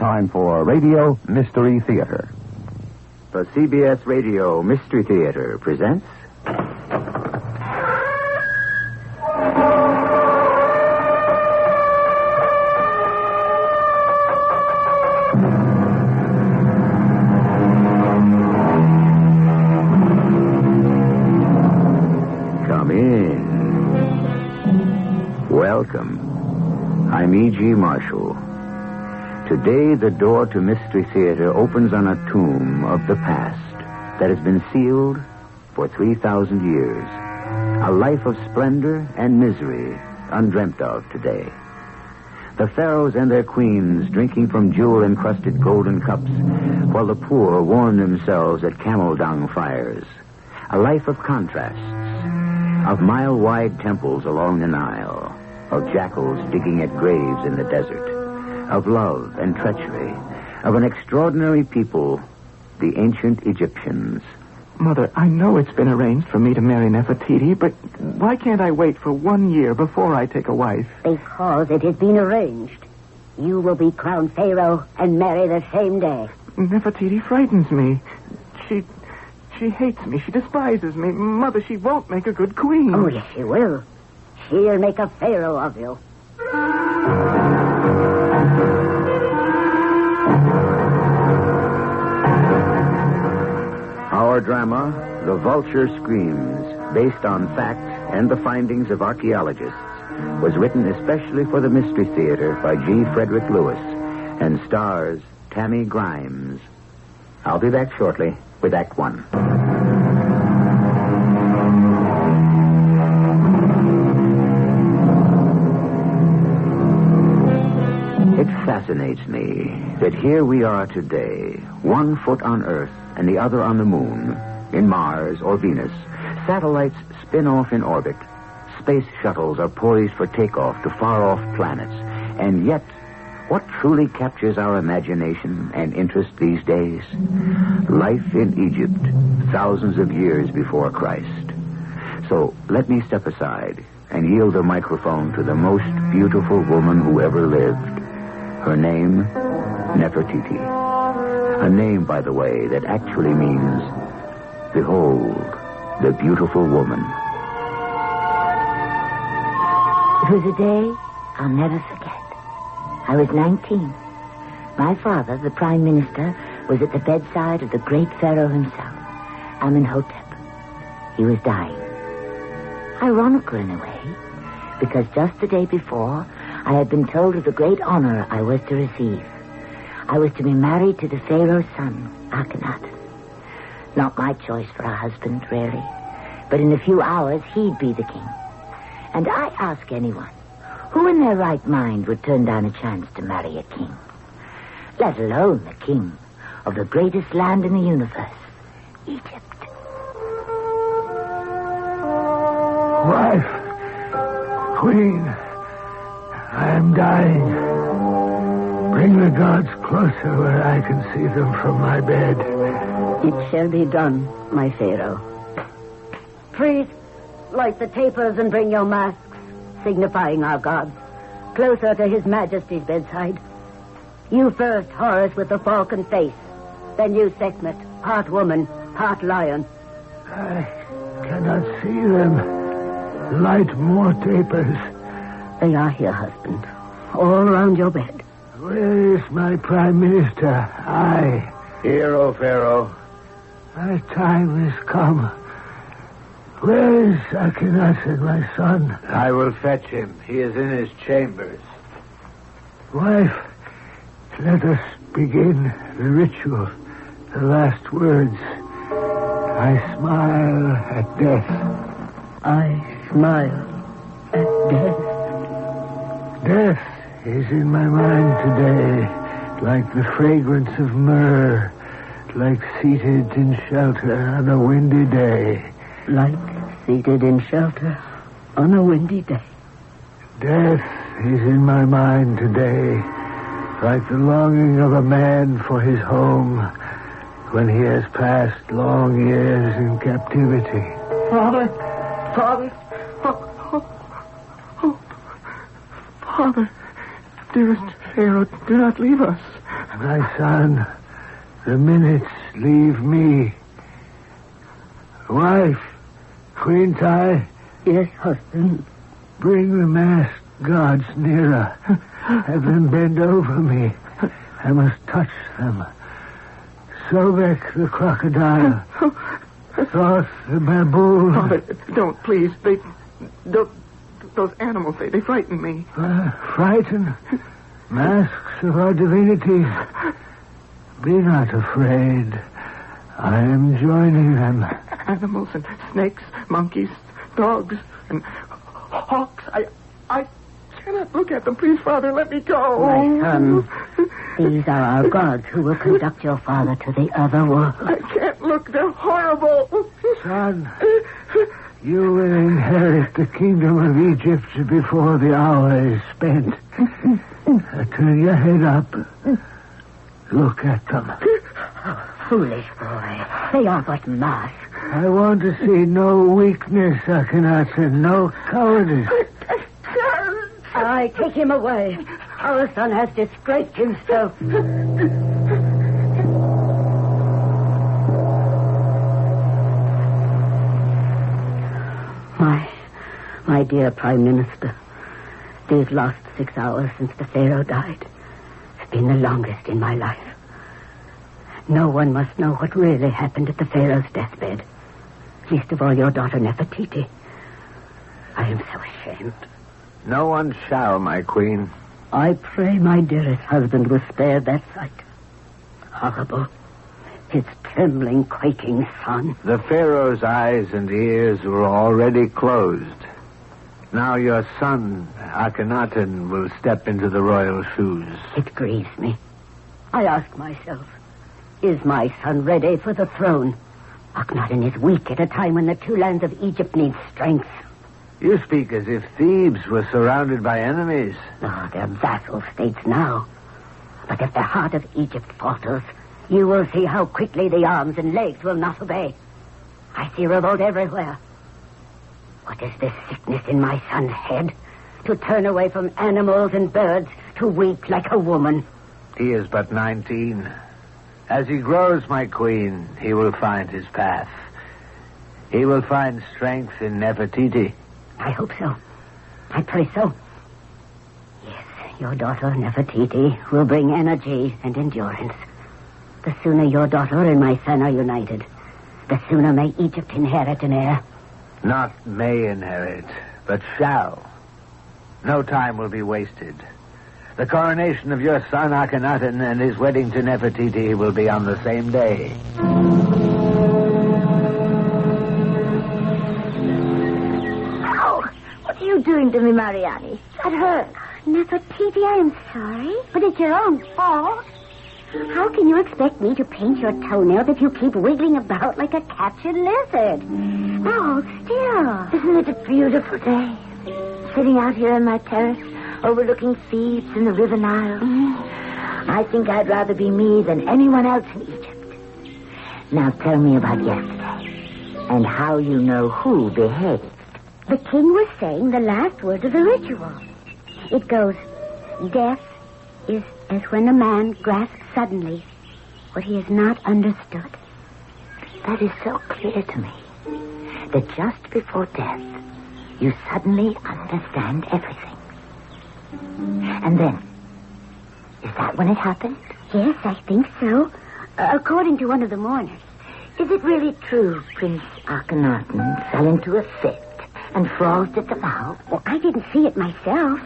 time for Radio Mystery Theater. The CBS Radio Mystery Theater presents... Come in. Welcome. I'm E.G. Marshall. Today, the door to Mystery Theater opens on a tomb of the past that has been sealed for 3,000 years. A life of splendor and misery undreamt of today. The pharaohs and their queens drinking from jewel-encrusted golden cups while the poor warm themselves at camel-dung fires. A life of contrasts, of mile-wide temples along the Nile, of jackals digging at graves in the desert, of love and treachery, of an extraordinary people, the ancient Egyptians. Mother, I know it's been arranged for me to marry Nefertiti, but why can't I wait for 1 year before I take a wife? Because it has been arranged. You will be crowned Pharaoh and marry the same day. Nefertiti frightens me. She hates me. She despises me. Mother, she won't make a good queen. Oh, yes, she will. She'll make a Pharaoh of you. Our drama, The Vulture Screams, based on fact and the findings of archaeologists, was written especially for the Mystery Theater by G. Frederick Lewis and stars Tammy Grimes. I'll be back shortly with Act One. It fascinates me that here we are today, 1 foot on Earth and the other on the moon, in Mars or Venus. Satellites spin off in orbit. Space shuttles are poised for takeoff to far-off planets. And yet, what truly captures our imagination and interest these days? Life in Egypt, thousands of years before Christ. So let me step aside and yield the microphone to the most beautiful woman who ever lived. Her name, Nefertiti. A name, by the way, that actually means, behold, the beautiful woman. It was a day I'll never forget. I was 19. My father, the Prime Minister, was at the bedside of the great Pharaoh himself, Amenhotep. He was dying. Ironical in a way, because just the day before, I had been told of the great honor I was to receive. I was to be married to the Pharaoh's son, Akhenaten. Not my choice for a husband, really. But in a few hours, he'd be the king. And I ask anyone, who in their right mind would turn down a chance to marry a king? Let alone the king of the greatest land in the universe, Egypt. Wife, queen, I am dying. Bring the gods closer where I can see them from my bed. It shall be done, my Pharaoh. Priest, light the tapers and bring your masks, signifying our gods, closer to His Majesty's bedside. You first, Horus, with the falcon face. Then you, Sekhmet, part woman, part lion. I cannot see them. Light more tapers. They are here, husband, all around your bed. Where is my Prime Minister? Here, O Pharaoh. My time has come. Where is Akhenaten, my son? I will fetch him. He is in his chambers. Wife, let us begin the ritual, the last words. I smile at death. I smile at death. Death is in my mind today, like the fragrance of myrrh, like seated in shelter on a windy day. Like seated in shelter on a windy day. Death is in my mind today, like the longing of a man for his home when he has passed long years in captivity. Father, Father, dearest Pharaoh, do not leave us. My son, the minutes leave me. Wife, Queen Tai. Yes, husband. Bring the masked gods nearer. Have them bend over me. I must touch them. Sobek the crocodile. Thoth the baboon. Father, don't, please. Those animals, they frighten me. Frighten? Masks of our divinities. Be not afraid. I am joining them. Animals and snakes, monkeys, dogs, and hawks. I cannot look at them. Please, Father, let me go. My son, these are our gods who will conduct your father to the other world. I can't look. They're horrible. Son, you will inherit the kingdom of Egypt before the hour is spent. Turn your head up. Look at them. Foolish boy. They are but masks. I want to see no weakness, Akhenaten, no cowardice. I take him away. Our son has disgraced himself. My dear Prime Minister, these last 6 hours since the Pharaoh died have been the longest in my life. No one must know what really happened at the Pharaoh's deathbed. Least of all your daughter Nefertiti. I am so ashamed. No one shall, my queen. I pray my dearest husband was spared that sight. Horrible. His trembling, quaking son. The Pharaoh's eyes and ears were already closed. Now your son, Akhenaten, will step into the royal shoes. It grieves me. I ask myself, is my son ready for the throne? Akhenaten is weak at a time when the two lands of Egypt need strength. You speak as if Thebes were surrounded by enemies. Oh, they're vassal states now. But if the heart of Egypt falters, you will see how quickly the arms and legs will not obey. I see revolt everywhere. What is this sickness in my son's head? To turn away from animals and birds, to weep like a woman. He is but 19. As he grows, my queen, he will find his path. He will find strength in Nefertiti. I hope so. I pray so. Yes, your daughter, Nefertiti, will bring energy and endurance. The sooner your daughter and my son are united, the sooner may Egypt inherit an heir. Not may inherit, but shall. No time will be wasted. The coronation of your son Akhenaten and his wedding to Nefertiti will be on the same day. Oh, what are you doing to me, Mariani? That hurt. Nefertiti, I am sorry, but it's your own fault. How can you expect me to paint your toenails if you keep wiggling about like a captured lizard? Oh, still. Isn't it a beautiful day? Sitting out here on my terrace, overlooking Thebes and the River Nile. I think I'd rather be me than anyone else in Egypt. Now tell me about yesterday, and how you know who behaved. The king was saying the last words of the ritual. It goes, death is as when a man grasps suddenly what he has not understood. That is so clear to me, that just before death, you suddenly understand everything. And then, is that when it happened? Yes, I think so. According to one of the mourners. Is it really true Prince Akhenaten fell into a fit and frothed at the mouth? Well, I didn't see it myself.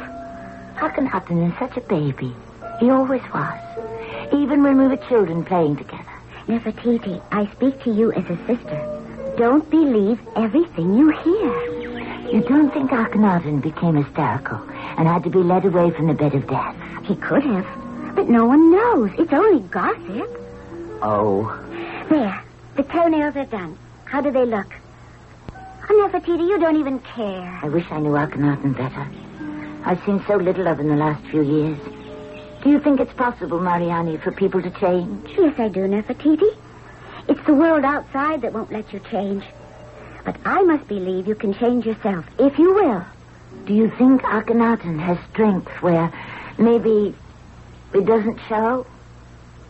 Akhenaten is such a baby. He always was. Even when we were children playing together. Nefertiti, I speak to you as a sister. Don't believe everything you hear. You don't think Akhenaten became hysterical and had to be led away from the bed of death? He could have, but no one knows. It's only gossip. Oh. There, the toenails are done. How do they look? Oh, Nefertiti, you don't even care. I wish I knew Akhenaten better. I've seen so little of him the last few years. Do you think it's possible, Mariani, for people to change? Yes, I do, Nefertiti. It's the world outside that won't let you change. But I must believe you can change yourself, if you will. Do you think Akhenaten has strength where maybe It doesn't show?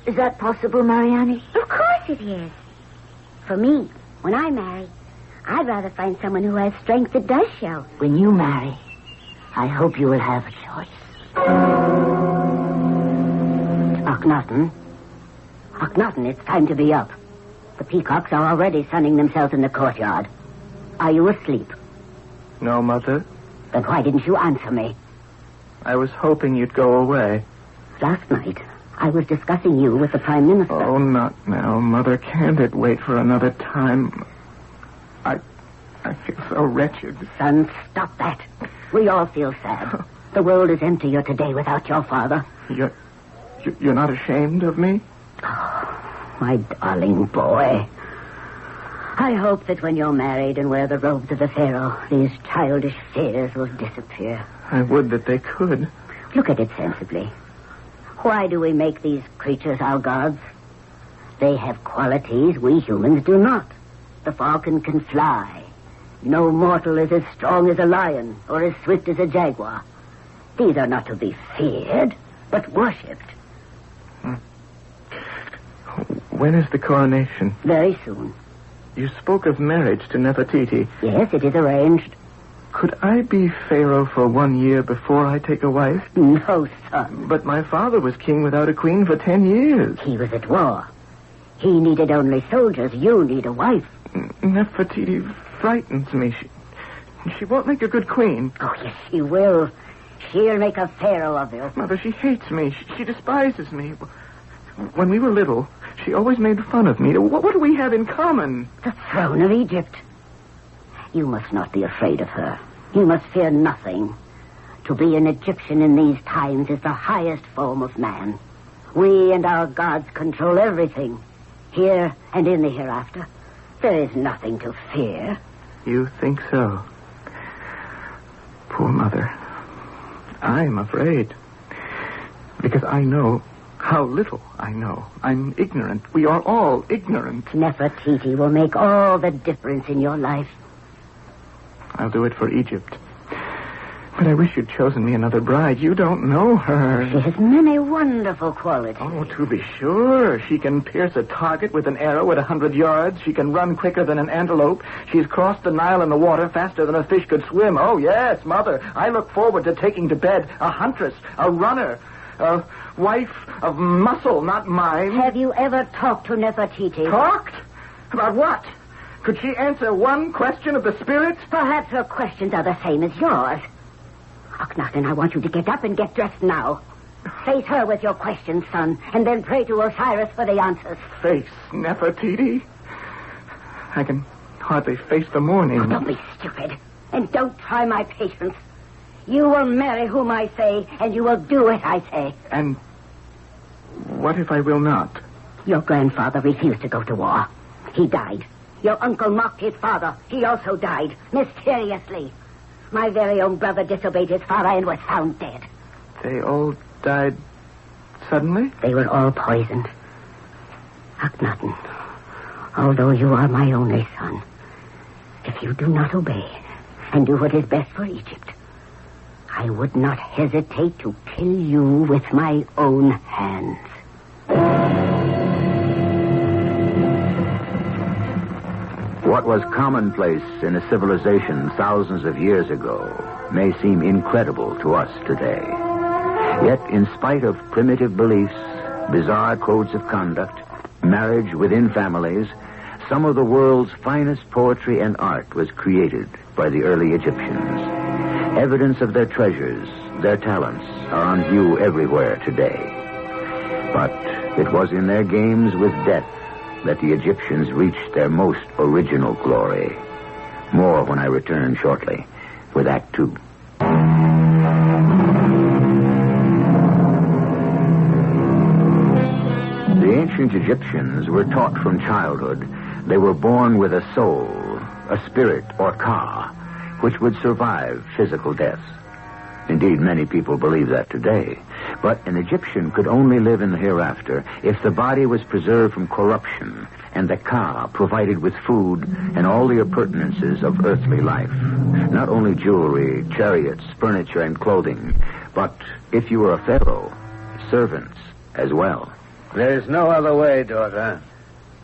Is that possible, Mariani? Of course it is. For me, when I marry, I'd rather find someone who has strength that does show. When you marry, I hope you will have a choice. Akhenaten. Akhenaten, it's time to be up. The peacocks are already sunning themselves in the courtyard. Are you asleep? No, Mother. Then why didn't you answer me? I was hoping you'd go away. Last night, I was discussing you with the Prime Minister. Oh, not now, Mother. Can't it wait for another time? I feel so wretched. Son, stop that. We all feel sad. The world is emptier today without your father. You're not ashamed of me? Oh, my darling boy. I hope that when you're married and wear the robes of the Pharaoh, these childish fears will disappear. I would that they could. Look at it sensibly. Why do we make these creatures our gods? They have qualities we humans do not. The falcon can fly. No mortal is as strong as a lion or as swift as a jaguar. These are not to be feared, but worshipped. When is the coronation? Very soon. You spoke of marriage to Nefertiti. Yes, it is arranged. Could I be Pharaoh for 1 year before I take a wife? No, son. But my father was king without a queen for 10 years. He was at war. He needed only soldiers. You need a wife. Nefertiti frightens me. She won't make a good queen. Oh, yes, she will. She'll make a Pharaoh of you. Mother, she hates me. She despises me. When we were little, she always made fun of me. What do we have in common? The throne of Egypt. You must not be afraid of her. You must fear nothing. To be an Egyptian in these times is the highest form of man. We and our gods control everything, here and in the hereafter. There is nothing to fear. You think so? Poor Mother. I'm afraid. Because I know how little I know. I'm ignorant. We are all ignorant. Nefertiti will make all the difference in your life. I'll do it for Egypt. But I wish you'd chosen me another bride. You don't know her. She has many wonderful qualities. Oh, to be sure. She can pierce a target with an arrow at 100 yards. She can run quicker than an antelope. She's crossed the Nile in the water faster than a fish could swim. Oh, yes, Mother. I look forward to taking to bed a huntress, a runner, a wife of muscle, not mine. Have you ever talked to Nefertiti? Talked? About what? Could she answer one question of the spirit? Perhaps her questions are the same as yours. Akhenaten, I want you to get up and get dressed now. Face her with your questions, son, and then pray to Osiris for the answers. Face Nefertiti? I can hardly face the morning. Oh, don't be stupid. And don't try my patience. You will marry whom I say, and you will do as I say. And what if I will not? Your grandfather refused to go to war. He died. Your uncle mocked his father. He also died, mysteriously. My very own brother disobeyed his father and was found dead. They all died suddenly? They were all poisoned. Akhenaten, although you are my only son, if you do not obey and do what is best for Egypt, I would not hesitate to kill you with my own hands. What was commonplace in a civilization thousands of years ago may seem incredible to us today. Yet, in spite of primitive beliefs, bizarre codes of conduct, marriage within families, some of the world's finest poetry and art was created by the early Egyptians. Evidence of their treasures, their talents, are on view everywhere today. But it was in their games with death that the Egyptians reached their most original glory. More when I return shortly with Act 2. The ancient Egyptians were taught from childhood they were born with a soul, a spirit or ka, which would survive physical death. Indeed, many people believe that today. But an Egyptian could only live in the hereafter if the body was preserved from corruption and the ka provided with food and all the appurtenances of earthly life. Not only jewelry, chariots, furniture, and clothing, but if you were a pharaoh, servants as well. There's no other way, daughter.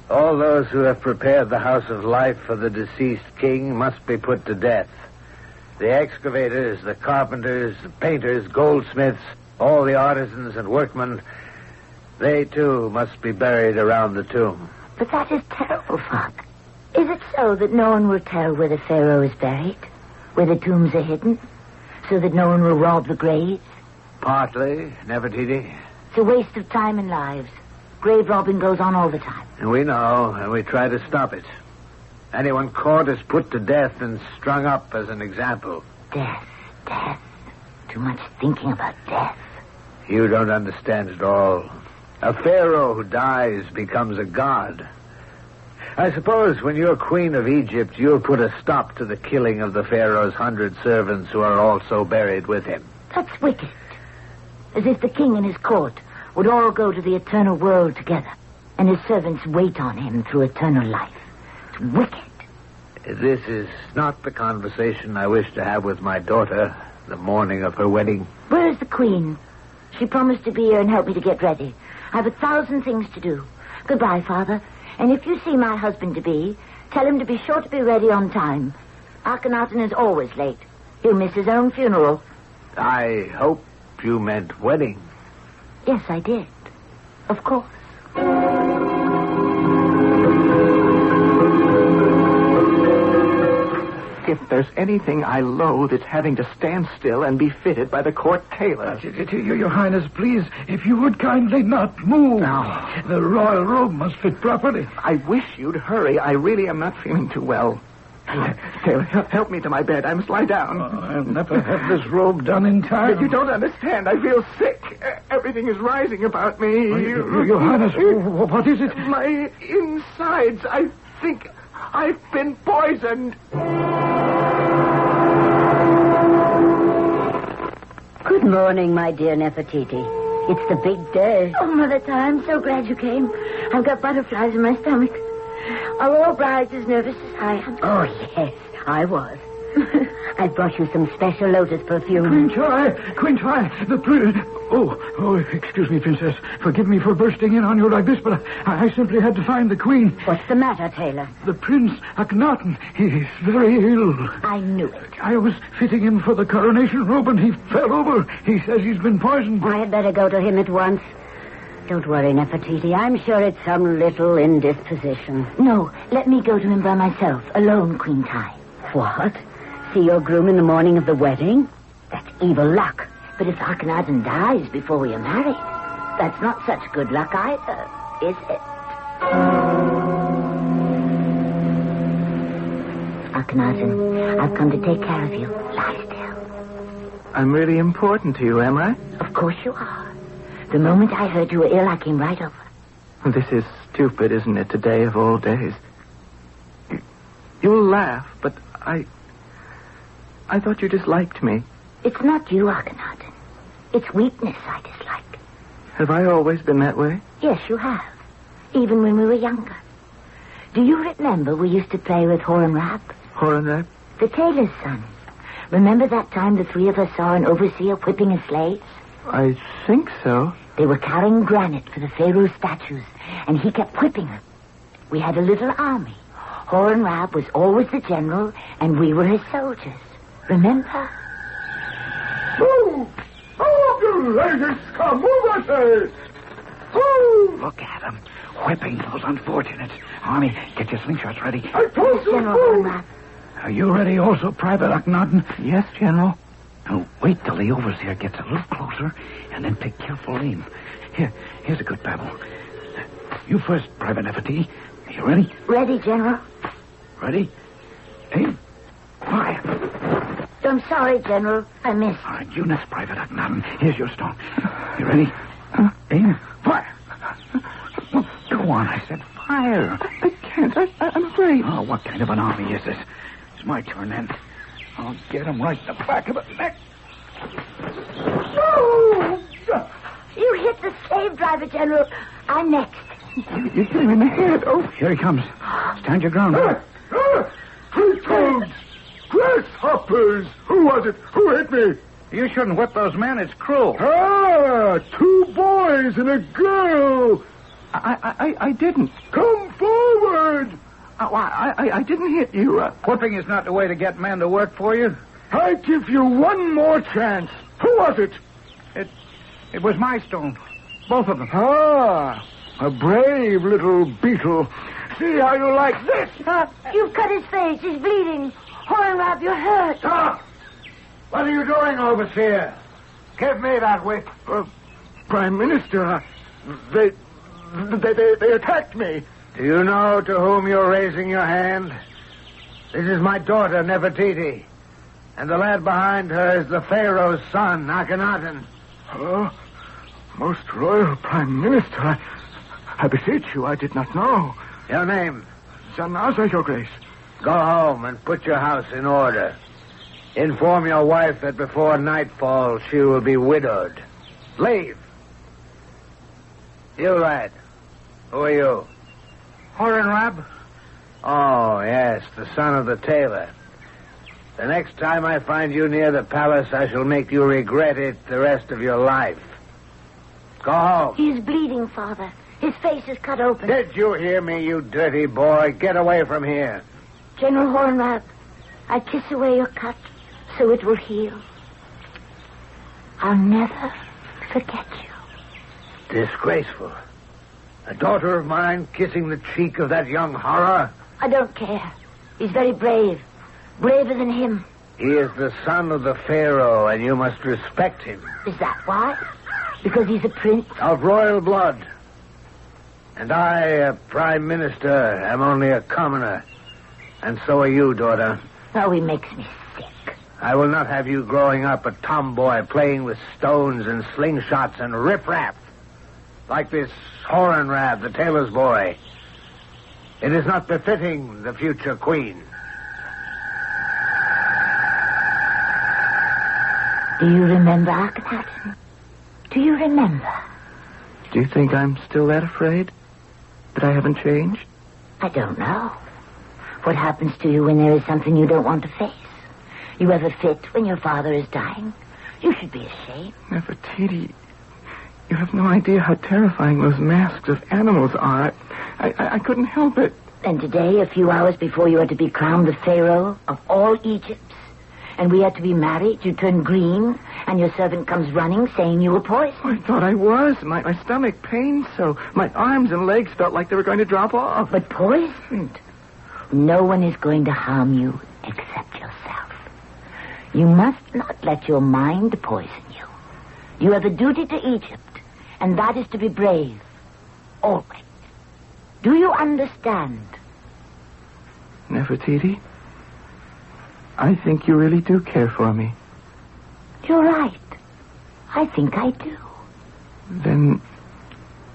All those who have prepared the house of life for the deceased king must be put to death. The excavators, the carpenters, the painters, goldsmiths, all the artisans and workmen, they too must be buried around the tomb. But that is terrible, Father. Is it so that no one will tell where the Pharaoh is buried? Where the tombs are hidden? So that no one will rob the graves? Partly, Nefertiti. It's a waste of time and lives. Grave robbing goes on all the time. And we know, and we try to stop it. Anyone caught is put to death and strung up as an example. Death. Too much thinking about death. You don't understand it all. A pharaoh who dies becomes a god. I suppose when you're queen of Egypt, you'll put a stop to the killing of the pharaoh's 100 servants who are also buried with him. That's wicked. As if the king and his court would all go to the eternal world together, and his servants wait on him through eternal life. It's wicked. This is not the conversation I wish to have with my daughter the morning of her wedding. Where is the queen? She promised to be here and help me to get ready. I have 1,000 things to do. Goodbye, Father. And if you see my husband-to-be, tell him to be sure to be ready on time. Akhenaten is always late. He'll miss his own funeral. I hope you meant wedding. Yes, I did. Of course. If there's anything I loathe, it's having to stand still and be fitted by the court tailor. Your Highness, please, if you would kindly not move. No. The royal robe must fit properly. I wish you'd hurry. I really am not feeling too well. Tailor, help me to my bed. I must lie down. I'll never have this robe done in time. You don't understand. I feel sick. Everything is rising about me. Your Highness, what is it? My insides. I think I've been poisoned. Good morning, my dear Nefertiti. It's the big day. Oh, Mother, I'm so glad you came. I've got butterflies in my stomach. Are all brides as nervous as I am? Oh, yes, I was. I brought you some special lotus perfume. Queen Try, Oh, excuse me, Princess. Forgive me for bursting in on you like this, but I simply had to find the Queen. What's the matter, Taylor? The Prince Akhenaten. He's very ill. I knew it. I was fitting him for the coronation robe, and he fell over. He says he's been poisoned. I had better go to him at once. Don't worry, Nefertiti. I'm sure it's some little indisposition. No, let me go to him by myself, alone, Queen Tai. What? See your groom in the morning of the wedding? That's evil luck. But if Akhenaten dies before we are married, that's not such good luck either, is it? Akhenaten, I've come to take care of you. Lie still. I'm really important to you, am I? Of course you are. The moment I heard you were ill, I came right over. This is stupid, isn't it, today of all days? You'll laugh, but I thought you disliked me. It's not you, Akhenaten. It's weakness I dislike. Have I always been that way? Yes, you have. Even when we were younger. Do you remember we used to play with Horenrab? Horenrab? The tailor's son. Remember that time the three of us saw an overseer whipping his slaves? I think so. They were carrying granite for the Pharaoh's statues, and he kept whipping them. We had a little army. Horenrab was always the general, and we were his soldiers. Remember? Move! Move, you ladies! Come, move, I say! Move! Look at him, whipping those unfortunates. Army, get your slingshots ready. I told you, General move! Horenrab. Are you ready also, Private Akhenaten? Yes, General. Now, wait till the overseer gets a little closer, and then take careful aim. Here's a good babble. You first, Private Nefertiti. Are you ready? Ready, General. Ready? Aim. Fire. I'm sorry, General. I missed. All right, you next, Private Akhenaten. Here's your stone. You ready? Aim. Fire. Well, go on, I said fire. I can't. I'm afraid. Oh, what kind of an army is this? It's my turn, then. I'll get him right in the back of the neck. Oh! You hit the slave driver, General. I'm next. You hit him in the head. Oh, Here he comes. Stand your ground. Three toads! Grasshoppers! Who was it? Who hit me? You shouldn't whip those men. It's cruel. Ah, 2 boys and a girl. I didn't. Come forward. I didn't hit you. Whipping is not the way to get men to work for you. I give you one more chance. Who was it? It was my stone. Both of them. Ah, a brave little beetle. See how you like this. You've cut his face. He's bleeding. Hornrab, you're hurt. Stop! What are you doing, overseer? Give me that whip. Prime Minister, they attacked me. Do you know to whom you're raising your hand? This is my daughter, Nefertiti. And the lad behind her is the Pharaoh's son, Akhenaten. Oh, most royal Prime Minister, I beseech you, I did not know. Your name? Zanaza, Your Grace. Go home and put your house in order. Inform your wife that before nightfall she will be widowed. Leave. You, lad. Who are you? Hornrab? Oh, yes, the son of the tailor. The next time I find you near the palace, I shall make you regret it the rest of your life. Go home. He's bleeding, Father. His face is cut open. Did you hear me, you dirty boy? Get away from here. General Hornrab, I kiss away your cut so it will heal. I'll never forget you. Disgraceful. A daughter of mine kissing the cheek of that young horror? I don't care. He's very brave. Braver than him. He is the son of the Pharaoh, and you must respect him. Is that why? Because he's a prince? Of royal blood. And I, a prime minister, am only a commoner. And so are you, daughter. Oh, he makes me sick. I will not have you growing up a tomboy playing with stones and slingshots and riffraff. Like this Hornrab, the tailor's boy. It is not befitting the future queen. Do you remember Akhenaten? Do you remember? Do you think I'm still that afraid? That I haven't changed? I don't know. What happens to you when there is something you don't want to face? You ever fit when your father is dying? You should be ashamed. Nefertiti, you have no idea how terrifying those masks of animals are. I couldn't help it. And today, a few hours before you are to be crowned the Pharaoh of all Egypt, and we had to be married, you turned green, and your servant comes running saying you were poisoned. I thought I was. My stomach pained so. My arms and legs felt like they were going to drop off. But poisoned? No one is going to harm you except yourself. You must not let your mind poison you. You have a duty to Egypt, and that is to be brave. Always. Do you understand? Nefertiti, I think you really do care for me. You're right. I think I do. Then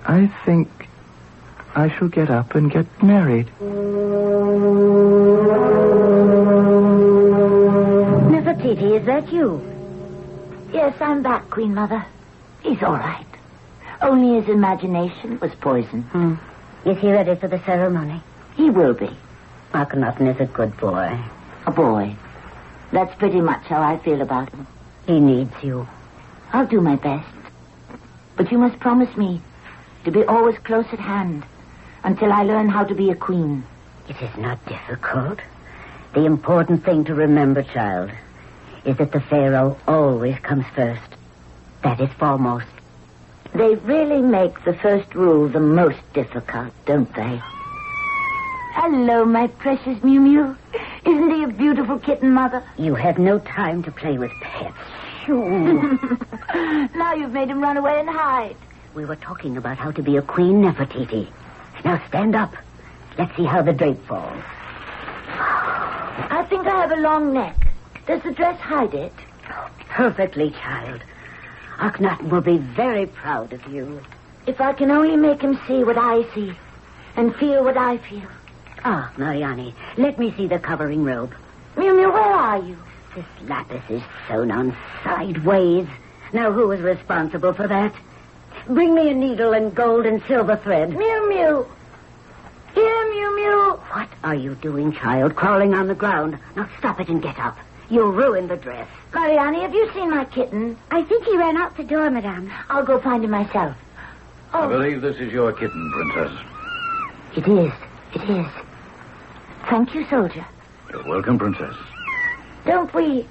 I think I shall get up and get married. Nefertiti, is that you? Yes, I'm back, Queen Mother. He's all right. Only his imagination was poisoned. Is he ready for the ceremony? He will be. Akhenaten is a good boy. A boy. That's pretty much how I feel about him. He needs you. I'll do my best. But you must promise me to be always close at hand until I learn how to be a queen. It is not difficult. The important thing to remember, child, is that the Pharaoh always comes first. That is foremost. They really make the first rule the most difficult, don't they? Hello, my precious Mew Mew. Isn't he a beautiful kitten, Mother? You have no time to play with pets. Now you've made him run away and hide. We were talking about how to be a queen, Nefertiti. Now stand up. Let's see how the drape falls. I think I have a long neck. Does the dress hide it? Perfectly, child. Akhenaten will be very proud of you. If I can only make him see what I see and feel what I feel. Ah, Mariani, let me see the covering robe. Mew Mew, where are you? This lapis is sewn on sideways. Now, who is responsible for that? Bring me a needle and gold and silver thread. Mew Mew. Here, Mew Mew. What are you doing, child? Crawling on the ground. Now, stop it and get up. You'll ruin the dress. Mariani, have you seen my kitten? I think he ran out the door, madame. I'll go find him myself. I believe this is your kitten, Princess. It is. It is. Thank you, soldier. You're welcome, Princess. Don't we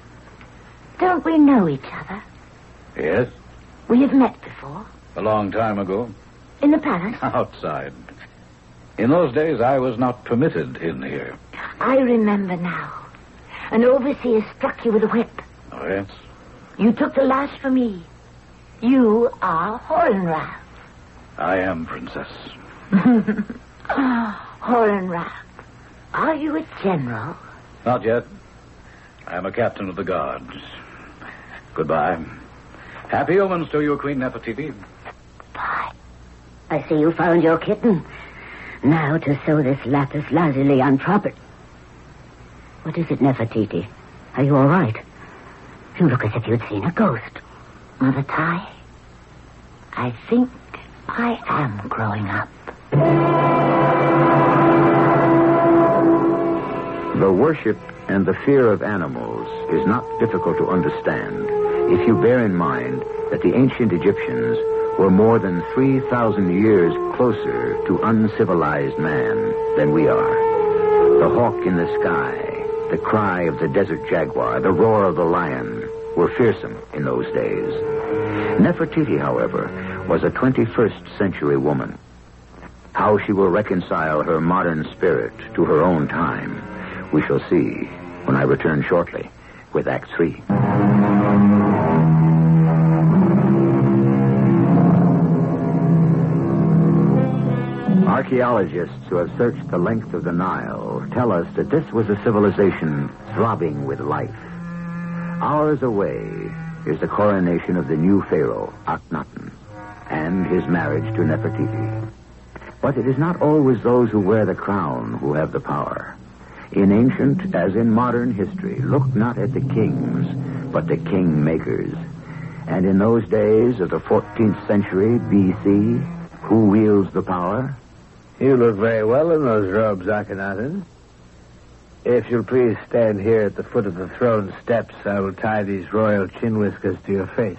know each other? Yes, We have met before. a long time ago. In the palace? Outside. In those days, I was not permitted in here. I remember now. An overseer struck you with a whip. Oh, yes? You took the lash for me. You are Horenrath. I am, Princess. Horenrath. Are you a general? Not yet. I am a captain of the guards. Goodbye. Happy omens to you, Queen Nefertiti. Bye. I see you found your kitten. Now to sew this lapis lazuli on proper... What is it, Nefertiti? Are you all right? You look as if you'd seen a ghost. Mother Tai, I think I am growing up. The worship and the fear of animals is not difficult to understand if you bear in mind that the ancient Egyptians were more than 3,000 years closer to uncivilized man than we are. The hawk in the sky, the cry of the desert jaguar, the roar of the lion were fearsome in those days. Nefertiti, however, was a 21st century woman. How she will reconcile her modern spirit to her own time, we shall see when I return shortly with Act 3. Archaeologists who have searched the length of the Nile tell us that this was a civilization throbbing with life. Hours away is the coronation of the new Pharaoh, Akhenaten, and his marriage to Nefertiti. But it is not always those who wear the crown who have the power. In ancient as in modern history, look not at the kings, but the king-makers. And in those days of the 14th century B.C., who wields the power? You look very well in those robes, Akhenaten. If you'll please stand here at the foot of the throne steps, I will tie these royal chin whiskers to your face.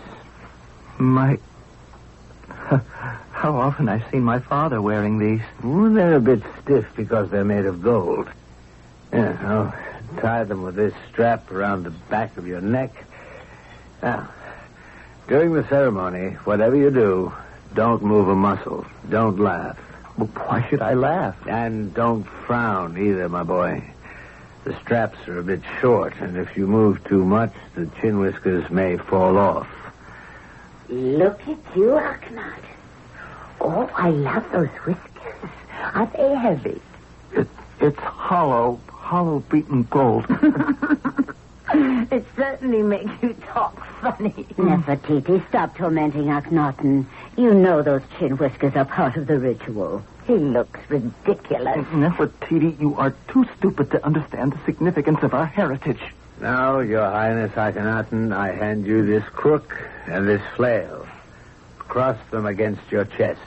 How often I've seen my father wearing these. Well, they're a bit stiff because they're made of gold. Yeah, I'll tie them with this strap around the back of your neck. Now, during the ceremony, whatever you do, don't move a muscle. Don't laugh. Well, why should I laugh? And don't frown either, my boy. The straps are a bit short, and if you move too much, the chin whiskers may fall off. Look at you, Akhenaten. Oh, I love those whiskers. Are they heavy? It's hollow beaten gold. It certainly makes you talk funny. Nefertiti, stop tormenting Akhenaten. You know those chin whiskers are part of the ritual. He looks ridiculous. Nefertiti, you are too stupid to understand the significance of our heritage. Now, Your Highness Akhenaten, I hand you this crook and this flail. Cross them against your chest.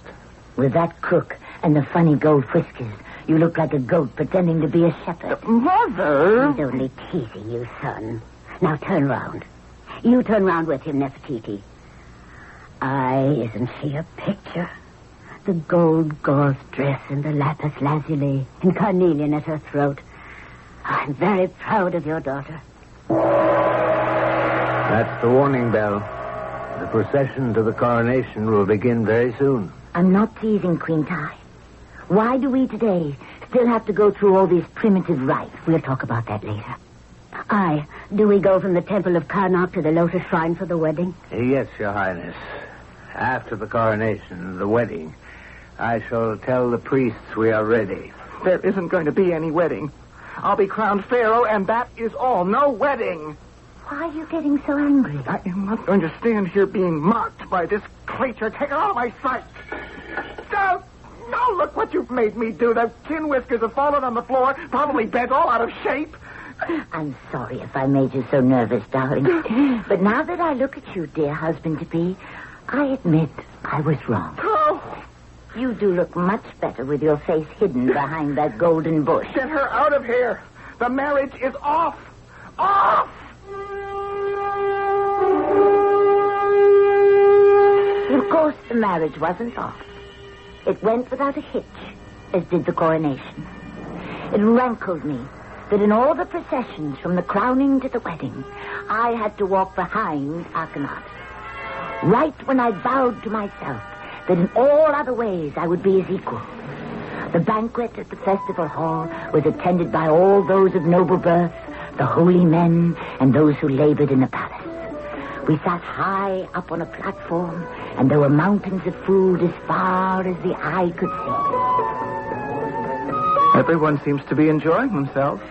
With that crook and the funny gold whiskers, you look like a goat pretending to be a shepherd. Mother! He's only teasing you, son. Now turn round. You turn round with him, Nefertiti. Isn't she a picture? The gold gauze dress and the lapis lazuli and carnelian at her throat. I'm very proud of your daughter. That's the warning bell. The procession to the coronation will begin very soon. I'm not teasing, Queen Tai. Why do we today still have to go through all these primitive rites? We'll talk about that later. Do we go from the temple of Karnak to the Lotus Shrine for the wedding? Yes, Your Highness. After the coronation, the wedding, I shall tell the priests we are ready. There isn't going to be any wedding. I'll be crowned Pharaoh, and that is all. No wedding. Why are you getting so angry? I am not going to stand here being mocked by this creature. Take her out of my sight. No, look what you've made me do. The chin whiskers have fallen on the floor, probably bent all out of shape. I'm sorry if I made you so nervous, darling. But now that I look at you, dear husband-to-be, I admit I was wrong. Oh, You do look much better with your face hidden behind that golden bush. get her out of here. The marriage is off. Off! Of course, the marriage wasn't off. It went without a hitch, as did the coronation. It rankled me that in all the processions from the crowning to the wedding, I had to walk behind Akhenaten. Right when I vowed to myself that in all other ways I would be his equal. The banquet at the festival hall was attended by all those of noble birth, the holy men, and those who labored in the palace. We sat high up on a platform, and there were mountains of food as far as the eye could see. Everyone seems to be enjoying themselves.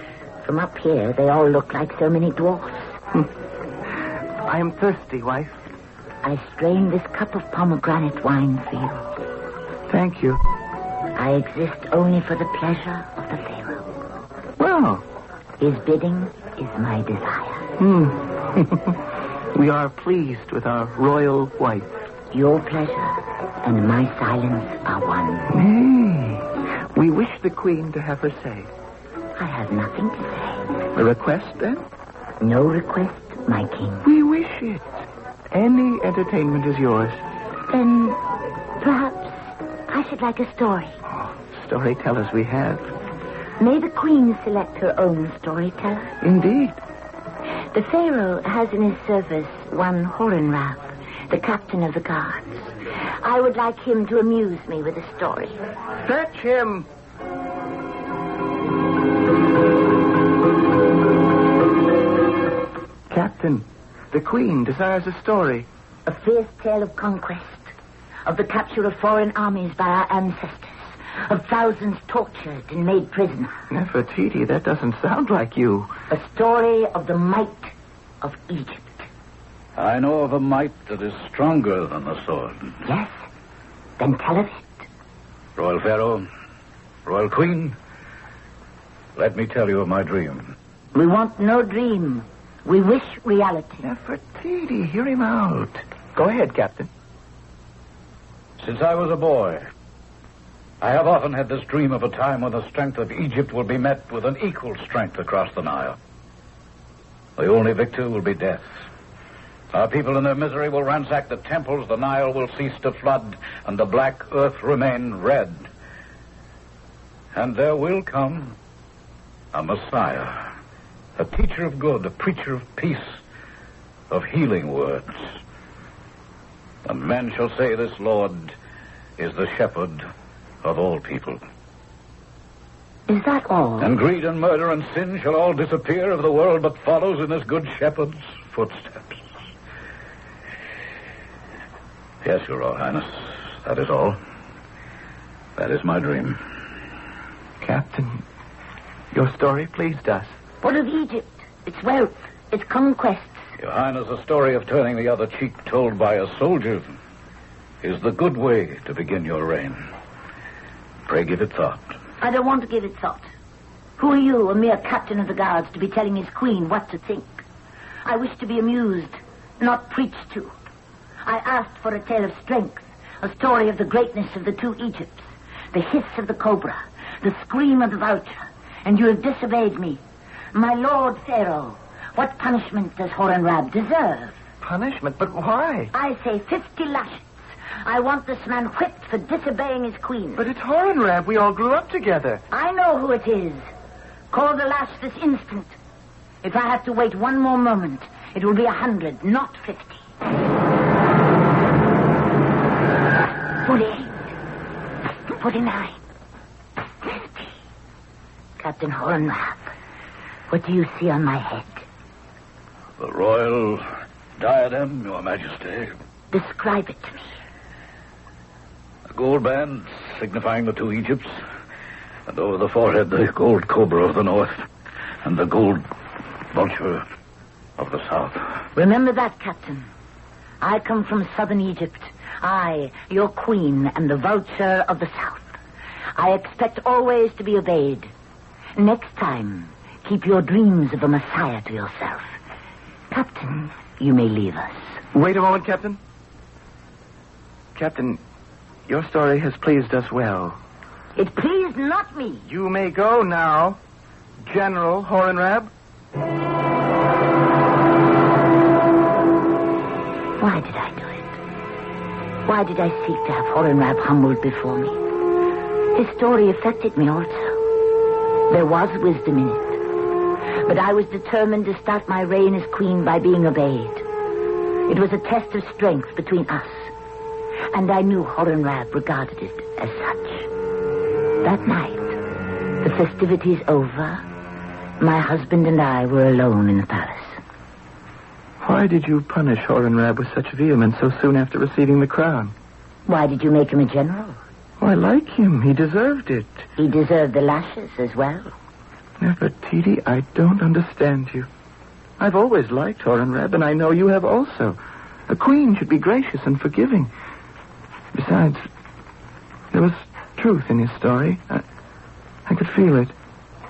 From up here, they all look like so many dwarfs. I am thirsty, wife. I strained this cup of pomegranate wine for you. Thank you. I exist only for the pleasure of the Pharaoh. Well, his bidding is my desire. We are pleased with our royal wife. Your pleasure and my silence are one. Nay, we wish the queen to have her say. I have nothing to say. A request, then? No request, my king. We wish it. Any entertainment is yours. Then, perhaps, I should like a story. Oh, storytellers we have. May the queen select her own storyteller? Indeed. The Pharaoh has in his service one Horemheb, the captain of the guards. I would like him to amuse me with a story. Fetch him. Captain, the queen desires a story. A fierce tale of conquest, of the capture of foreign armies by our ancestors, of thousands tortured and made prisoner. Nefertiti, that doesn't sound like you. A story of the might of Egypt. I know of a might that is stronger than the sword. Yes? Then tell us it. Royal Pharaoh, Royal Queen, let me tell you of my dream. We want no dream. We wish reality. Nefertiti, hear him out. Go ahead, Captain. Since I was a boy, I have often had this dream of a time when the strength of Egypt will be met with an equal strength across the Nile. The only victor will be death. Our people in their misery will ransack the temples, the Nile will cease to flood, and the black earth remain red. And there will come a Messiah, a teacher of good, a preacher of peace, of healing words. And men shall say this Lord is the shepherd of all people. Is that all? And greed and murder and sin shall all disappear if the world but follows in this good shepherd's footsteps. Yes, Your Royal Highness, that is all. That is my dream. Captain, your story pleased us. What of Egypt, its wealth, its conquests? Your Highness, the story of turning the other cheek told by a soldier is the good way to begin your reign. Pray give it thought. I don't want to give it thought. Who are you, a mere captain of the guards, to be telling his queen what to think? I wish to be amused, not preached to. I asked for a tale of strength, a story of the greatness of the two Egypts, the hiss of the cobra, the scream of the vulture, and you have disobeyed me. My lord Pharaoh, what punishment does Horemheb deserve? Punishment? But why? I say 50 lashes. I want this man whipped for disobeying his queen. But it's Horemheb. We all grew up together. I know who it is. Call the lash this instant. If I have to wait one more moment, it will be 100, not 50. 48. 49. 50. Captain Horemheb, what do you see on my head? The royal diadem, Your Majesty. Describe it to me. A gold band signifying the two Egypts, and over the forehead the gold cobra of the north, and the gold vulture of the south. Remember that, Captain. I come from southern Egypt. I, your queen, and the vulture of the south. I expect always to be obeyed. Next time, keep your dreams of a Messiah to yourself. Captain, you may leave us. Wait a moment, Captain. Captain, your story has pleased us well. It pleased not me. You may go now, General Horemheb. Why did I do it? Why did I seek to have Horemheb humbled before me? His story affected me also. There was wisdom in it. But I was determined to start my reign as queen by being obeyed. It was a test of strength between us. And I knew Horemheb regarded it as such. That night, the festivities over, my husband and I were alone in the palace. Why did you punish Horemheb with such vehemence so soon after receiving the crown? Why did you make him a general? Oh, I like him. He deserved it. He deserved the lashes as well. Nefertiti, I don't understand you. I've always liked Horemheb, and I know you have also. A queen should be gracious and forgiving. Besides, there was truth in his story. I could feel it.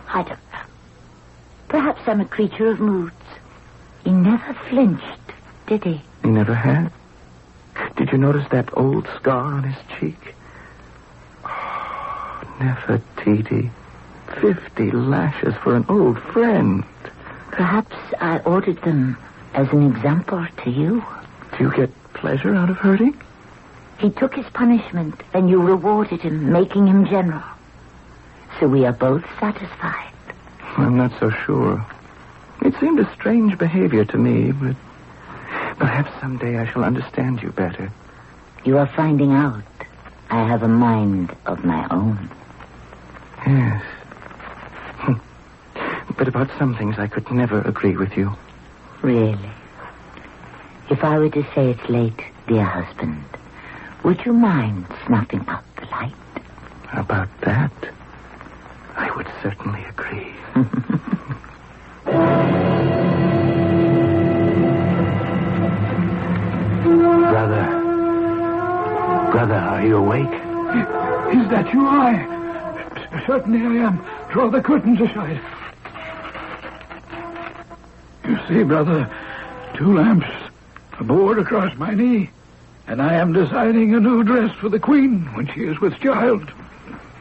I don't know. Perhaps I'm a creature of moods. He never flinched, did he? He never had. Did you notice that old scar on his cheek? Oh, Nefertiti. 50 lashes for an old friend. Perhaps I ordered them as an example to you. Do you get pleasure out of hurting? He took his punishment, and you rewarded him, making him general. So we are both satisfied. I'm not so sure. It seemed a strange behavior to me, but perhaps someday I shall understand you better. You are finding out I have a mind of my own. Yes. But about some things I could never agree with you. Really? If I were to say it's late, dear husband, would you mind snuffing out the light? About that, I would certainly agree. Brother, are you awake? Is that you? Certainly I am. Draw the curtains aside. You see, brother, 2 lamps, a board across my knee, and I am designing a new dress for the queen when she is with child.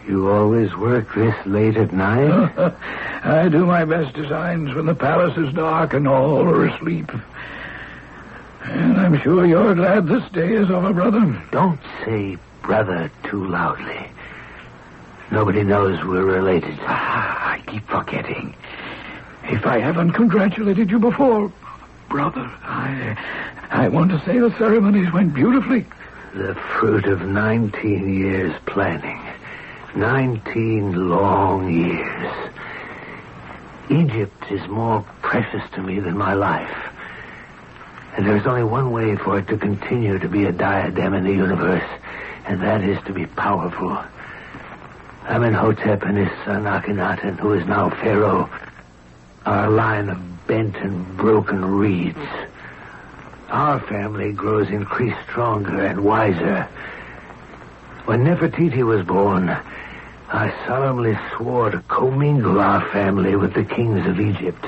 You always work this late at night? I do my best designs when the palace is dark and all are asleep. And I'm sure you're glad this day is over, brother. Don't say brother too loudly. Nobody knows we're related. I keep forgetting. If I haven't congratulated you before, brother, I want to say the ceremonies went beautifully. The fruit of 19 years planning. 19 long years. Egypt is more precious to me than my life. And there's only one way for it to continue to be a diadem in the universe, and that is to be powerful. Amenhotep and his son Akhenaten, who is now Pharaoh, are a line of bent and broken reeds. Our family grows increased stronger and wiser. When Nefertiti was born, I solemnly swore to commingle our family with the kings of Egypt.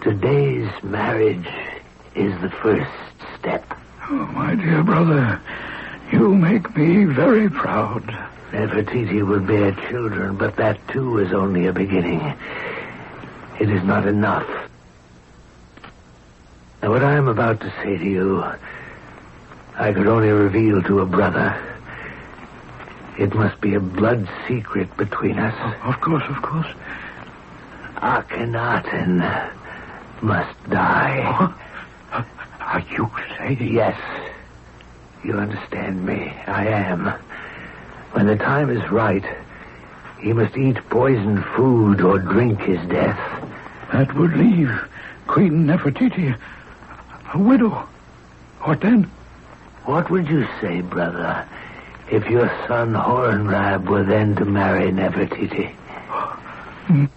Today's marriage is the first step. Oh, my dear brother, you make me very proud. Nefertiti will bear children, but that too is only a beginning. It is not enough. Now, what I am about to say to you, I could only reveal to a brother. It must be a blood secret between us. Oh, of course. Akhenaten must die. Oh, are you saying? Yes. You understand me. I am. When the time is right, he must eat poisoned food or drink his death. That would leave Queen Nefertiti a widow. What then? What would you say, brother, if your son Horemheb were then to marry Nefertiti?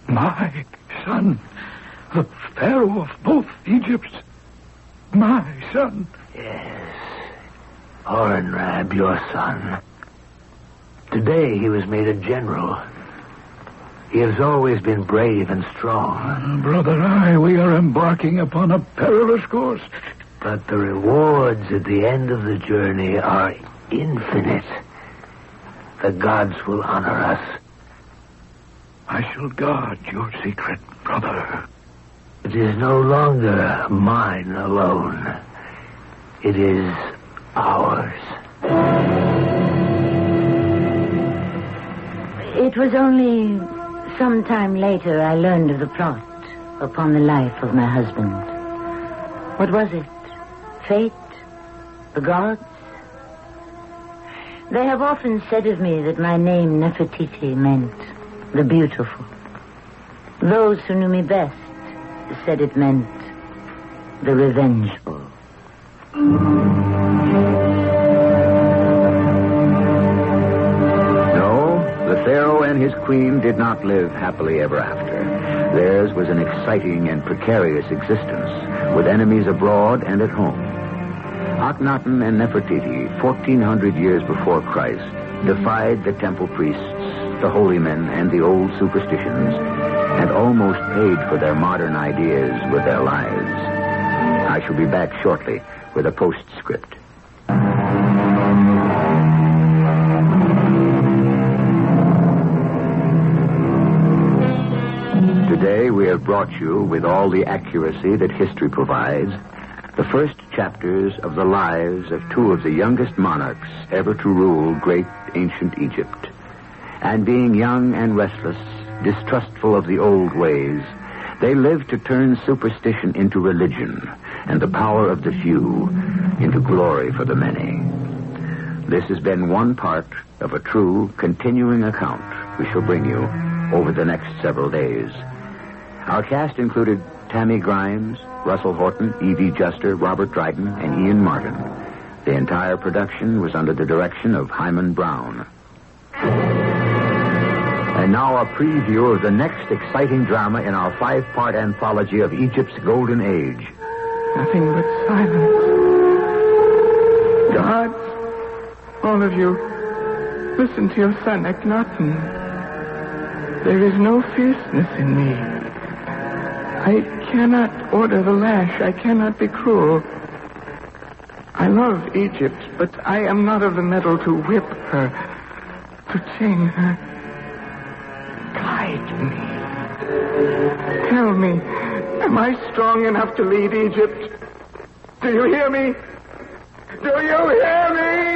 My son, the Pharaoh of both Egypts. My son. Yes. Horemheb, your son. Today he was made a general. He has always been brave and strong. Brother, we are embarking upon a perilous course. But the rewards at the end of the journey are infinite. The gods will honor us. I shall guard your secret, brother. It is no longer mine alone. It is ours. It was only some time later I learned of the plot upon the life of my husband. What was it? Fate? The gods? They have often said of me that my name, Nefertiti, meant the beautiful. Those who knew me best said it meant the revengeful. No, the Pharaoh and his queen did not live happily ever after. Theirs was an exciting and precarious existence, with enemies abroad and at home. Akhenaten and Nefertiti, 1,400 years before Christ, defied the temple priests, the holy men, and the old superstitions, and almost paid for their modern ideas with their lives. I shall be back shortly with a postscript. Today we have brought you, with all the accuracy that history provides, the first chapters of the lives of two of the youngest monarchs ever to rule great ancient Egypt. And being young and restless, distrustful of the old ways, they lived to turn superstition into religion and the power of the few into glory for the many. This has been one part of a true, continuing account we shall bring you over the next several days. Our cast included Tammy Grimes, Russell Horton, Evie Juster, Robert Dryden, and Ian Martin. The entire production was under the direction of Hyman Brown. And now a preview of the next exciting drama in our 5-part anthology of Egypt's Golden Age. Nothing but silence. Gods, all of you, listen to your son, Akhenaten. There is no fierceness in me. I cannot order the lash. I cannot be cruel. I love Egypt, but I am not of the metal to whip her, to chain her. Guide me. Tell me, am I strong enough to lead Egypt? Do you hear me? Do you hear me?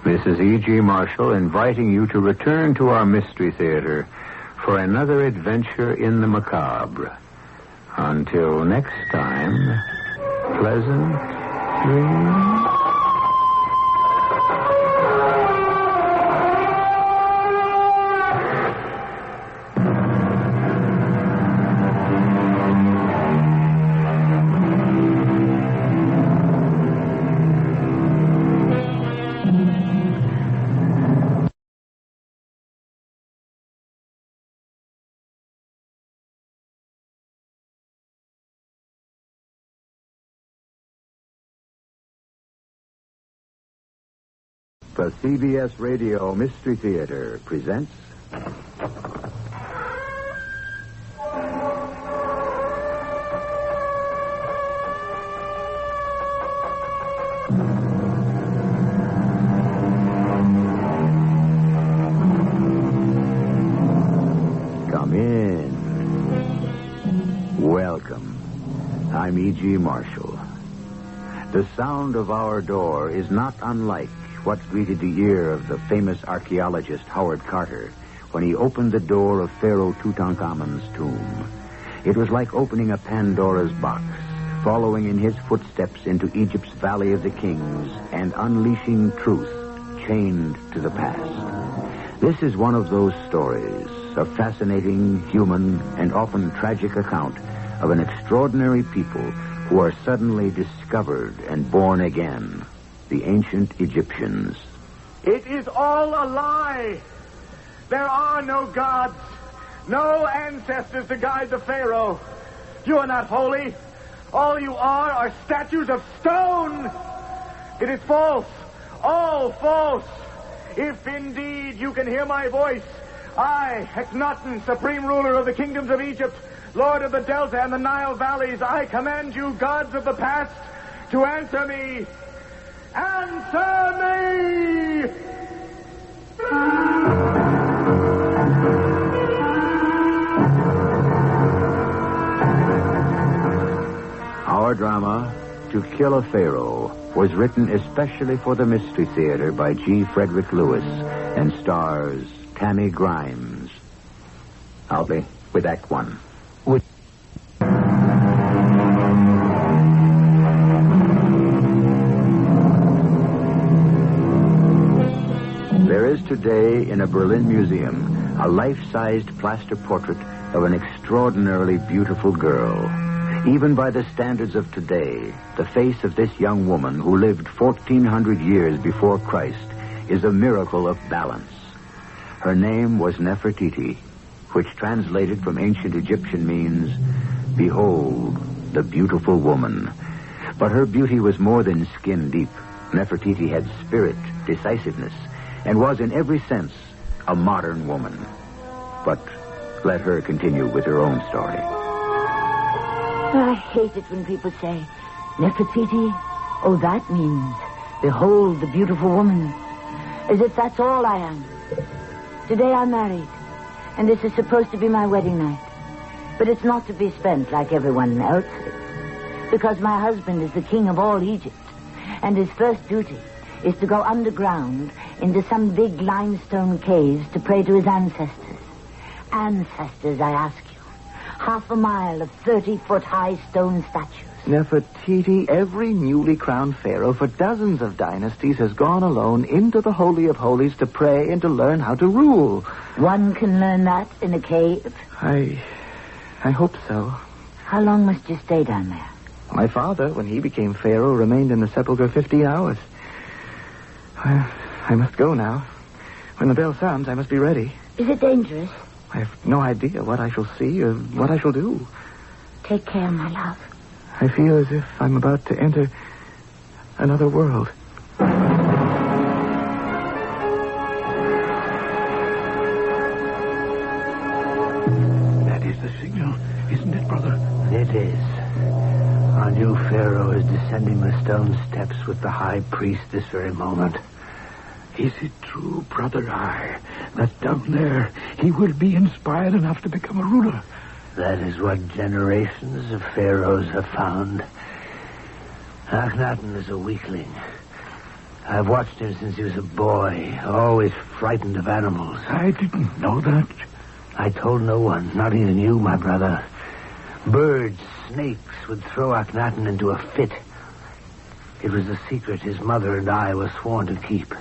This is E.G. Marshall inviting you to return to our Mystery Theater for another adventure in the macabre. Until next time, pleasant dreams. The CBS Radio Mystery Theater presents... Come in. Welcome. I'm E.G. Marshall. The sound of our door is not unlike what greeted the ear of the famous archaeologist Howard Carter when he opened the door of Pharaoh Tutankhamun's tomb. It was like opening a Pandora's box, following in his footsteps into Egypt's Valley of the Kings and unleashing truth chained to the past. This is one of those stories, a fascinating, human, and often tragic account of an extraordinary people who are suddenly discovered and born again. The ancient Egyptians. It is all a lie. There are no gods, no ancestors to guide the Pharaoh. You are not holy. All you are statues of stone. It is false, all false. If indeed you can hear my voice, I, Akhenaten, supreme ruler of the kingdoms of Egypt, Lord of the Delta and the Nile valleys, I command you, gods of the past, to answer me. Answer me! Our drama, To Kill a Pharaoh, was written especially for the Mystery Theater by G. Frederick Lewis and stars Tammy Grimes. I'll be with Act One. There is today in a Berlin museum a life-sized plaster portrait of an extraordinarily beautiful girl. Even by the standards of today, the face of this young woman who lived 1,400 years before Christ is a miracle of balance. Her name was Nefertiti, which translated from ancient Egyptian means, "Behold, the beautiful woman." But her beauty was more than skin deep. Nefertiti had spirit, decisiveness, and was in every sense a modern woman. But let her continue with her own story. I hate it when people say, Nefertiti, oh, that means, behold the beautiful woman. As if that's all I am. Today I'm married, and this is supposed to be my wedding night. But it's not to be spent like everyone else's, because my husband is the king of all Egypt, and his first duty is to go underground into some big limestone caves to pray to his ancestors. Ancestors, I ask you. 1/2 mile of 30-foot-high stone statues. Nefertiti, every newly crowned pharaoh for dozens of dynasties has gone alone into the Holy of Holies to pray and to learn how to rule. One can learn that in a cave? I hope so. How long must you stay down there? My father, when he became pharaoh, remained in the sepulchre 50 hours. I must go now. When the bell sounds, I must be ready. Is it dangerous? I have no idea what I shall see or what I shall do. Take care, my love. I feel as if I'm about to enter another world. That is the signal, isn't it, brother? It is. Our new pharaoh is descending the stone steps with the high priest this very moment. Is it true, brother, that down there he will be inspired enough to become a ruler? That is what generations of pharaohs have found. Akhenaten is a weakling. I've watched him since he was a boy, always frightened of animals. I didn't know that. I told no one, not even you, my brother. Birds, snakes would throw Akhenaten into a fit. It was a secret his mother and I were sworn to keep.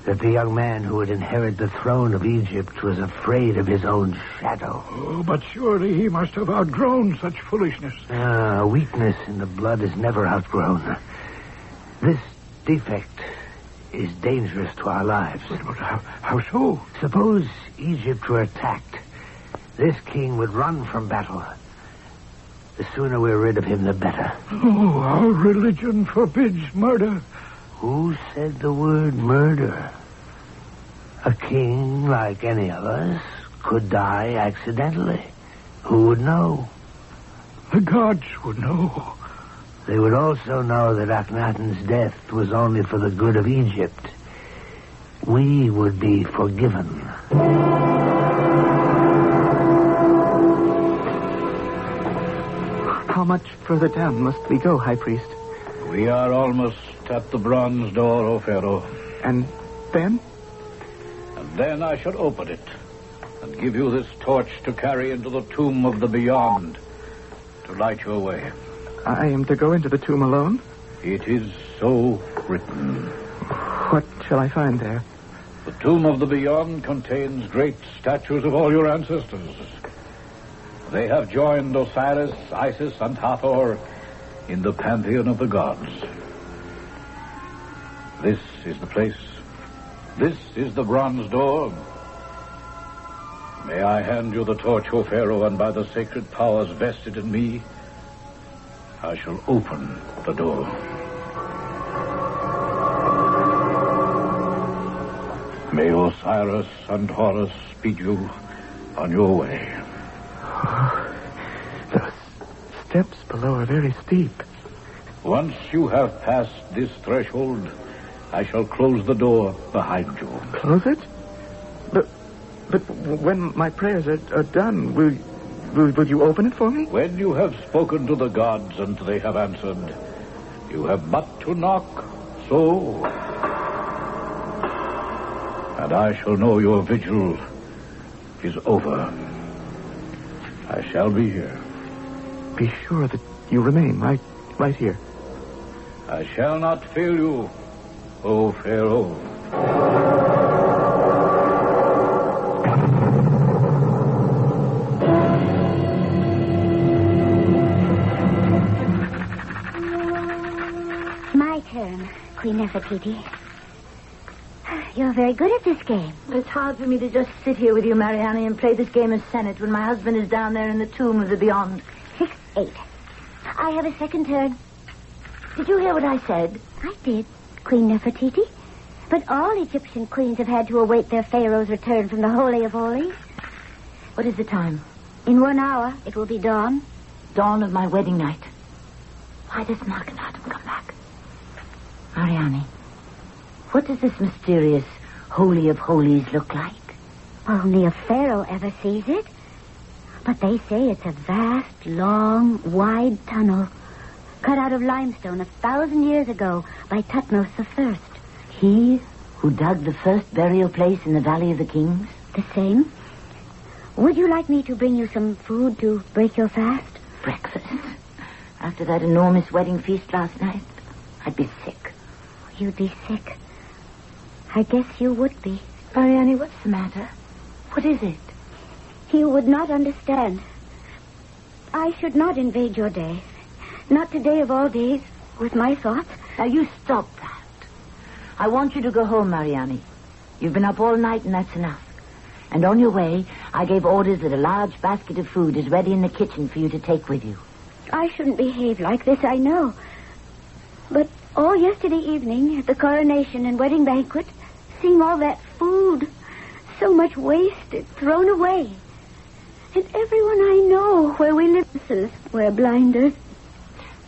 That the young man who would inherit the throne of Egypt was afraid of his own shadow. Oh, but surely he must have outgrown such foolishness. Weakness in the blood is never outgrown. This defect is dangerous to our lives. But how so? Suppose Egypt were attacked. This king would run from battle. The sooner we're rid of him, the better. Oh, our religion forbids murder. Who said the word murder? A king, like any of us, could die accidentally. Who would know? The gods would know. They would also know that Akhenaten's death was only for the good of Egypt. We would be forgiven. How much further down must we go, High Priest? We are almost at the bronze door, O Pharaoh. And then? And then I shall open it and give you this torch to carry into the tomb of the beyond to light your way. I am to go into the tomb alone? It is so written. What shall I find there? The tomb of the beyond contains great statues of all your ancestors. They have joined Osiris, Isis, and Hathor in the pantheon of the gods. This is the place. This is the bronze door. May I hand you the torch, O Pharaoh, and by the sacred powers vested in me, I shall open the door. May Osiris and Horus speed you on your way. steps below are very steep. Once you have passed this threshold, I shall close the door behind you. Close it? But when my prayers are done, will you open it for me? When you have spoken to the gods and they have answered, you have but to knock, so. And I shall know your vigil is over. I shall be here. Be sure that you remain right here. I shall not fail you, O Pharaoh. My turn, Queen Nefertiti. You're very good at this game. It's hard for me to just sit here with you, Mariani, and play this game of Senate when my husband is down there in the tomb of the beyond. 6-8. I have a second turn. Did you hear what I said? I did, Queen Nefertiti. But all Egyptian queens have had to await their pharaoh's return from the Holy of Holies. What is the time? In 1 hour, it will be dawn. Dawn of my wedding night. Why doesn't Akhenaten come back? Mariani, what does this mysterious Holy of Holies look like? Only a pharaoh ever sees it. But they say it's a vast, long, wide tunnel cut out of limestone 1,000 years ago by Thutmose I. He who dug the first burial place in the Valley of the Kings? The same. Would you like me to bring you some food to break your fast? Breakfast? After that enormous wedding feast last night, I'd be sick. You'd be sick. I guess you would be. Mariani, what's the matter? What is it? You would not understand. I should not invade your day. Not today of all days, with my thoughts. Now, you stop that. I want you to go home, Mariani. You've been up all night, and that's enough. And on your way, I gave orders that a large basket of food is ready in the kitchen for you to take with you. I shouldn't behave like this, I know. But all yesterday evening, at the coronation and wedding banquet, seeing all that food, so much wasted, thrown away. And everyone I know where we live wear blinders.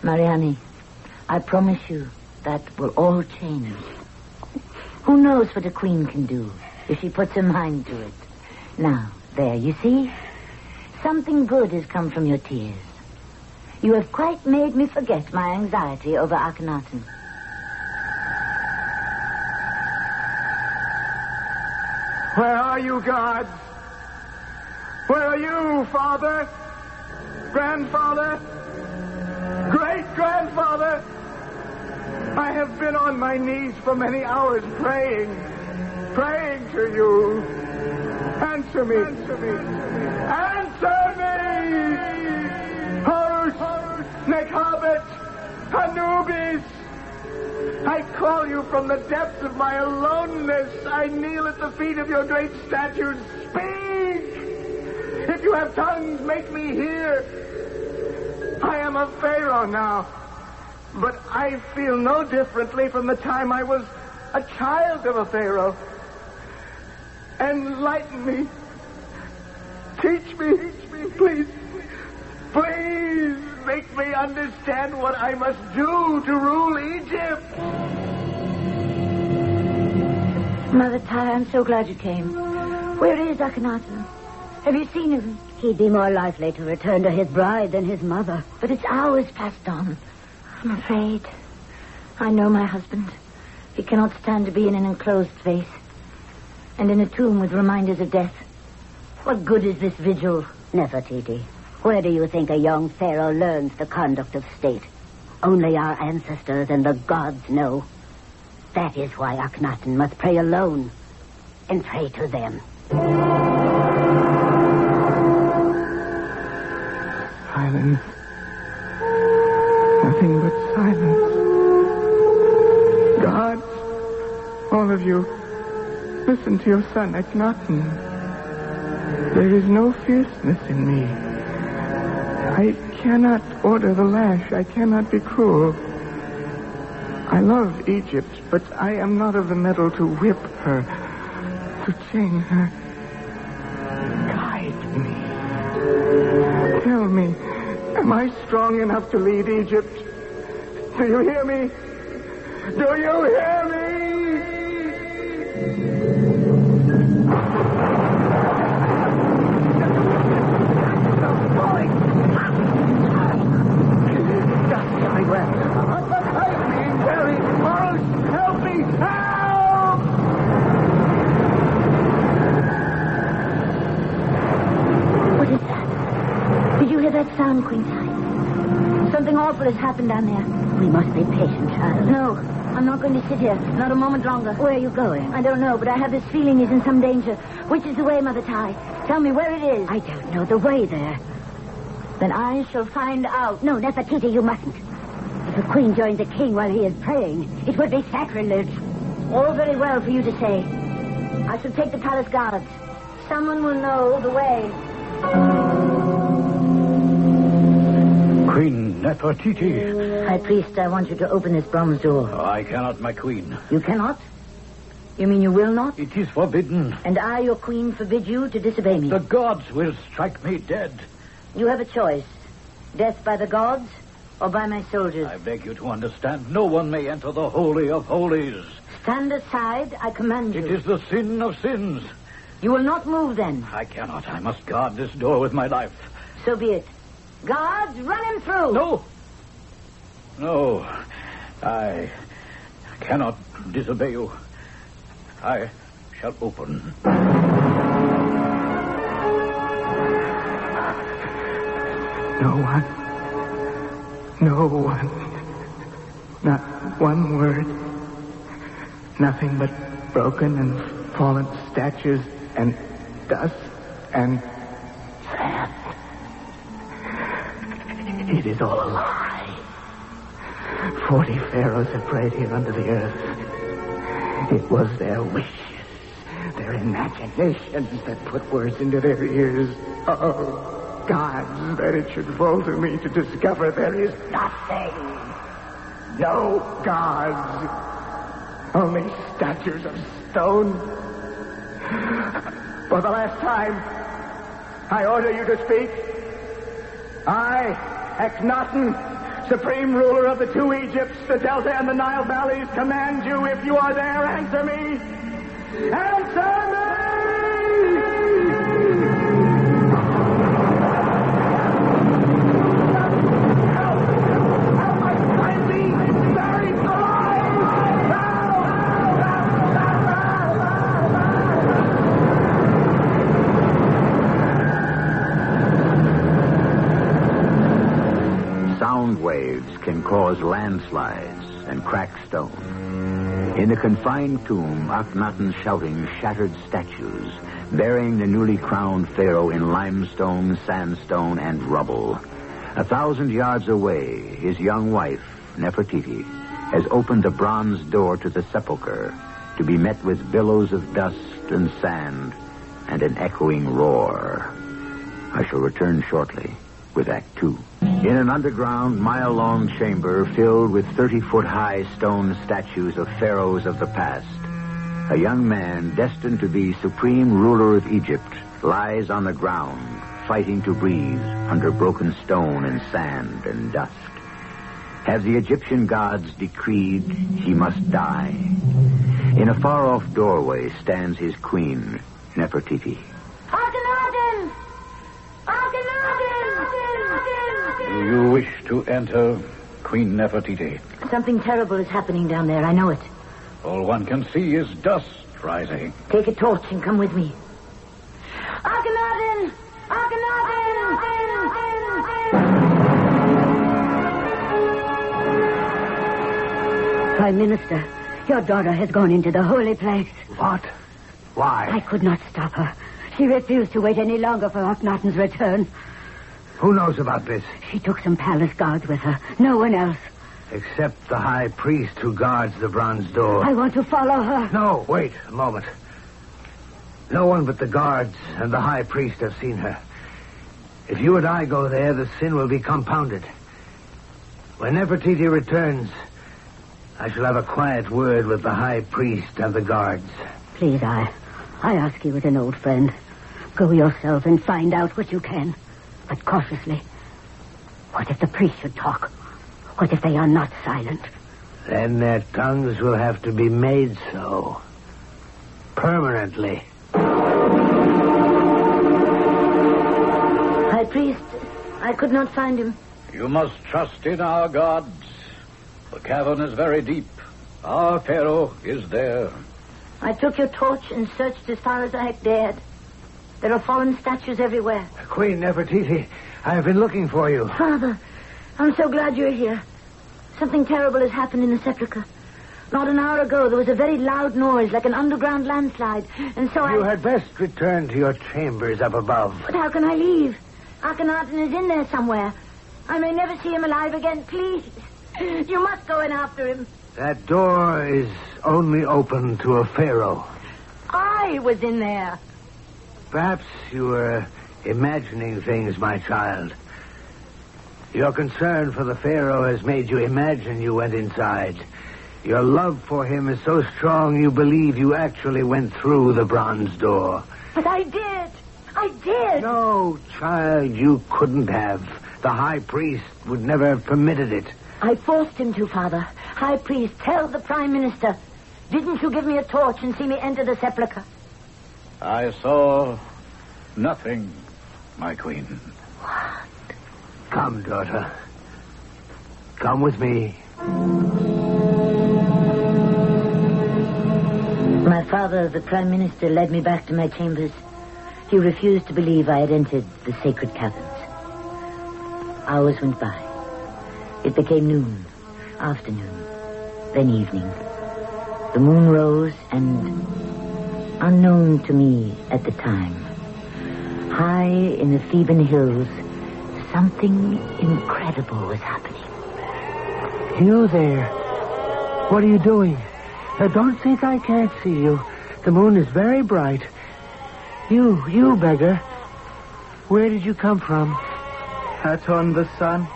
Mariani, I promise you that will all change. Who knows what a queen can do if she puts her mind to it. Now, there, you see? Something good has come from your tears. You have quite made me forget my anxiety over Akhenaten. Where are you, gods? Where are you, father? Grandfather? Great-grandfather? I have been on my knees for many hours praying to you. Answer me. Answer me! Horus, Nekhabet, Anubis! I call you from the depths of my aloneness. I kneel at the feet of your great statues. Speak! If you have tongues, make me hear. I am a pharaoh now, but I feel no differently from the time I was a child of a pharaoh. Enlighten me. Teach me, please. Please make me understand what I must do to rule Egypt. Mother Tyre, I'm so glad you came. Where is Akhenaten? Have you seen him? He'd be more likely to return to his bride than his mother. But it's hours past dawn. I'm afraid. I know my husband. He cannot stand to be in an enclosed space. And in a tomb with reminders of death. What good is this vigil? Nefertiti, where do you think a young pharaoh learns the conduct of state? Only our ancestors and the gods know. That is why Akhenaten must pray alone. And pray to them. Silence. Nothing but silence. Gods, all of you, listen to your son, Akhenaten. There is no fierceness in me. I cannot order the lash. I cannot be cruel. I love Egypt, but I am not of the metal to whip her, to chain her. Guide me. Am I strong enough to lead Egypt? Do you hear me? Do you hear me? Dust everywhere. I'm being buried. Morris, help me! Help! What is that? Did you hear that sound, Queenside? Something awful has happened down there. We must be patient, child. No, I'm not going to sit here. Not a moment longer. Where are you going? I don't know, but I have this feeling he's in some danger. Which is the way, Mother Ty? Tell me where it is. I don't know the way there. Then I shall find out. No, Nefertiti, you mustn't. If the queen joins the king while he is praying, it would be sacrilege. All very well for you to say. I shall take the palace guards. Someone will know the way. Queen Nefertiti. High Priest, I want you to open this bronze door. Oh, I cannot, my queen. You cannot? You mean you will not? It is forbidden. And I, your queen, forbid you to disobey me. The gods will strike me dead. You have a choice. Death by the gods or by my soldiers. I beg you to understand, no one may enter the Holy of Holies. Stand aside, I command you. It is the sin of sins. You will not move then. I cannot. I must guard this door with my life. So be it. Guards, run him through. No, I cannot disobey you. I shall open. No one. Not one word. Nothing but broken and fallen statues and dust and sand. It is all a lie. 40 pharaohs have prayed here under the earth. It was their wishes, their imaginations that put words into their ears. Oh, gods, that it should fall to me to discover there is nothing. No gods. Only statues of stone. For the last time, I order you to speak. I, Akhenaten, supreme ruler of the two Egypts, the Delta and the Nile valleys, command you, if you are there, answer me. Answer me! Help my friend be buried alive! Sound waves can cause landslides and crack stone. In the confined tomb, Akhenaten's shouting shattered statues, burying the newly crowned pharaoh in limestone, sandstone, and rubble. 1,000 yards away, his young wife, Nefertiti, has opened the bronze door to the sepulchre to be met with billows of dust and sand and an echoing roar. I shall return shortly with Act 2. In an underground, mile-long chamber filled with 30-foot-high stone statues of pharaohs of the past, a young man destined to be supreme ruler of Egypt lies on the ground, fighting to breathe under broken stone and sand and dust. Have the Egyptian gods decreed he must die? In a far-off doorway stands his queen, Nefertiti. Akhenaten! Akhenaten! Do you wish to enter, Queen Nefertiti? Something terrible is happening down there. I know it. All one can see is dust rising. Take a torch and come with me. Akhenaten! Akhenaten! Prime Minister, your daughter has gone into the holy place. What? Why? I could not stop her. She refused to wait any longer for Akhenaten's return. Who knows about this? She took some palace guards with her. No one else. Except the high priest who guards the bronze door. I want to follow her. No, wait a moment. No one but the guards and the high priest have seen her. If you and I go there, the sin will be compounded. When Nefertiti returns, I shall have a quiet word with the high priest and the guards. Please, I ask you as an old friend. Go yourself and find out what you can. But cautiously. What if the priests should talk? What if they are not silent? Then their tongues will have to be made so. Permanently. High priest, I could not find him. You must trust in our gods. The cavern is very deep. Our Pharaoh is there. I took your torch and searched as far as I dared. There are fallen statues everywhere. Queen Nefertiti, I have been looking for you. Father, I'm so glad you're here. Something terrible has happened in the sepulchre. Not an hour ago, there was a very loud noise, like an underground landslide. And so You had best return to your chambers up above. But how can I leave? Akhenaten is in there somewhere. I may never see him alive again. Please. You must go in after him. That door is only open to a pharaoh. I was in there. Perhaps you were imagining things, my child. Your concern for the pharaoh has made you imagine you went inside. Your love for him is so strong you believe you actually went through the bronze door. But I did. I did. No, child, you couldn't have. The high priest would never have permitted it. I forced him to, Father. High priest, tell the prime minister. Didn't you give me a torch and see me enter the sepulchre? I saw nothing, my queen. What? Come, daughter. Come with me. My father, the prime minister, led me back to my chambers. He refused to believe I had entered the sacred caverns. Hours went by. It became noon, afternoon, then evening. The moon rose, and unknown to me at the time, high in the Theban hills, something incredible was happening. You there. What are you doing? Don't think I can't see you. The moon is very bright. You beggar. Where did you come from? Aten the sun,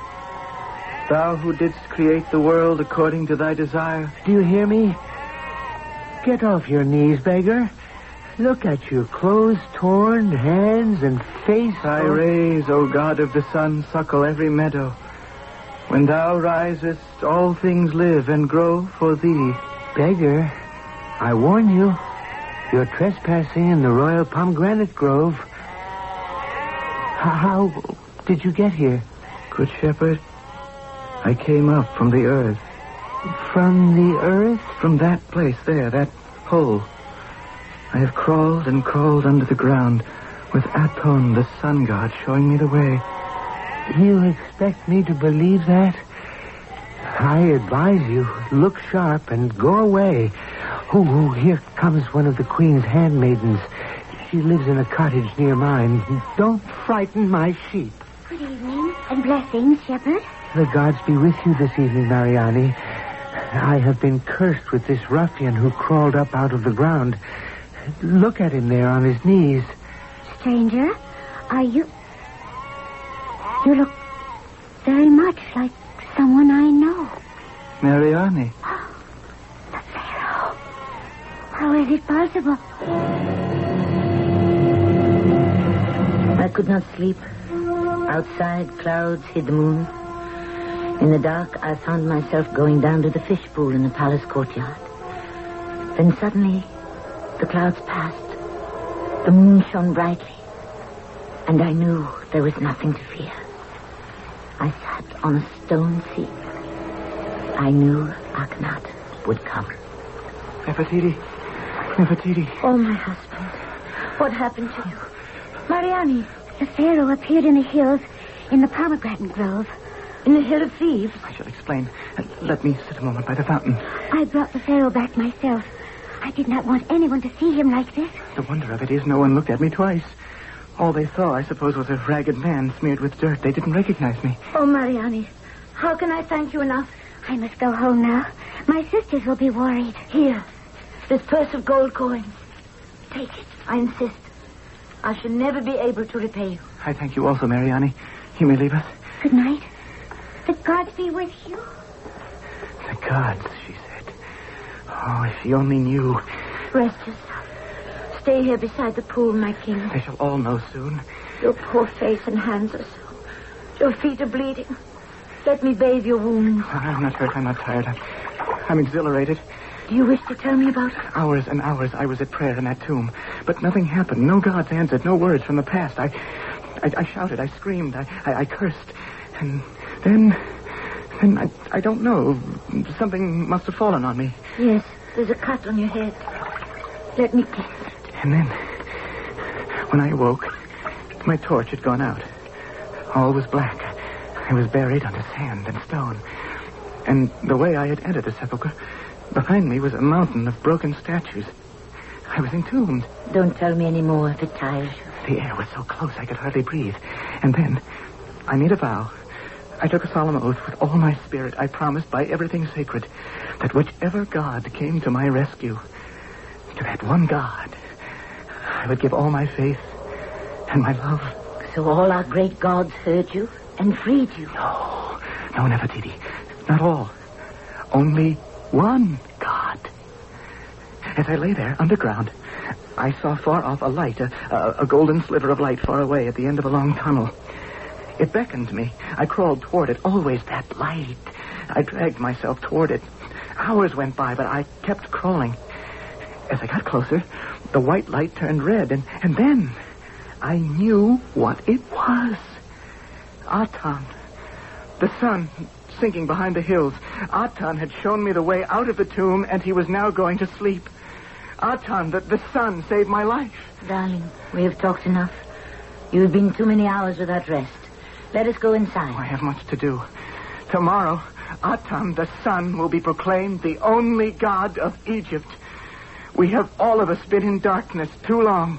thou who didst create the world according to thy desire. Do you hear me? Get off your knees, beggar. Look at you, clothes torn, hands and face. Thy rays, O God of the sun, suckle every meadow. When thou risest, all things live and grow for thee. Beggar, I warn you, you're trespassing in the royal pomegranate grove. How did you get here? Good shepherd, I came up from the earth. From the earth? From that place there, that hole. I have crawled and crawled under the ground with Aten, the sun god, showing me the way. You expect me to believe that? I advise you, look sharp and go away. Oh, here comes one of the queen's handmaidens. She lives in a cottage near mine. Don't frighten my sheep. Good evening and blessings, shepherd. The gods be with you this evening, Mariani. I have been cursed with this ruffian who crawled up out of the ground. Look at him there on his knees. Stranger, are you... You look very much like someone I know. Mariani. The Pharaoh. How is it possible? I could not sleep. Outside, clouds hid the moon. In the dark, I found myself going down to the fish pool in the palace courtyard. Then suddenly, the clouds passed. The moon shone brightly. And I knew there was nothing to fear. I sat on a stone seat. I knew Akhenaten would come. Nefertiti. Nefertiti. Oh, my husband. What happened to you? Mariani. The Pharaoh appeared in the hills in the pomegranate grove. In the Hill of Thieves? I shall explain. Let me sit a moment by the fountain. I brought the Pharaoh back myself. I did not want anyone to see him like this. The wonder of it is no one looked at me twice. All they saw, I suppose, was a ragged man smeared with dirt. They didn't recognize me. Oh, Mariani, how can I thank you enough? I must go home now. My sisters will be worried. Here, this purse of gold coins. Take it. I insist. I shall never be able to repay you. I thank you also, Mariani. You may leave us. Good night. The gods be with you. The gods, she said. Oh, if she only knew. Rest yourself. Stay here beside the pool, my king. They shall all know soon. Your poor face and hands are so Your feet are bleeding. Let me bathe your wounds. I'm not hurt. I'm not tired. I'm exhilarated. Do you wish to tell me about it? Hours and hours I was at prayer in that tomb. But nothing happened. No gods answered. No words from the past. I shouted. I screamed. I cursed. And then I don't know. Something must have fallen on me. Yes, there's a cut on your head. Let me cleanse it. And then, when I awoke, my torch had gone out. All was black. I was buried under sand and stone. And the way I had entered the sepulchre, behind me was a mountain of broken statues. I was entombed. Don't tell me any more if it tires you. The air was so close I could hardly breathe. And then I made a vow. I took a solemn oath with all my spirit. I promised by everything sacred that whichever god came to my rescue, to that one god, I would give all my faith and my love. So all our great gods heard you and freed you? No, Nefertiti. Not all. Only one god. As I lay there underground, I saw far off a light, a golden sliver of light far away at the end of a long tunnel. It beckoned me. I crawled toward it. Always that light. I dragged myself toward it. Hours went by, but I kept crawling. As I got closer, the white light turned red, and then I knew what it was. Aten. The sun sinking behind the hills. Aten had shown me the way out of the tomb, and he was now going to sleep. Aten, the sun, saved my life. Darling, we have talked enough. You have been too many hours without rest. Let us go inside. I have much to do. Tomorrow, Aten, the sun, will be proclaimed the only god of Egypt. We have all of us been in darkness too long.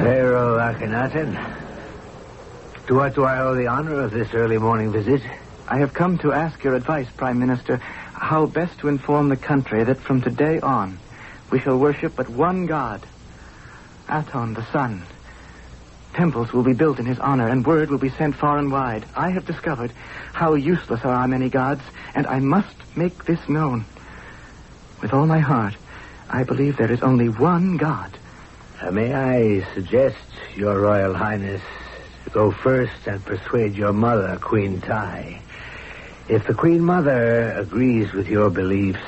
Pharaoh Akhenaten, to what do I owe the honor of this early morning visit? I have come to ask your advice, Prime Minister, how best to inform the country that from today on we shall worship but one god, Aten, the sun. Temples will be built in his honor, and word will be sent far and wide. I have discovered how useless are our many gods, and I must make this known. With all my heart, I believe there is only one god. May I suggest, Your Royal Highness, to go first and persuade your mother, Queen Tai. If the Queen Mother agrees with your beliefs,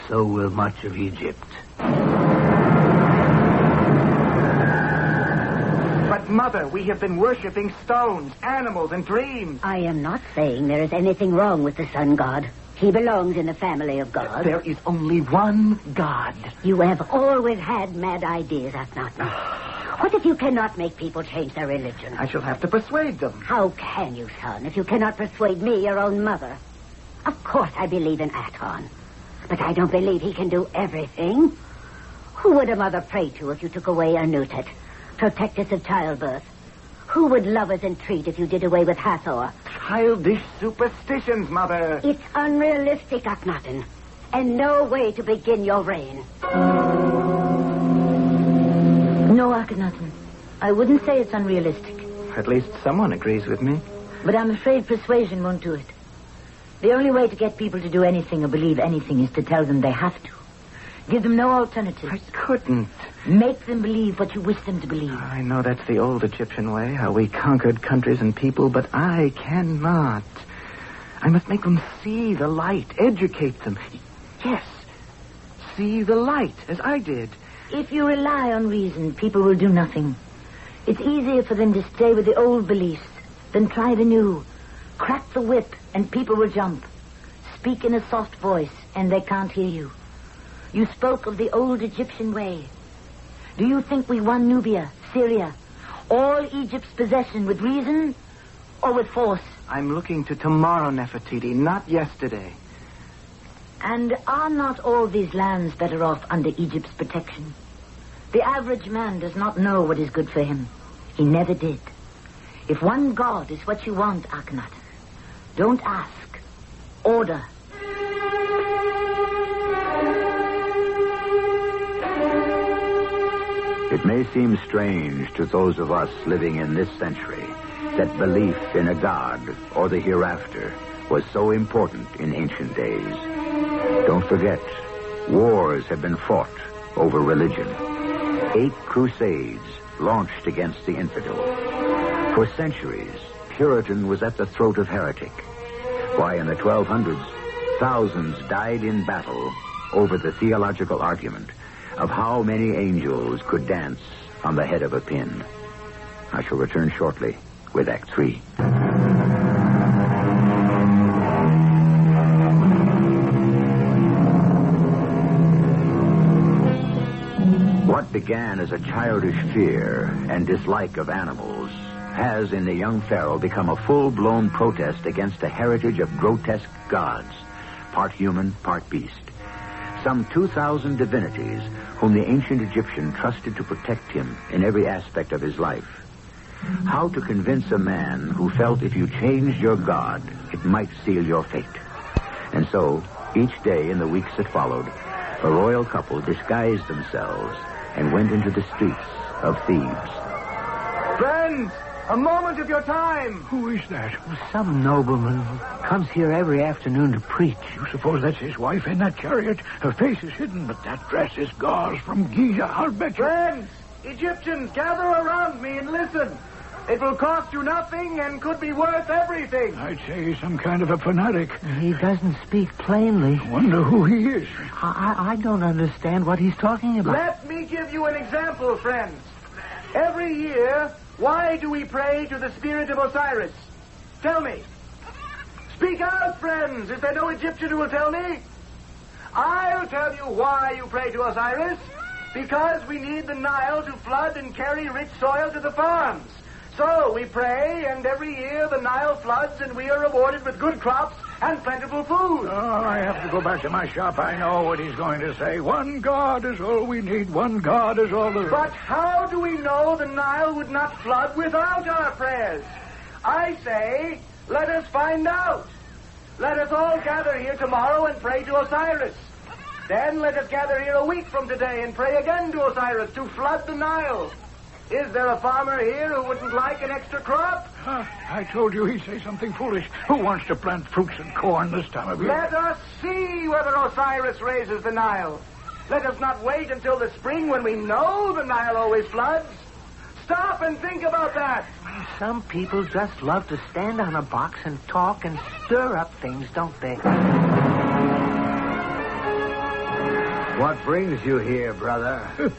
so will much of Egypt. But, Mother, we have been worshipping stones, animals, and dreams. I am not saying there is anything wrong with the sun god. He belongs in the family of gods. There is only one god. You have always had mad ideas, Akhenaten. What if you cannot make people change their religion? I shall have to persuade them. How can you, son, if you cannot persuade me, your own mother? Of course I believe in Aten, but I don't believe he can do everything. Who would a mother pray to if you took away Anutet, protectress of childbirth? Who would lovers entreat if you did away with Hathor? Childish superstitions, Mother. It's unrealistic, Akhenaten, and no way to begin your reign. No, Akhenaten. I wouldn't say it's unrealistic. At least someone agrees with me. But I'm afraid persuasion won't do it. The only way to get people to do anything or believe anything is to tell them they have to. Give them no alternatives. I couldn't. Make them believe what you wish them to believe. I know that's the old Egyptian way, how we conquered countries and people, but I cannot. I must make them see the light, educate them. Yes, see the light, as I did. If you rely on reason, people will do nothing. It's easier for them to stay with the old beliefs than try the new. Crack the whip, and people will jump. Speak in a soft voice, and they can't hear you. You spoke of the old Egyptian way. Do you think we won Nubia, Syria, all Egypt's possession with reason or with force? I'm looking to tomorrow, Nefertiti, not yesterday. And are not all these lands better off under Egypt's protection? The average man does not know what is good for him. He never did. If one god is what you want, Akhenaten, don't ask. Order. It may seem strange to those of us living in this century that belief in a god or the hereafter was so important in ancient days. Don't forget, wars have been fought over religion. 8 crusades launched against the infidel. For centuries, Puritan was at the throat of heretic. Why, in the 1200s, thousands died in battle over the theological argument of how many angels could dance on the head of a pin. I shall return shortly with Act 3. What began as a childish fear and dislike of animals has, in the young Pharaoh, become a full-blown protest against a heritage of grotesque gods, part human, part beast. Some 2,000 divinities whom the ancient Egyptian trusted to protect him in every aspect of his life. How to convince a man who felt if you changed your god, it might seal your fate. And so, each day in the weeks that followed, a royal couple disguised themselves and went into the streets of Thebes. Friends, a moment of your time. Who is that? Some nobleman who comes here every afternoon to preach. You suppose that's his wife in that chariot? Her face is hidden, but that dress is gauze from Giza, I'll bet you. Friends, Egyptians, gather around me and listen. It will cost you nothing and could be worth everything. I'd say he's some kind of a fanatic. He doesn't speak plainly. Wonder who he is. I don't understand what he's talking about. Let me give you an example, friends. Every year, why do we pray to the spirit of Osiris? Tell me. Speak out, friends. Is there no Egyptian who will tell me? I'll tell you why you pray to Osiris. Because we need the Nile to flood and carry rich soil to the farms. So we pray, and every year the Nile floods, and we are rewarded with good crops and plentiful food. Oh, I have to go back to my shop. I know what he's going to say. One God is all we need. One God is all the... But how do we know the Nile would not flood without our prayers? I say, let us find out. Let us all gather here tomorrow and pray to Osiris. Then let us gather here a week from today and pray again to Osiris to flood the Nile. Is there a farmer here who wouldn't like an extra crop? I told you he'd say something foolish. Who wants to plant fruits and corn this time of year? Let us see whether Osiris raises the Nile. Let us not wait until the spring when we know the Nile always floods. Stop and think about that. Some people just love to stand on a box and talk and stir up things, don't they? What brings you here, brother?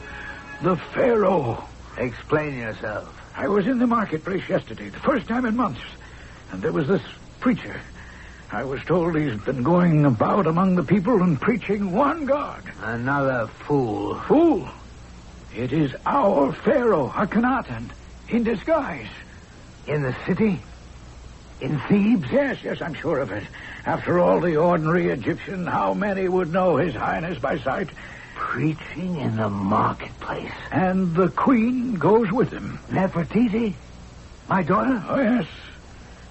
The Pharaoh. Explain yourself. I was in the marketplace yesterday, the first time in months, and there was this preacher. I was told he's been going about among the people and preaching one God. Another fool. Fool? It is our Pharaoh Akhenaten in disguise. In the city? In Thebes? Yes, I'm sure of it. After all, the ordinary Egyptian, how many would know His Highness by sight? Preaching in the marketplace. And the queen goes with him. Nefertiti? My daughter? Oh, yes.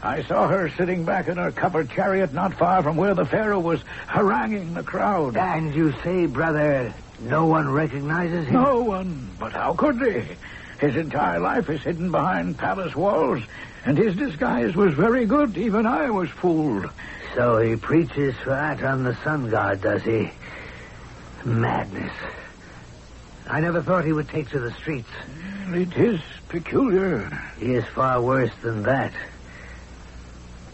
I saw her sitting back in her covered chariot not far from where the Pharaoh was haranguing the crowd. And you say, brother, no one recognizes him? No one. But how could they? His entire life is hidden behind palace walls, and his disguise was very good. Even I was fooled. So he preaches for Aten, the sun god, does he? Madness. I never thought he would take to the streets. It is peculiar. He is far worse than that.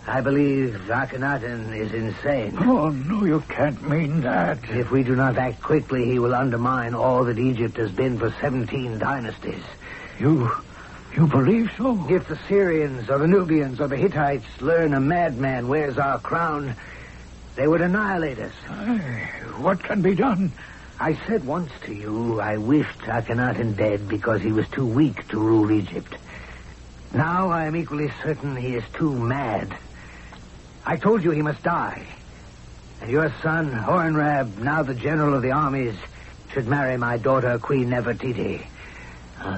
I believe Akhenaten is insane. Oh, no, you can't mean that. If we do not act quickly, he will undermine all that Egypt has been for 17 dynasties. You believe so? If the Syrians or the Nubians or the Hittites learn a madman wears our crown, they would annihilate us. What can be done? I said once to you I wished Akhenaten dead because he was too weak to rule Egypt. Now I am equally certain he is too mad. I told you he must die. And your son, Hornrab, now the general of the armies, should marry my daughter, Queen Nefertiti.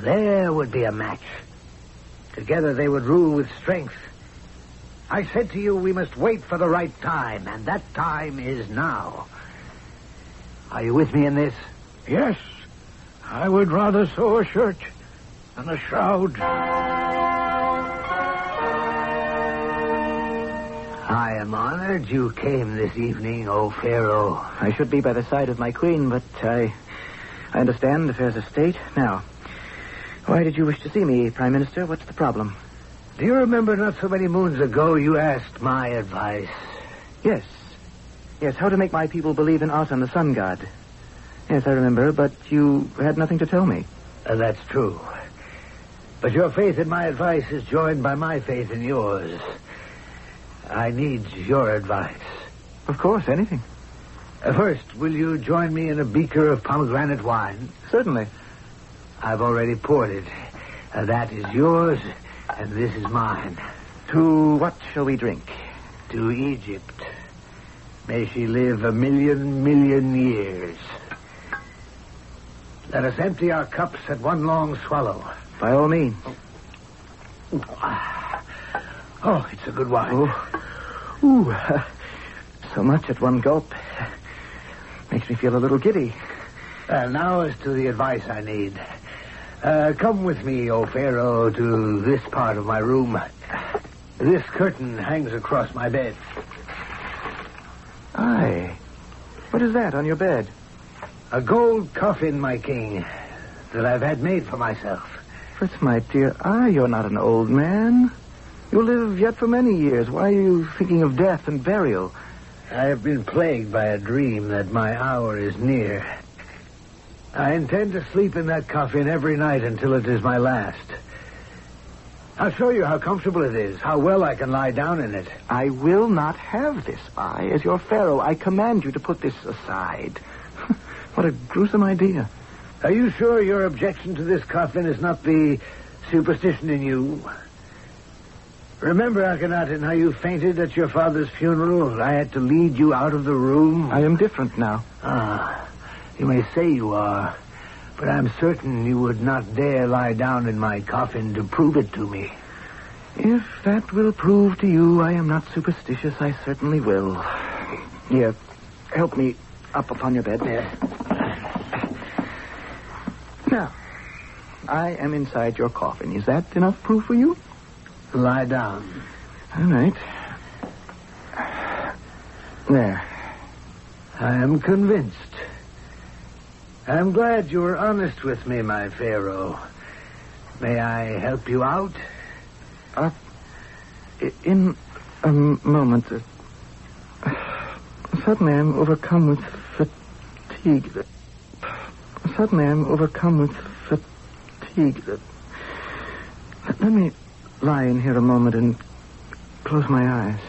There would be a match. Together they would rule with strength. I said to you we must wait for the right time, and that time is now. Are you with me in this? Yes. I would rather sew a shirt than a shroud. I am honored you came this evening, O Pharaoh. I should be by the side of my queen, but I understand affairs of state. Now, Why did you wish to see me, Prime Minister? What's the problem? Do you remember not so many moons ago you asked my advice? Yes. Yes, how to make my people believe in Aten, the sun god. Yes, I remember, but you had nothing to tell me. That's true. But your faith in my advice is joined by my faith in yours. I need your advice. Of course, anything. First, will you join me in a beaker of pomegranate wine? Certainly. I've already poured it. That is yours, and this is mine. To what shall we drink? To Egypt. May she live 1,000,000 years. Let us empty our cups at one long swallow. By all means. Oh, it's a good wine. Ooh, so much at one gulp. Makes me feel a little giddy. Now as to the advice I need. Come with me, O Pharaoh, to this part of my room. This curtain hangs across my bed. Aye. What is that on your bed? A gold coffin, my king, that I've had made for myself. Fritz, my dear, you're not an old man. You'll live yet for many years. Why are you thinking of death and burial? I have been plagued by a dream that my hour is near. I intend to sleep in that coffin every night until it is my last. I'll show you how comfortable it is, how well I can lie down in it. I will not have this. As your pharaoh, I command you to put this aside. What a gruesome idea. Are you sure your objection to this coffin is not the superstition in you? Remember, Akhenaten, how you fainted at your father's funeral? I had to lead you out of the room. I am different now. You may say you are, but I'm certain you would not dare lie down in my coffin to prove it to me. If that will prove to you I am not superstitious, I certainly will. Here, help me up upon your bed. Yes. Now, I am inside your coffin. Is that enough proof for you? Lie down. All right. There. I am convinced. I'm glad you were honest with me, my Pharaoh. May I help you out? In a moment. Suddenly I'm overcome with fatigue. Let me lie in here a moment and close my eyes.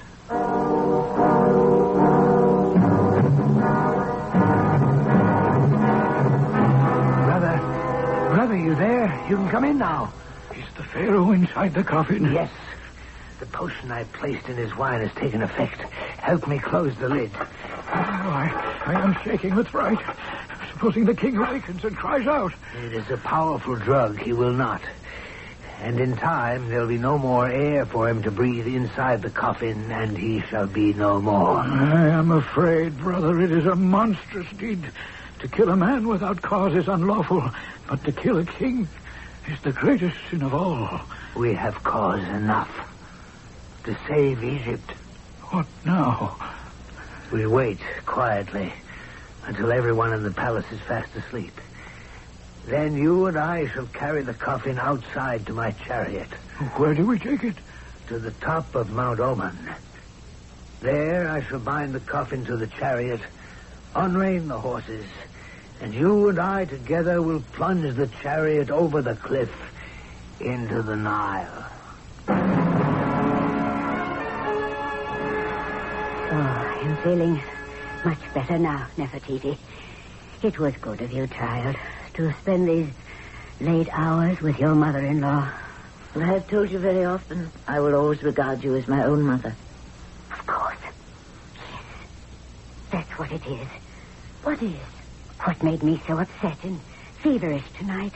Brother, you there? You can come in now. Is the Pharaoh inside the coffin? Yes. The potion I placed in his wine has taken effect. Help me close the lid. I am shaking with fright. Supposing the king awakens and cries out. It is a powerful drug. He will not. And in time, there'll be no more air for him to breathe inside the coffin, and he shall be no more. I am afraid, brother, it is a monstrous deed. To kill a man without cause is unlawful, but to kill a king is the greatest sin of all. We have cause enough to save Egypt. What now? We wait quietly until everyone in the palace is fast asleep. Then you and I shall carry the coffin outside to my chariot. Where do we take it? To the top of Mount Oman. There I shall bind the coffin to the chariot, unrein the horses, and you and I together will plunge the chariot over the cliff into the Nile. I am feeling much better now, Nefertiti. It was good of you, child, to spend these late hours with your mother-in-law. Well, I have told you very often, I will always regard you as my own mother. Of course. Yes. That's what it is. What is? What made me so upset and feverish tonight?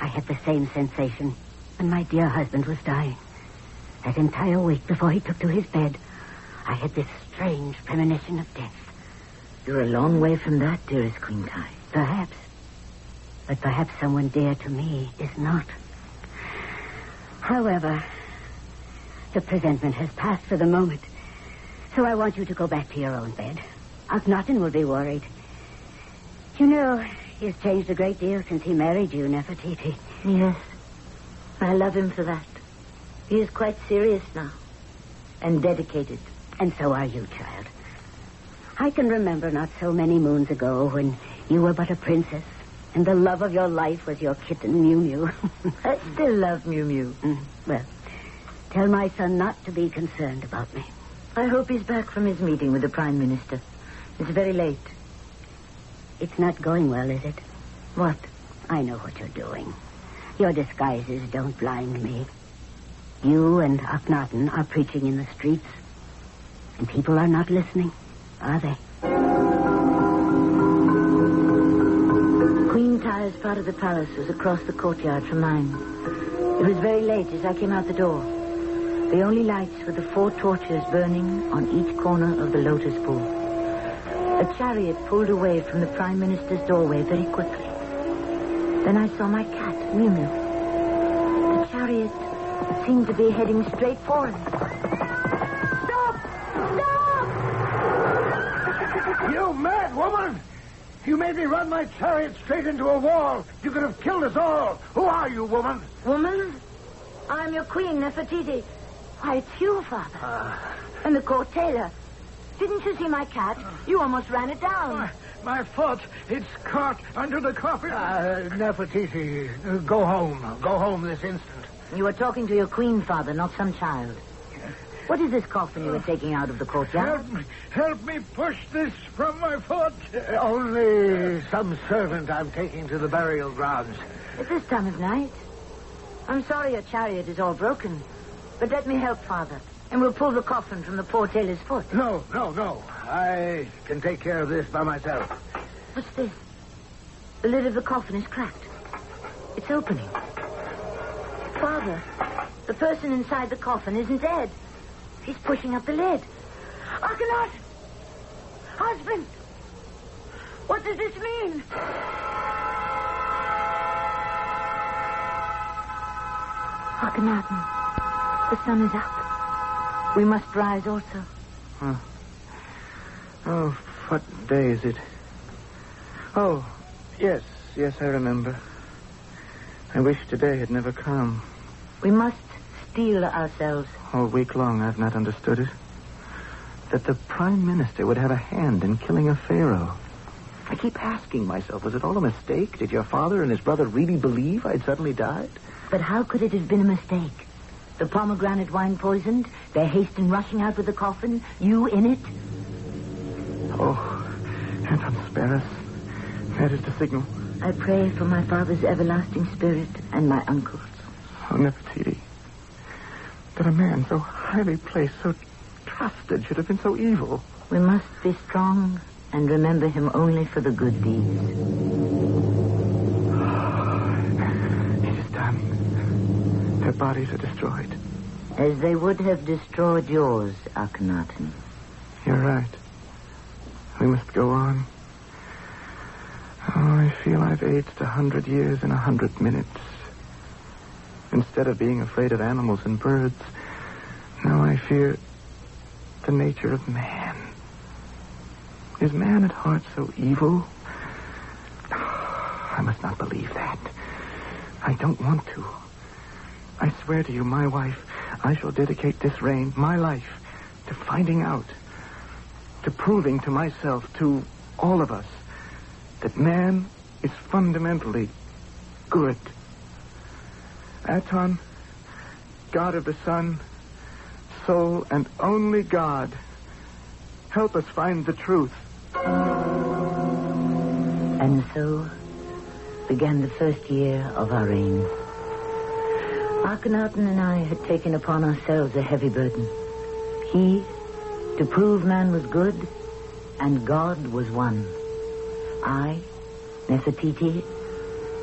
I had the same sensation when my dear husband was dying. That entire week before he took to his bed, I had this strange premonition of death. You're a long way from that, dearest Queen Kai. Perhaps. But perhaps someone dear to me is not. However, the presentiment has passed for the moment. So I want you to go back to your own bed. Akhenaten will be worried. You know, he's changed a great deal since he married you, Nefertiti. Yes. I love him for that. He is quite serious now. And dedicated. And so are you, child. I can remember not so many moons ago when you were but a princess, and the love of your life was your kitten, Mew Mew. I still love Mew Mew. Well, tell my son not to be concerned about me. I hope he's back from his meeting with the Prime Minister. It's very late. It's not going well, is it? What? I know what you're doing. Your disguises don't blind me. You and Akhenaten are preaching in the streets, and people are not listening, are they? Queen Tyre's part of the palace was across the courtyard from mine. It was very late as I came out the door. The only lights were the 4 torches burning on each corner of the lotus pool. A chariot pulled away from the Prime Minister's doorway very quickly. Then I saw my cat, Mew Mew. The chariot seemed to be heading straight for him. Stop! Stop! You mad woman! You made me run my chariot straight into a wall. You could have killed us all. Who are you, woman? Woman? I'm your queen, Nefertiti. Why, it's you, Father. And the court tailor. Didn't you see my cat? You almost ran it down. My foot, it's caught under the coffin. Nefertiti, go home. Go home this instant. You were talking to your queen, Father, not some child. What is this coffin you were taking out of the courtyard? Help me push this from my foot. Only some servant I'm taking to the burial grounds. At this time of night? I'm sorry your chariot is all broken. But let me help, Father. And we'll pull the coffin from the poor tailor's foot. No. I can take care of this by myself. What's this? The lid of the coffin is cracked. It's opening. Father, the person inside the coffin isn't dead. He's pushing up the lid. Akhenaten! Husband! What does this mean? Akhenaten, the sun is up. We must rise also. Oh, what day is it? Oh, yes, I remember. I wish today had never come. We must steel ourselves. All week long I've not understood it. That the Prime Minister would have a hand in killing a pharaoh. I keep asking myself, was it all a mistake? Did your father and his brother really believe I'd suddenly died? But how could it have been a mistake? The pomegranate wine poisoned, their haste in rushing out with the coffin, you in it? Oh, Aten, spare us. That is the signal. I pray for my father's everlasting spirit and my uncle's. Oh, Nefertiti. That a man so highly placed, so trusted, should have been so evil. We must be strong and remember him only for the good deeds. It is done. Their bodies are destroyed. As they would have destroyed yours, Akhenaten. You're right. We must go on. Oh, I feel I've aged 100 years in 100 minutes. Instead of being afraid of animals and birds, now I fear the nature of man. Is man at heart so evil? I must not believe that. I don't want to. I swear to you, my wife, I shall dedicate this reign, my life, to finding out, to proving to myself, to all of us, that man is fundamentally good. Aten, God of the sun, sole and only God, help us find the truth. And so began the first year of our reign. Akhenaten and I had taken upon ourselves a heavy burden. He, to prove man was good, and God was one. I, Nefertiti,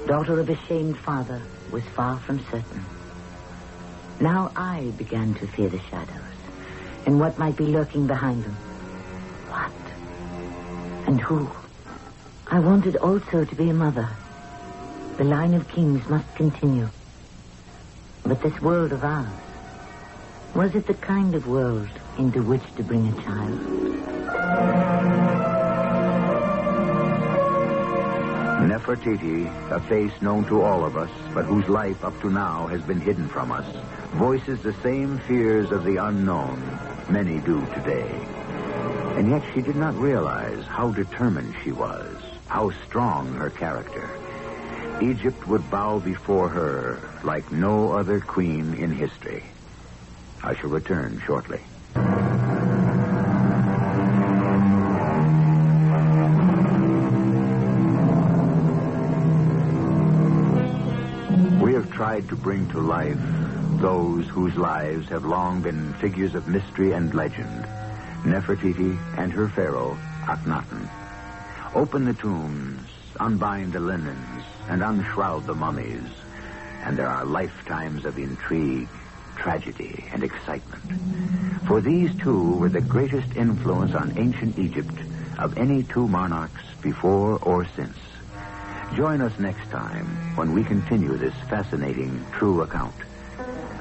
daughter of a shamed father, was far from certain. Now I began to fear the shadows and what might be lurking behind them. What? And who? I wanted also to be a mother. The line of kings must continue. But this world of ours, was it the kind of world into which to bring a child? Nefertiti, a face known to all of us, but whose life up to now has been hidden from us, voices the same fears of the unknown many do today. And yet she did not realize how determined she was, how strong her character. Egypt would bow before her like no other queen in history. I shall return shortly. We have tried to bring to life those whose lives have long been figures of mystery and legend. Nefertiti and her Pharaoh, Akhenaten. Open the tombs, unbind the linens, and unshroud the mummies. And there are lifetimes of intrigue, tragedy, and excitement. For these two were the greatest influence on ancient Egypt of any two monarchs before or since. Join us next time when we continue this fascinating true account.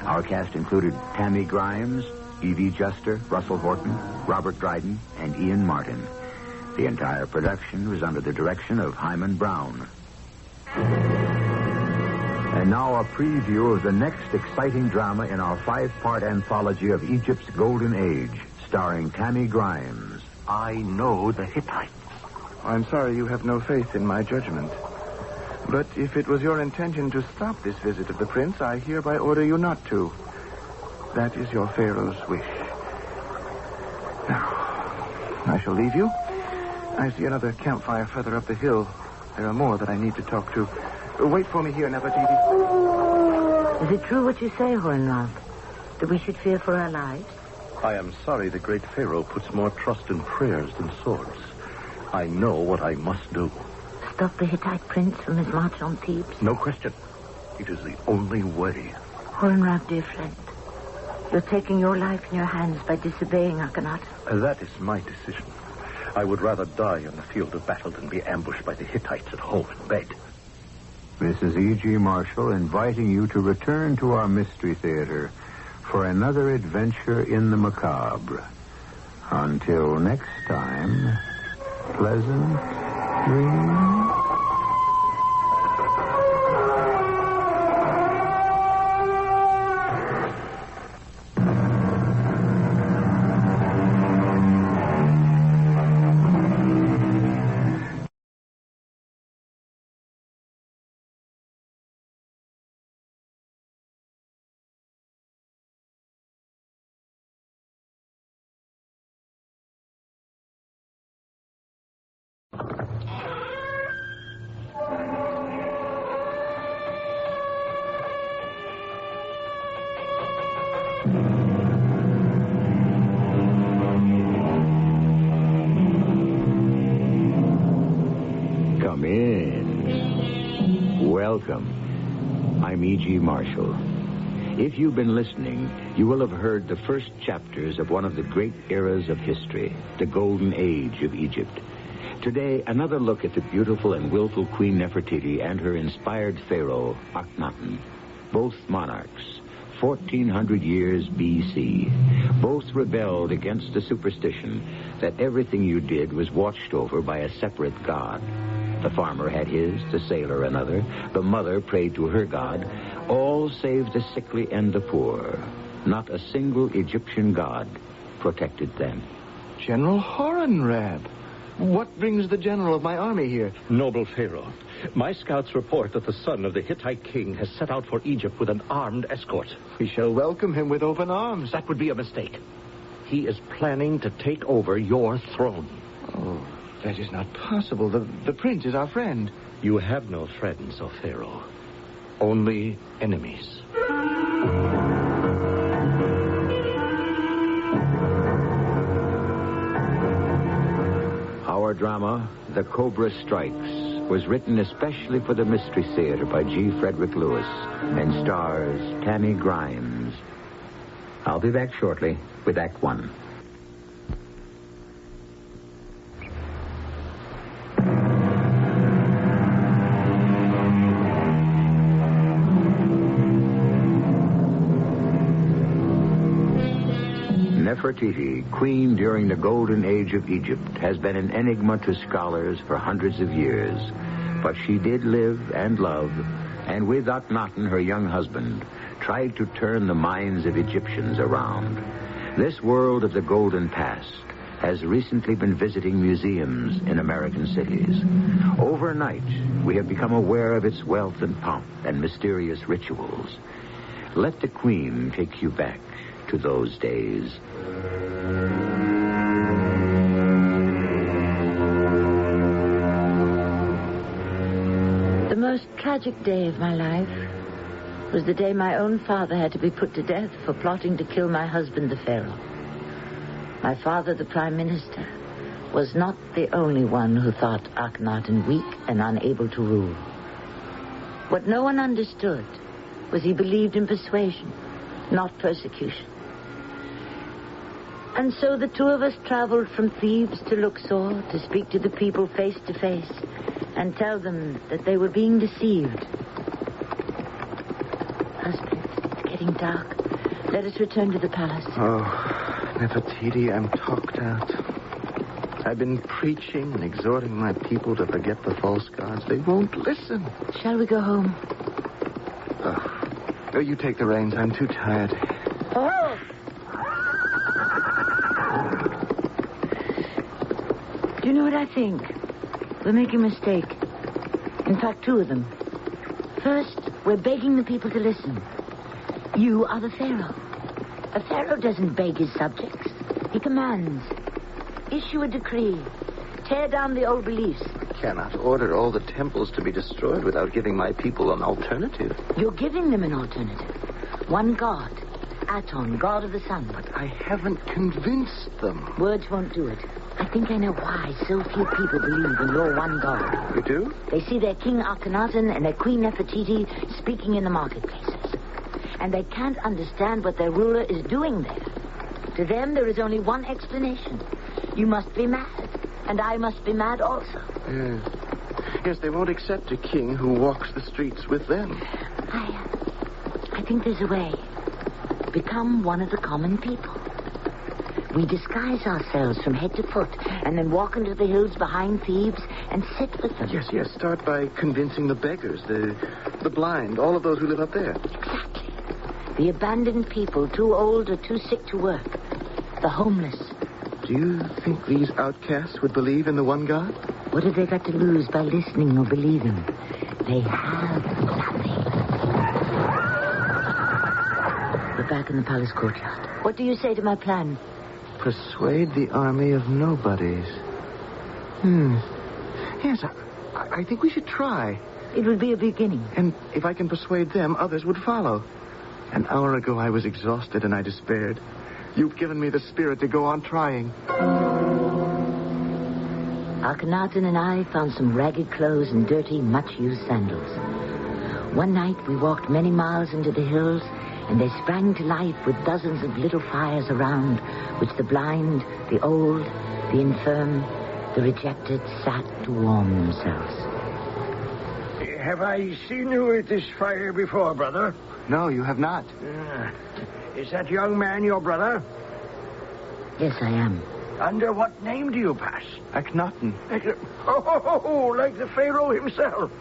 Our cast included Tammy Grimes, Evie Juster, Russell Horton, Robert Dryden, and Ian Martin. The entire production was under the direction of Hyman Brown. And now a preview of the next exciting drama in our 5-part anthology of Egypt's Golden Age, starring Tammy Grimes. I know the Hittites. I'm sorry you have no faith in my judgment. But if it was your intention to stop this visit of the prince, I hereby order you not to. That is your Pharaoh's wish. Now, I shall leave you. I see another campfire further up the hill. There are more that I need to talk to. Wait for me here, Nefertiti. Is it true what you say, Hornrock? That we should fear for our lives? I am sorry the great Pharaoh puts more trust in prayers than swords. I know what I must do. Stop the Hittite prince from his march on Thebes? No question. It is the only way. Hornrock, dear friend, you're taking your life in your hands by disobeying Akhenaten. That is my decision. I would rather die on the field of battle than be ambushed by the Hittites at home in bed. This is E.G. Marshall inviting you to return to our Mystery Theater for another adventure in the macabre. Until next time, pleasant dreams. Come in. Welcome. I'm E.G. Marshall. If you've been listening, you will have heard the first chapters of one of the great eras of history, the Golden Age of Egypt. Today, another look at the beautiful and willful Queen Nefertiti and her inspired Pharaoh, Akhenaten. Both monarchs, 1400 years B.C. Both rebelled against the superstition that everything you did was watched over by a separate god. The farmer had his, the sailor another, the mother prayed to her god, all save the sickly and the poor. Not a single Egyptian god protected them. General Horemheb. What brings the general of my army here? Noble Pharaoh, my scouts report that the son of the Hittite king has set out for Egypt with an armed escort. We shall welcome him with open arms. That would be a mistake. He is planning to take over your throne. Oh, that is not possible. The prince is our friend. You have no friends, O Pharaoh. Only enemies. Our drama, The Cobra Strikes, was written especially for the Mystery Theater by G. Frederick Lewis and stars Tammy Grimes. I'll be back shortly with Act One. Nefertiti, queen during the Golden Age of Egypt, has been an enigma to scholars for hundreds of years. But she did live and love, and with Akhenaten, her young husband, tried to turn the minds of Egyptians around. This world of the golden past has recently been visiting museums in American cities. Overnight, we have become aware of its wealth and pomp and mysterious rituals. Let the Queen take you back to those days. The most tragic day of my life was the day my own father had to be put to death for plotting to kill my husband, the Pharaoh. My father, the Prime Minister, was not the only one who thought Akhenaten weak and unable to rule. What no one understood was he believed in persuasion, not persecution. And so the two of us traveled from Thebes to Luxor to speak to the people face to face and tell them that they were being deceived. Husband, it's getting dark. Let us return to the palace. Oh, Nefertiti, I'm talked out. I've been preaching and exhorting my people to forget the false gods. They won't listen. Shall we go home? Oh, you take the reins. I'm too tired. Oh! Do you know what I think? We're making a mistake. In fact, two of them. First, we're begging the people to listen. You are the Pharaoh. A Pharaoh doesn't beg his subjects. He commands. Issue a decree. Tear down the old beliefs. I cannot order all the temples to be destroyed without giving my people an alternative. You're giving them an alternative. One god. Aten, god of the sun. But I haven't convinced them. Words won't do it. I think I know why so few people believe in your one god. You do? They see their king Akhenaten and their queen Nefertiti speaking in the marketplaces. And they can't understand what their ruler is doing there. To them, there is only one explanation. You must be mad, and I must be mad also. Yes, they won't accept a king who walks the streets with them. I think there's a way. Become one of the common people. We disguise ourselves from head to foot, and then walk into the hills behind Thebes and sit with them. Yes. Start by convincing the beggars, the blind, all of those who live up there. Exactly. The abandoned people, too old or too sick to work. The homeless. Do you think these outcasts would believe in the one God? What have they got to lose by listening or believing? They have nothing. We're back in the palace courtyard. What do you say to my plan? Persuade the army of nobodies. Yes, I think we should try. It would be a beginning. And if I can persuade them, others would follow. An hour ago, I was exhausted and I despaired. You've given me the spirit to go on trying. Akhenaten and I found some ragged clothes and dirty, much-used sandals. One night, we walked many miles into the hills, and they sprang to life with dozens of little fires around, which the blind, the old, the infirm, the rejected sat to warm themselves. Have I seen you at this fire before, brother? No, you have not. Is that young man your brother? Yes, I am. Under what name do you pass? Akhenaten. Oh, like the Pharaoh himself.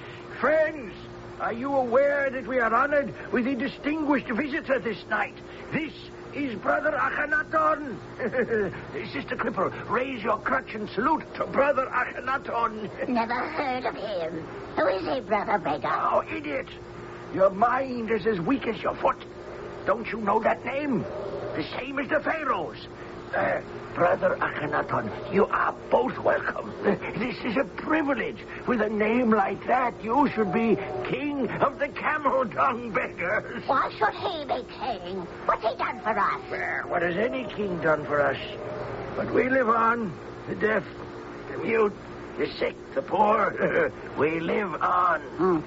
Friends, are you aware that we are honored with a distinguished visitor this night? This is Brother Akhenaten. Sister Cripple, raise your crutch and salute to Brother Akhenaten. Never heard of him. Who is he, Brother Beggar? Oh, idiot. Your mind is as weak as your foot. Don't you know that name? The same as the Pharaoh's. Brother Akhenaten, you are both welcome. This is a privilege. With a name like that, you should be king of the camel dung beggars. Why should he be king? What's he done for us? Well, what has any king done for us? But we live on. The deaf, the mute, the sick, the poor. We live on.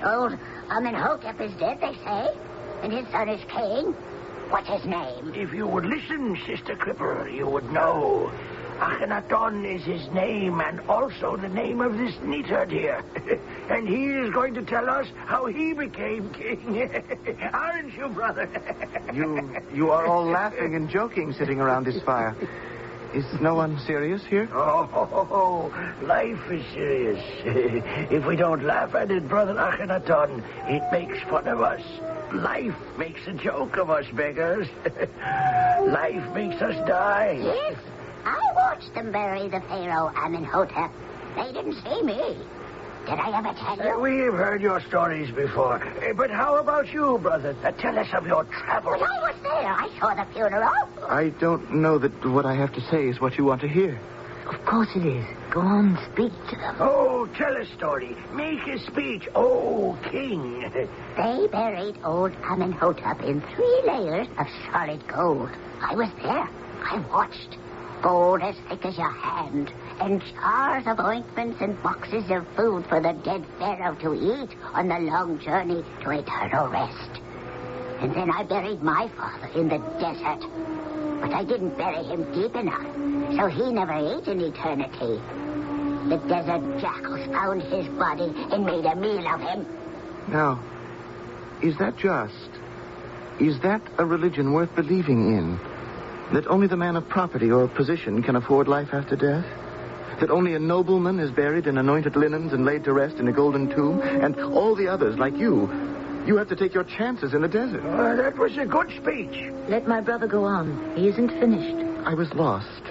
Old Amenhotep is dead, they say. And his son is king. What's his name? If you would listen, Sister Cripple, you would know. Akhenaten is his name, and also the name of this neatherd here. And he is going to tell us how he became king. Aren't you, brother? You are all laughing and joking sitting around this fire. Is no one serious here? Oh, life is serious. If we don't laugh at it, Brother Akhenaten, it makes fun of us. Life makes a joke of us beggars. Life makes us die. Yes, I watched them bury the Pharaoh Amenhotep. They didn't see me. Did I ever tell you? We've heard your stories before. But how about you, brother? Tell us of your travels. But I was there. I saw the funeral. I don't know that what I have to say is what you want to hear. Of course it is. Go on, speak to them. Oh, tell a story. Make a speech. Oh, king. They buried old Amenhotep in 3 layers of solid gold. I was there. I watched. Gold as thick as your hand, and jars of ointments and boxes of food for the dead pharaoh to eat on the long journey to eternal rest. And then I buried my father in the desert. But I didn't bury him deep enough, so he never ate in eternity. The desert jackals found his body and made a meal of him. Now, is that just? Is that a religion worth believing in? That only the man of property or position can afford life after death? That only a nobleman is buried in anointed linens and laid to rest in a golden tomb? And all the others, like you have to take your chances in the desert. That was a good speech. Let my brother go on. He isn't finished. I was lost.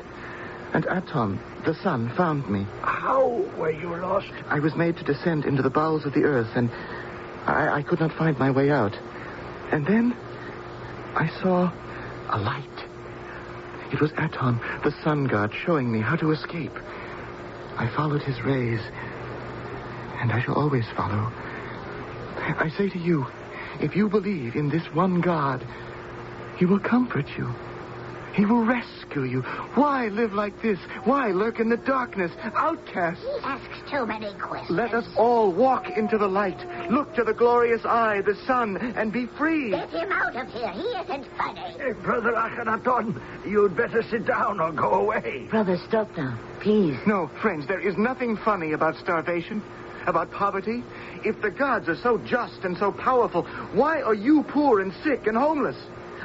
And Aten, the sun, found me. How were you lost? I was made to descend into the bowels of the earth, and I could not find my way out. And then I saw a light. It was Aten, the sun god, showing me how to escape. I followed his rays, and I shall always follow. I say to you, if you believe in this one God, he will comfort you. He will rescue you. Why live like this? Why lurk in the darkness, outcasts? He asks too many questions. Let us all walk into the light. Look to the glorious eye, the sun, and be free. Get him out of here. He isn't funny. Hey, Brother Akhenaten, you'd better sit down or go away. Brother, stop now. Please. No, friends, there is nothing funny about starvation, about poverty. If the gods are so just and so powerful, why are you poor and sick and homeless?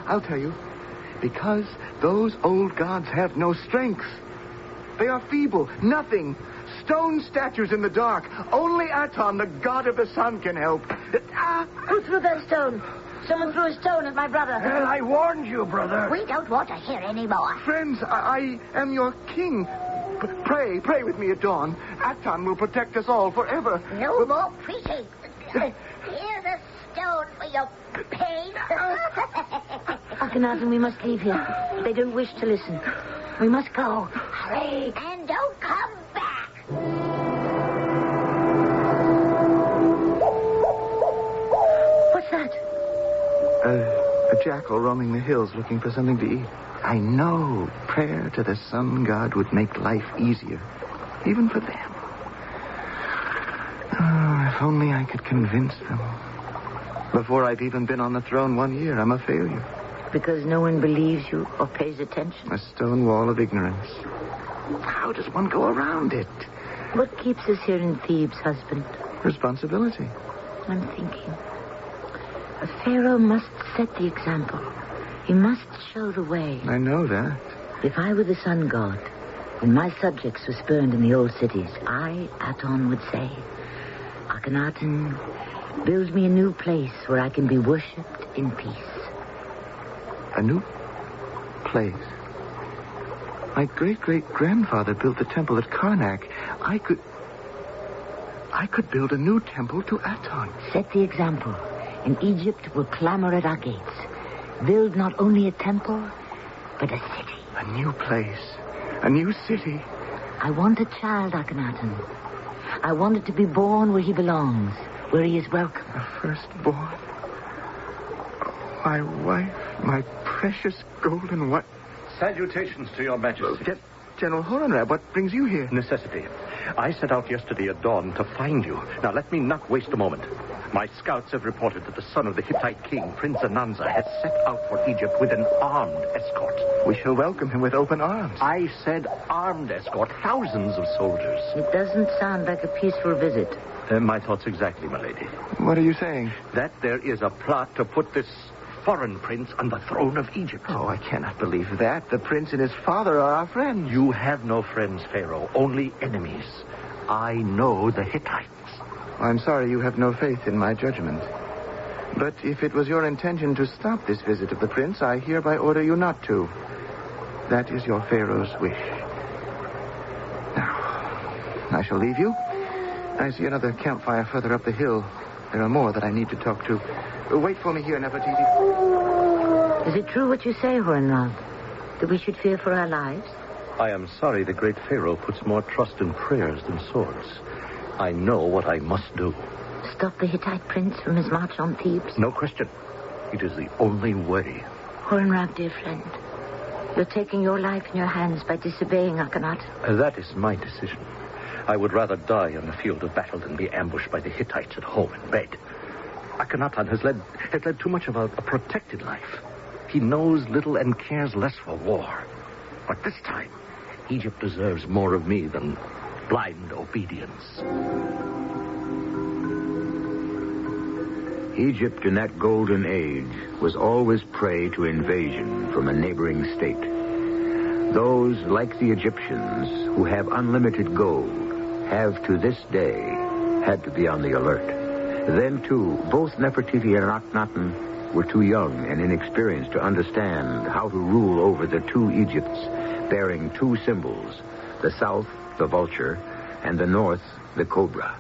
I'll tell you. Because those old gods have no strength. They are feeble, nothing. Stone statues in the dark. Only Aten, the god of the sun, can help. Who threw that stone? Someone threw a stone at my brother. Well, I warned you, brother. We don't want to hear any more. Friends, I am your king. Pray with me at dawn. Aten will protect us all forever. No more preaching. Here's a stone for your pain. Akhenaten, we must leave here. They don't wish to listen. We must go. Hurry. And don't come back. What's that? A jackal roaming the hills looking for something to eat. I know prayer to the sun god would make life easier, even for them. Oh, if only I could convince them. Before I've even been on the throne 1 year, I'm a failure. Because no one believes you or pays attention? A stone wall of ignorance. How does one go around it? What keeps us here in Thebes, husband? Responsibility. I'm thinking. A pharaoh must set the example. He must show the way. I know that. If I were the sun god, and my subjects were spurned in the old cities, I, Aten, would say, Akhenaten, build me a new place where I can be worshipped in peace. A new place? My great-great-grandfather built the temple at Karnak. I could build a new temple to Aten. Set the example, and Egypt will clamor at our gates. Build not only a temple, but a city. A new place. A new city. I want a child, Akhenaten. I want it to be born where he belongs, where he is welcome. A firstborn. My wife, my precious golden wife. Salutations to your majesty. General Horonrab, what brings you here? Necessity. I set out yesterday at dawn to find you. Now, let me not waste a moment. My scouts have reported that the son of the Hittite king, Prince Ananza, has set out for Egypt with an armed escort. We shall welcome him with open arms. I said armed escort, thousands of soldiers. It doesn't sound like a peaceful visit. My thoughts exactly, my lady. What are you saying? That there is a plot to put this foreign prince on the throne of Egypt. Oh, I cannot believe that. The prince and his father are our friends. You have no friends, Pharaoh, only enemies. I know the Hittites. I'm sorry you have no faith in my judgment. But if it was your intention to stop this visit of the prince, I hereby order you not to. That is your Pharaoh's wish. Now, I shall leave you. I see another campfire further up the hill. There are more that I need to talk to. Wait for me here, Nefertiti. Is it true what you say, Hohenrath? That we should fear for our lives? I am sorry the great Pharaoh puts more trust in prayers than swords. I know what I must do. Stop the Hittite prince from his march on Thebes? No question. It is the only way. Hohenrath, dear friend, you're taking your life in your hands by disobeying Akhenaten. That is my decision. I would rather die on the field of battle than be ambushed by the Hittites at home in bed. Akhenaten has led too much of a protected life. He knows little and cares less for war. But this time, Egypt deserves more of me than blind obedience. Egypt in that golden age was always prey to invasion from a neighboring state. Those, like the Egyptians, who have unlimited gold, have to this day had to be on the alert. Then, too, both Nefertiti and Akhenaten were too young and inexperienced to understand how to rule over the two Egypts, bearing two symbols, the south, the vulture, and the north, the cobra.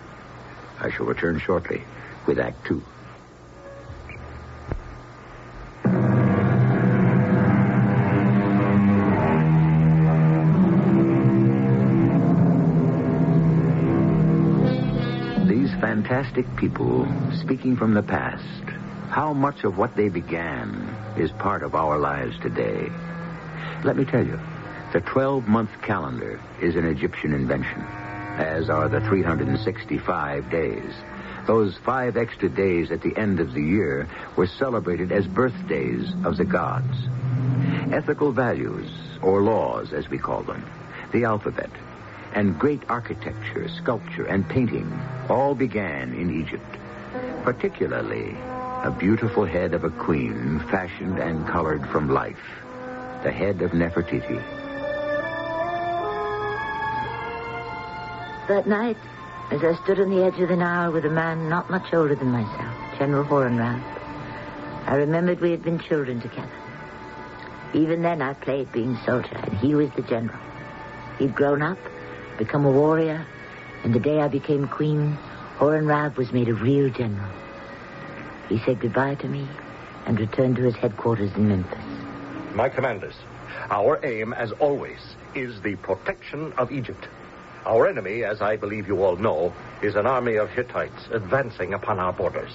I shall return shortly with Act 2. Fantastic people speaking from the past. How much of what they began is part of our lives today? Let me tell you, the 12-month calendar is an Egyptian invention, as are the 365 days. Those 5 extra days at the end of the year were celebrated as birthdays of the gods. Ethical values, or laws as we call them, the alphabet, and great architecture, sculpture, and painting all began in Egypt. Particularly, a beautiful head of a queen fashioned and colored from life. The head of Nefertiti. That night, as I stood on the edge of the Nile with a man not much older than myself, General Hohenrath, I remembered we had been children together. Even then I played being soldier, and he was the general. He'd grown up, become a warrior, and the day I became queen, Hohenrath was made a real general. He said goodbye to me and returned to his headquarters in Memphis. My commanders, our aim, as always, is the protection of Egypt. Our enemy, as I believe you all know, is an army of Hittites advancing upon our borders.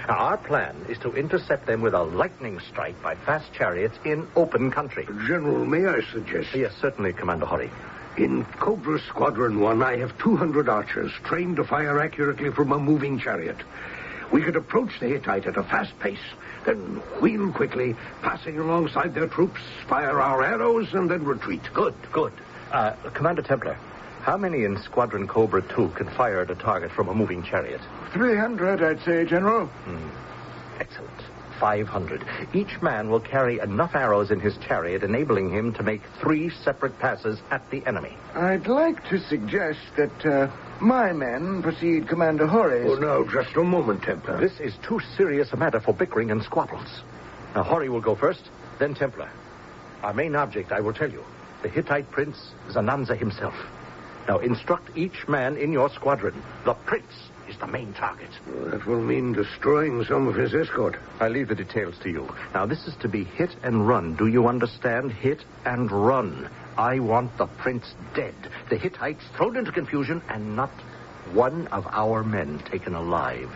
Now, our plan is to intercept them with a lightning strike by fast chariots in open country. General, may I suggest? Yes, certainly, Commander Hori. In Cobra Squadron 1, I have 200 archers trained to fire accurately from a moving chariot. We could approach the Hittite at a fast pace, then wheel quickly, passing alongside their troops, fire our arrows, and then retreat. Good. Commander Templar, how many in Squadron Cobra 2 can fire at a target from a moving chariot? 300, I'd say, General. Excellent. 500. Each man will carry enough arrows in his chariot, enabling him to make 3 separate passes at the enemy. I'd like to suggest that my men precede Commander Hori's. Oh, no, just a moment, Templar. This is too serious a matter for bickering and squabbles. Now, Hori will go first, then Templar. Our main object, I will tell you, the Hittite prince, Zananza himself. Now, instruct each man in your squadron. The prince is the main target. That will mean destroying some of his escort. I leave the details to you. Now, this is to be hit and run. Do you understand? Hit and run. I want the prince dead, the Hittites thrown into confusion, and not one of our men taken alive.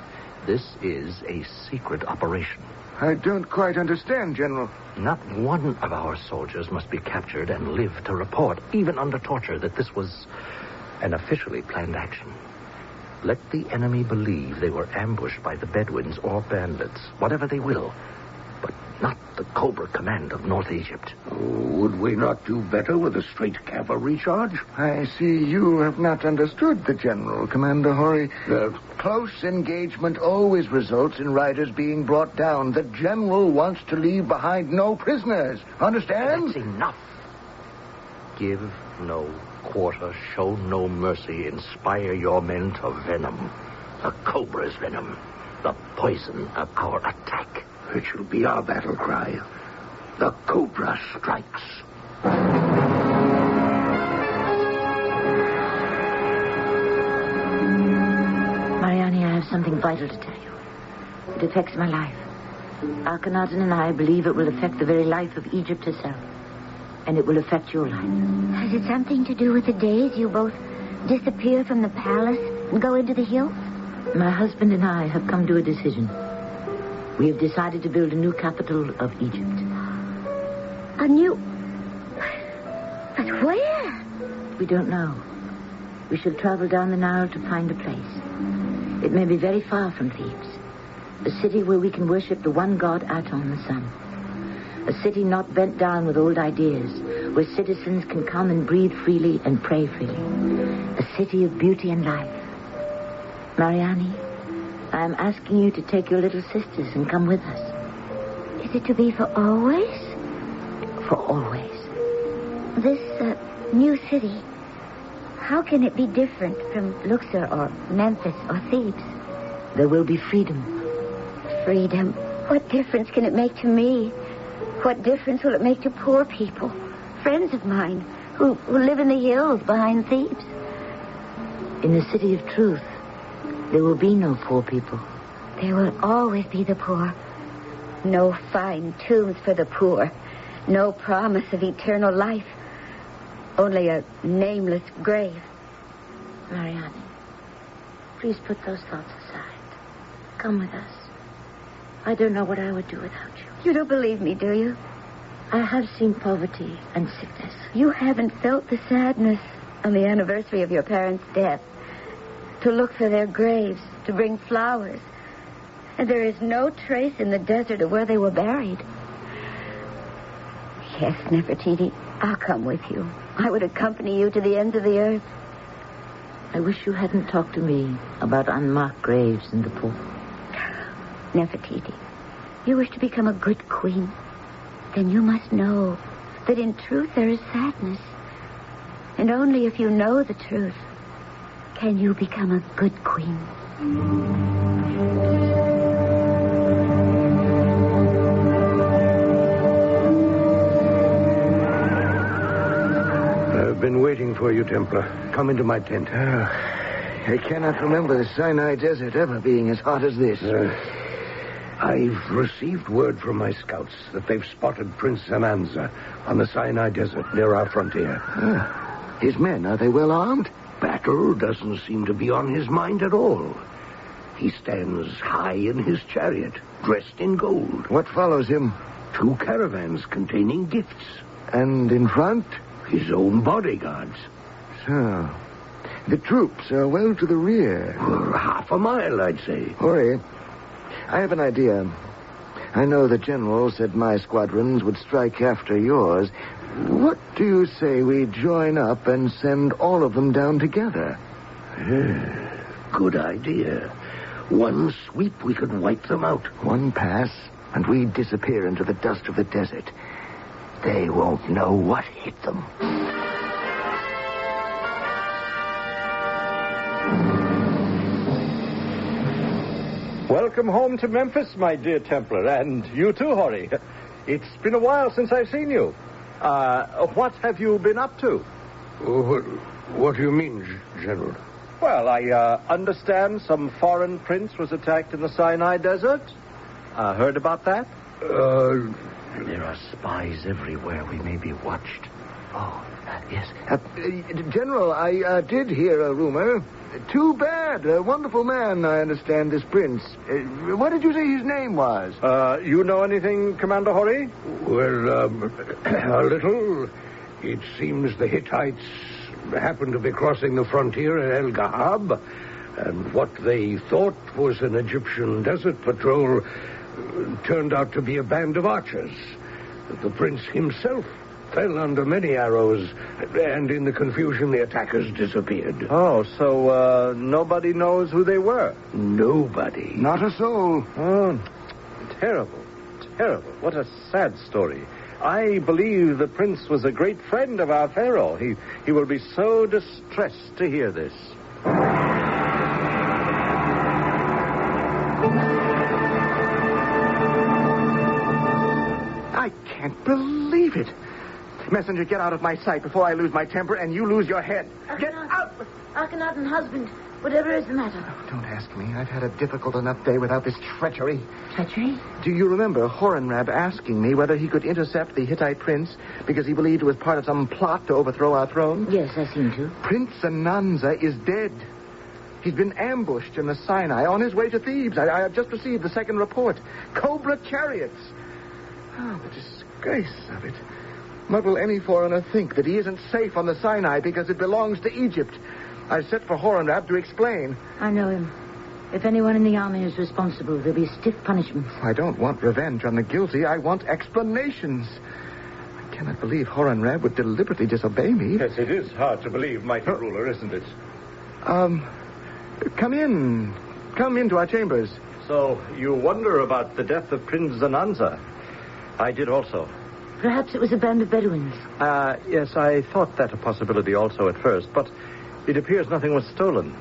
This is a secret operation. I don't quite understand, General. Not one of our soldiers must be captured and live to report, even under torture, that this was an officially planned action. Let the enemy believe they were ambushed by the Bedouins or bandits, whatever they will. But not the Cobra Command of North Egypt. Would we not do better with a straight cavalry charge? I see you have not understood the general, Commander Hori. Close engagement always results in riders being brought down. The general wants to leave behind no prisoners. Understand? That's enough. Give no quarter, show no mercy, inspire your men to venom. The cobra's venom. The poison of our attack. It shall be our battle cry. The cobra strikes. Mariani, I have something vital to tell you. It affects my life. Akhenaten and I believe it will affect the very life of Egypt herself. And it will affect your life. Has it something to do with the days you both disappear from the palace and go into the hills? My husband and I have come to a decision. We have decided to build a new capital of Egypt. A new... But where? We don't know. We shall travel down the Nile to find a place. It may be very far from Thebes. A city where we can worship the one god Aten, the sun. A city not bent down with old ideas, where citizens can come and breathe freely and pray freely. A city of beauty and life. Mariani, I am asking you to take your little sisters and come with us. Is it to be for always? For always. This new city, how can it be different from Luxor or Memphis or Thebes? There will be freedom. Freedom? What difference can it make to me? What difference will it make to poor people, friends of mine, who live in the hills behind Thebes? In the city of truth, there will be no poor people. There will always be the poor. No fine tombs for the poor. No promise of eternal life. Only a nameless grave. Mariani, please put those thoughts aside. Come with us. I don't know what I would do without you. You don't believe me, do you? I have seen poverty and sickness. You haven't felt the sadness on the anniversary of your parents' death. To look for their graves, to bring flowers. And there is no trace in the desert of where they were buried. Yes, Nefertiti, I'll come with you. I would accompany you to the ends of the earth. I wish you hadn't talked to me about unmarked graves and the poor. Nefertiti, you wish to become a good queen. Then you must know that in truth there is sadness. And only if you know the truth can you become a good queen. I've been waiting for you, Templar. Come into my tent. I cannot remember the Sinai Desert ever being as hot as this. I've received word from my scouts that they've spotted Prince Zananza on the Sinai Desert near our frontier. His men, are they well armed? Battle doesn't seem to be on his mind at all. He stands high in his chariot, dressed in gold. What follows him? 2 caravans containing gifts. And in front? His own bodyguards. So, the troops are well to the rear. Half a mile, I'd say. Hori, I have an idea. I know the general said my squadrons would strike after yours. What do you say we join up and send all of them down together? Good idea. One sweep, we could wipe them out. One pass, and we disappear into the dust of the desert. They won't know what hit them. Welcome home to Memphis, my dear Templar, and you too, Hori. It's been a while since I've seen you. What have you been up to? What do you mean, General? Well, I understand some foreign prince was attacked in the Sinai Desert. Heard about that? There are spies everywhere. We may be watched. Oh, yes. General, I did hear a rumor. Too bad. A wonderful man, I understand, this prince. What did you say his name was? You know anything, Commander Hori? Well, a little. It seems the Hittites happened to be crossing the frontier at El Gahab, and what they thought was an Egyptian desert patrol turned out to be a band of archers. The prince himself fell under many arrows, and in the confusion, the attackers disappeared. Oh, so nobody knows who they were? Nobody. Not a soul. Oh, terrible. Terrible. What a sad story. I believe the prince was a great friend of our pharaoh. He will be so distressed to hear this. I can't believe it. Messenger, get out of my sight before I lose my temper and you lose your head. Get out! Akhenaten, husband, whatever is the matter? Oh, don't ask me. I've had a difficult enough day without this treachery. Treachery? Do you remember Horemheb asking me whether he could intercept the Hittite prince because he believed it was part of some plot to overthrow our throne? Yes, I seem to. Prince Ananza is dead. He's been ambushed in the Sinai on his way to Thebes. I have just received the second report. Cobra chariots. Oh, the disgrace of it. What will any foreigner think, that he isn't safe on the Sinai because it belongs to Egypt? I sent for Horemheb to explain. I know him. If anyone in the army is responsible, there'll be stiff punishments. I don't want revenge on the guilty. I want explanations. I cannot believe Horemheb would deliberately disobey me. Yes, it is hard to believe, mighty ruler, isn't it? Come in. Come into our chambers. So you wonder about the death of Prince Ananza. I did also. Perhaps it was a band of Bedouins. Yes, I thought that a possibility also at first, but it appears nothing was stolen.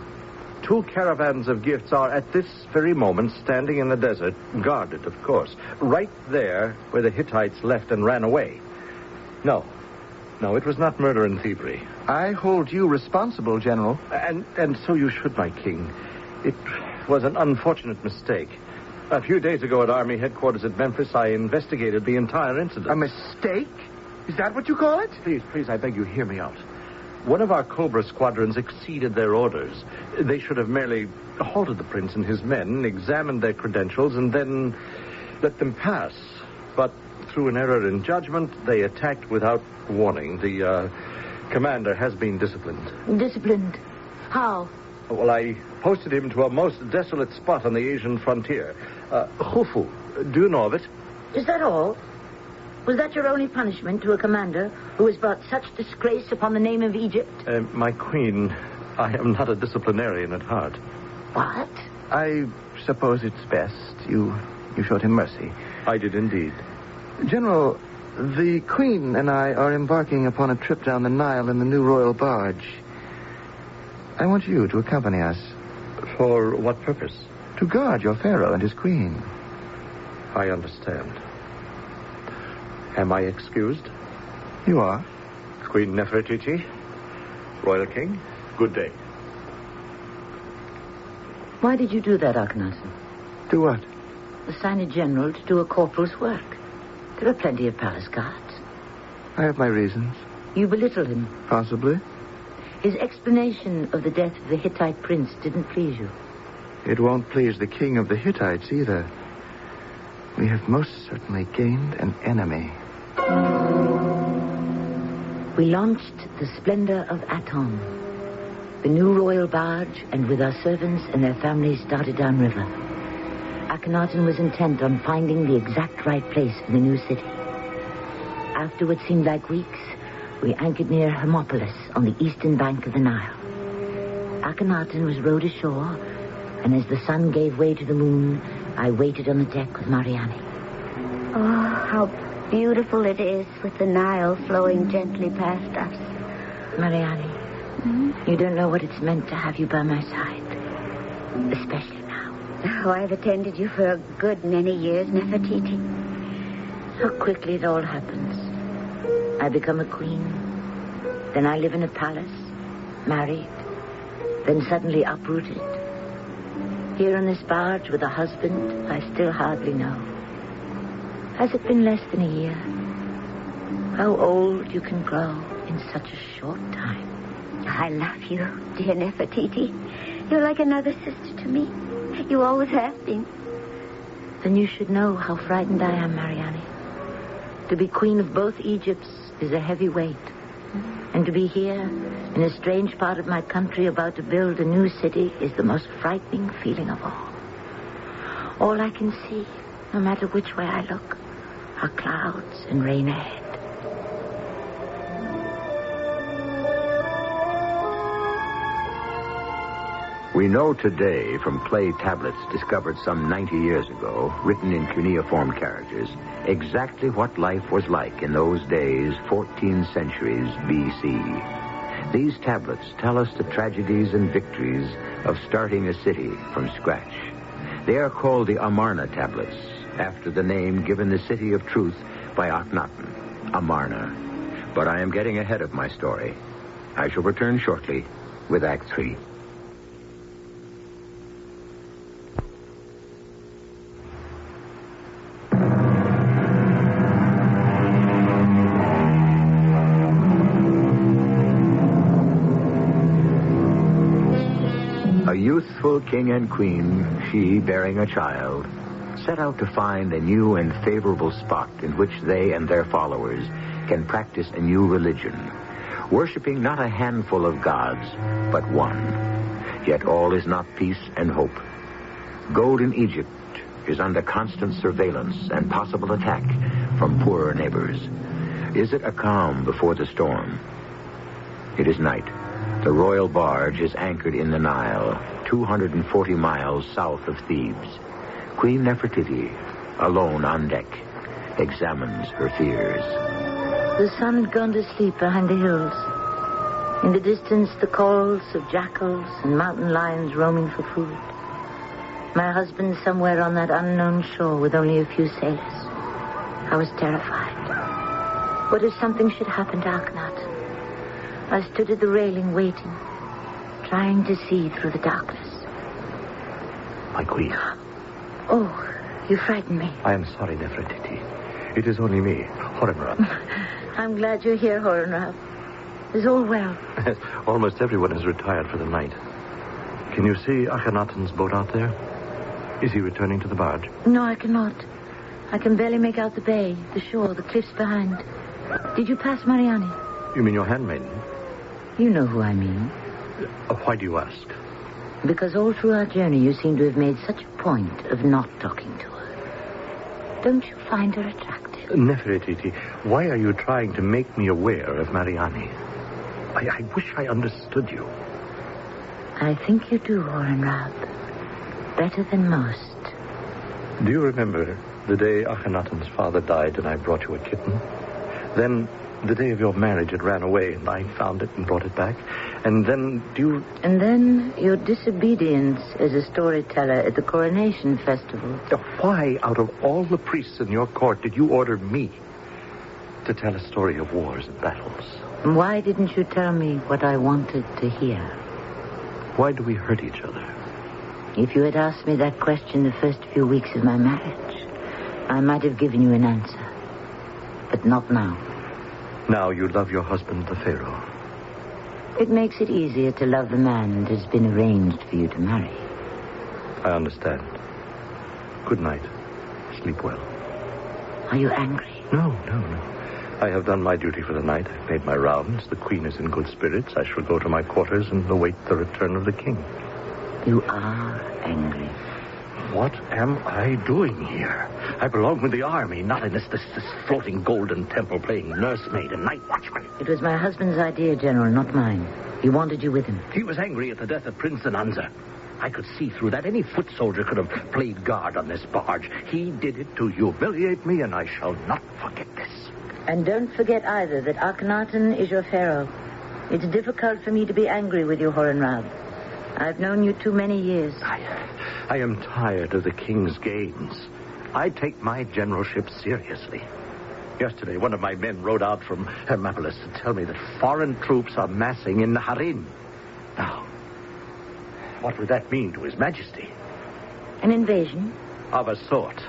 2 caravans of gifts are at this very moment standing in the desert, guarded, of course, right there where the Hittites left and ran away. No, it was not murder and thievery. I hold you responsible, General. And so you should, my king. It was an unfortunate mistake. A few days ago at Army headquarters at Memphis, I investigated the entire incident. A mistake? Is that what you call it? Please, I beg you, hear me out. One of our Cobra squadrons exceeded their orders. They should have merely halted the prince and his men, examined their credentials, and then let them pass. But through an error in judgment, they attacked without warning. The commander has been disciplined. Disciplined? How? Well, I posted him to a most desolate spot on the Asian frontier. Khufu. Do you know of it? Is that all? Was that your only punishment to a commander who has brought such disgrace upon the name of Egypt? My queen, I am not a disciplinarian at heart. What? I suppose it's best you showed him mercy. I did indeed. General, the Queen and I are embarking upon a trip down the Nile in the new royal barge. I want you to accompany us. For what purpose? To guard your pharaoh and his queen. I understand. Am I excused? You are. Queen Nefertiti, Royal King, good day. Why did you do that, Akhenaten? Do what? Assign a general to do a corporal's work. There are plenty of palace guards. I have my reasons. You belittle him. Possibly. His explanation of the death of the Hittite prince didn't please you. It won't please the king of the Hittites either. We have most certainly gained an enemy. We launched the splendor of Aten. The new royal barge, and with our servants and their families, started downriver. Akhenaten was intent on finding the exact right place for the new city. After what seemed like weeks, we anchored near Hermopolis on the eastern bank of the Nile. Akhenaten was rowed ashore, and as the sun gave way to the moon, I waited on the deck with Mariani. Oh, how beautiful it is with the Nile flowing gently past us. Mariani, you don't know what it's meant to have you by my side. Especially now. Oh, I've attended you for a good many years, Nefertiti. How quickly it all happens. I become a queen. Then I live in a palace, married. Then suddenly uprooted. Here on this barge with a husband I still hardly know. Has it been less than a year? How old you can grow in such a short time. I love you, dear Nefertiti. You're like another sister to me. You always have been. Then you should know how frightened I am, Mariani. To be queen of both Egypts is a heavy weight. And to be here, in a strange part of my country about to build a new city, is the most frightening feeling of all. All I can see no matter which way I look, are clouds and rain ahead. We know today from clay tablets discovered some 90 years ago, written in cuneiform characters, exactly what life was like in those days, 14 centuries B.C. These tablets tell us the tragedies and victories of starting a city from scratch. They are called the Amarna tablets, after the name given the city of truth by Akhenaten, Amarna. But I am getting ahead of my story. I shall return shortly with Act 3. A youthful king and queen, she bearing a child, set out to find a new and favorable spot in which they and their followers can practice a new religion, worshiping not a handful of gods, but one. Yet all is not peace and hope. Golden Egypt is under constant surveillance and possible attack from poorer neighbors. Is it a calm before the storm? It is night. The royal barge is anchored in the Nile, 240 miles south of Thebes. Queen Nefertiti, alone on deck, examines her fears. The sun had gone to sleep behind the hills. In the distance, the calls of jackals and mountain lions roaming for food. My husband somewhere on that unknown shore with only a few sailors. I was terrified. What if something should happen to Akhenaten? I stood at the railing waiting, trying to see through the darkness. My queen. Oh, you frightened me. I am sorry, Nefertiti. It is only me, Horenrab. I'm glad you're here, Horenrab. Is all well? Almost everyone has retired for the night. Can you see Akhenaten's boat out there? Is he returning to the barge? No, I cannot. I can barely make out the bay, the shore, the cliffs behind. Did you pass Mariani? You mean your handmaiden? You know who I mean. Why do you ask? Because all through our journey you seem to have made such a point of not talking to her. Don't you find her attractive? Nefertiti, why are you trying to make me aware of Mariani? I wish I understood you. I think you do, Horenrab. Better than most. Do you remember the day Akhenaten's father died and I brought you a kitten? Then the day of your marriage it ran away and I found it and brought it back. And then And then your disobedience as a storyteller at the Coronation Festival. Why, out of all the priests in your court, did you order me to tell a story of wars and battles? And why didn't you tell me what I wanted to hear? Why do we hurt each other? If you had asked me that question the first few weeks of my marriage, I might have given you an answer. But not now. Now you love your husband, the Pharaoh. It makes it easier to love the man that has been arranged for you to marry. I understand. Good night. Sleep well. Are you angry? No. I have done my duty for the night. I've made my rounds. The queen is in good spirits. I shall go to my quarters and await the return of the king. You are angry. What am I doing here? I belong with the army, not in this floating golden temple playing nursemaid and night watchman. It was my husband's idea, General, not mine. He wanted you with him. He was angry at the death of Prince Ananza. I could see through that. Any foot soldier could have played guard on this barge. He did it to humiliate me, and I shall not forget this. And don't forget either that Akhenaten is your pharaoh. It's difficult for me to be angry with you, Horenrab. I've known you too many years. I am tired of the king's games. I take my generalship seriously. Yesterday, one of my men rode out from Hermopolis to tell me that foreign troops are massing in Naharim. Now, what would that mean to His Majesty? An invasion? Of a sort.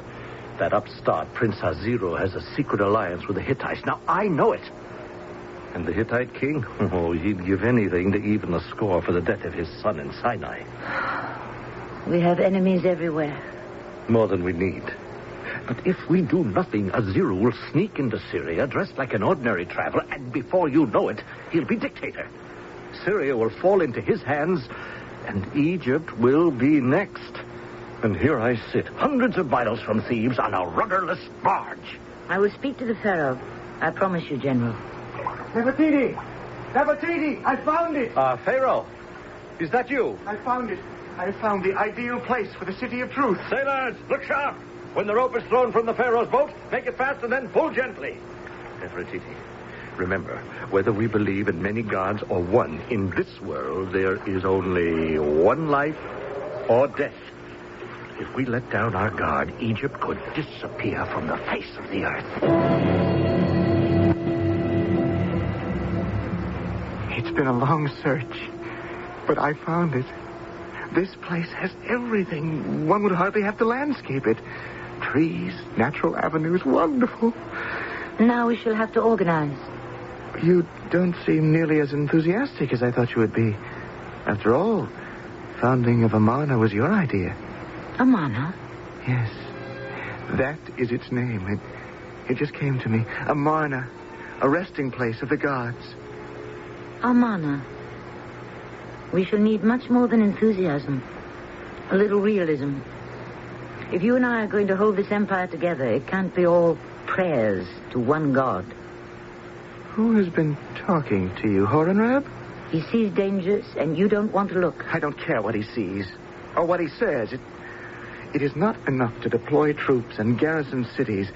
That upstart, Prince Haziro, has a secret alliance with the Hittites. Now, I know it. And the Hittite king? Oh, he'd give anything to even the score for the death of his son in Sinai. We have enemies everywhere. More than we need. But if we do nothing, Haziro will sneak into Syria dressed like an ordinary traveler, and before you know it, he'll be dictator. Syria will fall into his hands, and Egypt will be next. And here I sit, hundreds of miles from Thebes, on a rudderless barge. I will speak to the Pharaoh. I promise you, General. Nefertiti! Nefertiti! I found it! Pharaoh, is that you? I found it. I found the ideal place for the City of Truth. Sailors, look sharp. When the rope is thrown from the Pharaoh's boat, make it fast and then pull gently. Nefertiti, remember, whether we believe in many gods or one, in this world there is only one life or death. If we let down our guard, Egypt could disappear from the face of the earth. It's been a long search, but I found it. This place has everything. One would hardly have to landscape it. Trees, natural avenues, wonderful. Now we shall have to organize. You don't seem nearly as enthusiastic as I thought you would be. After all, founding of Amarna was your idea. Amarna? Yes. That is its name. It just came to me. Amarna, a resting place of the gods. Amarna. We shall need much more than enthusiasm. A little realism. If you and I are going to hold this empire together, it can't be all prayers to one god. Who has been talking to you, Horemheb? He sees dangers, and you don't want to look. I don't care what he sees, or what he says. It is not enough to deploy troops and garrison cities.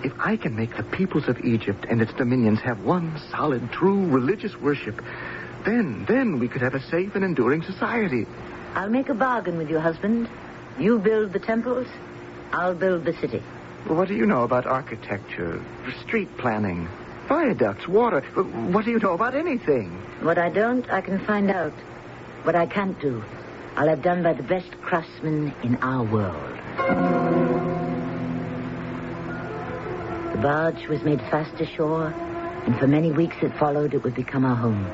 If I can make the peoples of Egypt and its dominions have one solid, true religious worship, then we could have a safe and enduring society. I'll make a bargain with you, husband. You build the temples, I'll build the city. Well, what do you know about architecture, street planning, viaducts, water? What do you know about anything? What I don't, I can find out. What I can't do, I'll have done by the best craftsmen in our world. The barge was made fast ashore, and for many weeks that followed, it would become our home.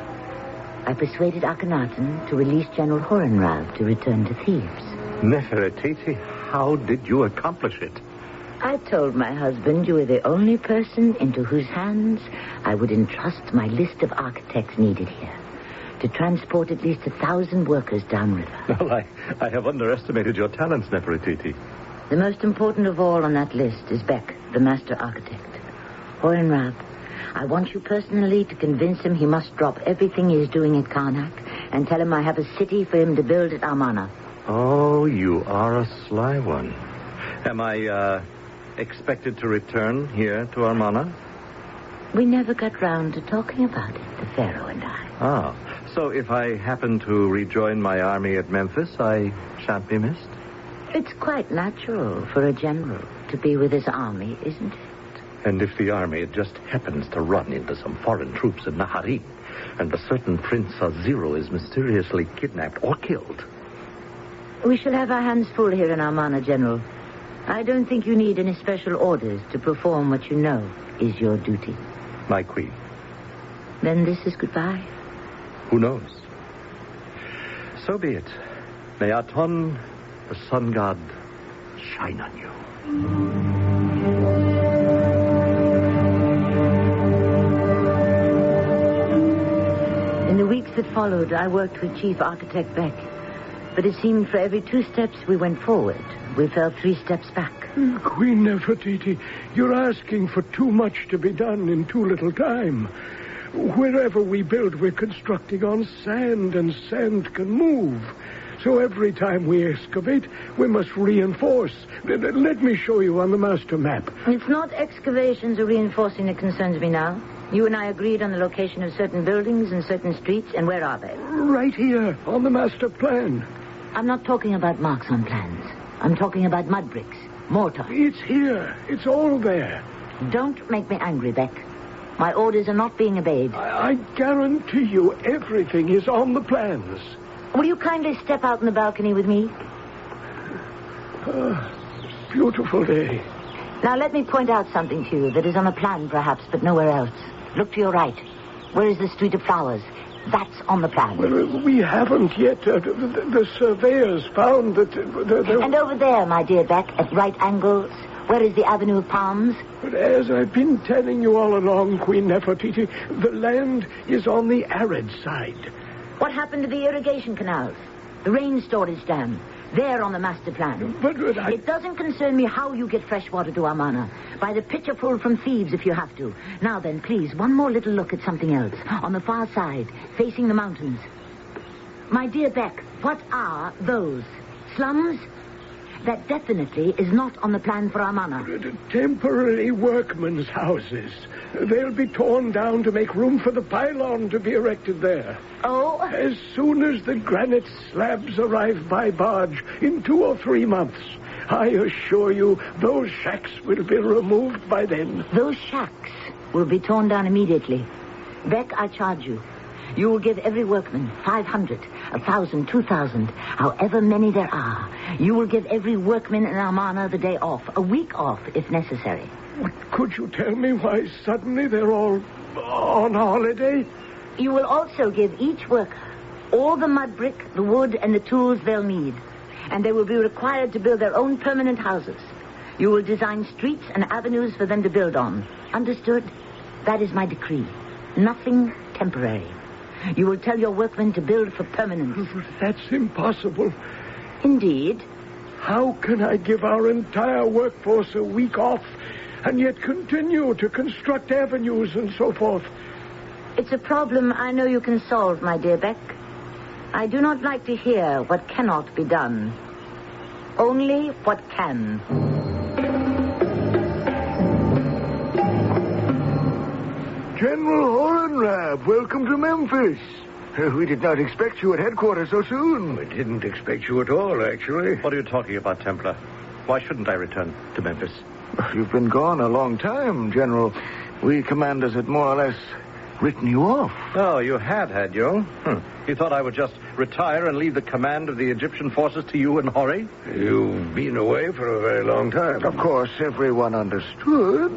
I persuaded Akhenaten to release General Horemheb to return to Thebes. Nefertiti, how did you accomplish it? I told my husband you were the only person into whose hands I would entrust my list of architects needed here to transport at least 1,000 workers downriver. Well, I have underestimated your talents, Nefertiti. The most important of all on that list is Beck, the master architect. Horemheb, I want you personally to convince him he must drop everything he is doing at Karnak and tell him I have a city for him to build at Amarna. Oh, you are a sly one. Am I, expected to return here to Amarna? We never got round to talking about it, the Pharaoh and I. Ah, so if I happen to rejoin my army at Memphis, I shan't be missed? It's quite natural for a general to be with his army, isn't it? And if the army just happens to run into some foreign troops in Naharim, and a certain Prince Zero is mysteriously kidnapped or killed? We shall have our hands full here in Amarna, General. I don't think you need any special orders to perform what you know is your duty. My queen. Then this is goodbye? Who knows? So be it. May Aten, the sun god, shine on you. In the weeks that followed, I worked with Chief Architect Beck. But it seemed for every 2 steps we went forward, we fell 3 steps back. Queen Nefertiti, you're asking for too much to be done in too little time. Wherever we build, we're constructing on sand, and sand can move. So every time we excavate, we must reinforce. Let me show you on the master map. It's not excavations or reinforcing that concerns me now. You and I agreed on the location of certain buildings and certain streets, and where are they? Right here, on the master plan. I'm not talking about marks on plans. I'm talking about mud bricks, mortar. It's here. It's all there. Don't make me angry, Beck. My orders are not being obeyed. I guarantee you everything is on the plans. Will you kindly step out on the balcony with me? Beautiful day. Now let me point out something to you that is on a plan, perhaps, but nowhere else. Look to your right. Where is the Street of Flowers? That's on the plan. Well, we haven't yet. The surveyors found that... And over there, my dear Beck, at right angles, where is the Avenue of Palms? But as I've been telling you all along, Queen Nefertiti, the land is on the arid side. What happened to the irrigation canals? The rain storage dam? There on the master plan. But It doesn't concern me how you get fresh water to Amarna. By the pitcherful from Thebes if you have to. Now then, please, one more little look at something else. On the far side, facing the mountains. My dear Beck, what are those? Slums? That definitely is not on the plan for Amarna. Temporary workmen's houses. They'll be torn down to make room for the pylon to be erected there. Oh? As soon as the granite slabs arrive by barge in 2 or 3 months, I assure you those shacks will be removed by then. Those shacks will be torn down immediately. Beck, I charge you. You will give every workman 500, 1,000, 2,000, however many there are. You will give every workman in Amarna the day off, a week off if necessary. Could you tell me why suddenly they're all on holiday? You will also give each worker all the mud brick, the wood, and the tools they'll need. And they will be required to build their own permanent houses. You will design streets and avenues for them to build on. Understood? That is my decree. Nothing temporary. You will tell your workmen to build for permanence. That's impossible. Indeed. How can I give our entire workforce a week off and yet continue to construct avenues and so forth? It's a problem I know you can solve, my dear Beck. I do not like to hear what cannot be done. Only what can. General Horenrab, welcome to Memphis. We did not expect you at headquarters so soon. We didn't expect you at all, actually. What are you talking about, Templar? Why shouldn't I return to Memphis? You've been gone a long time, General. We commanders had more or less written you off. Oh, you had you? You thought I would just retire and leave the command of the Egyptian forces to you and Hori? You've been away for a very long time. Of course, everyone understood.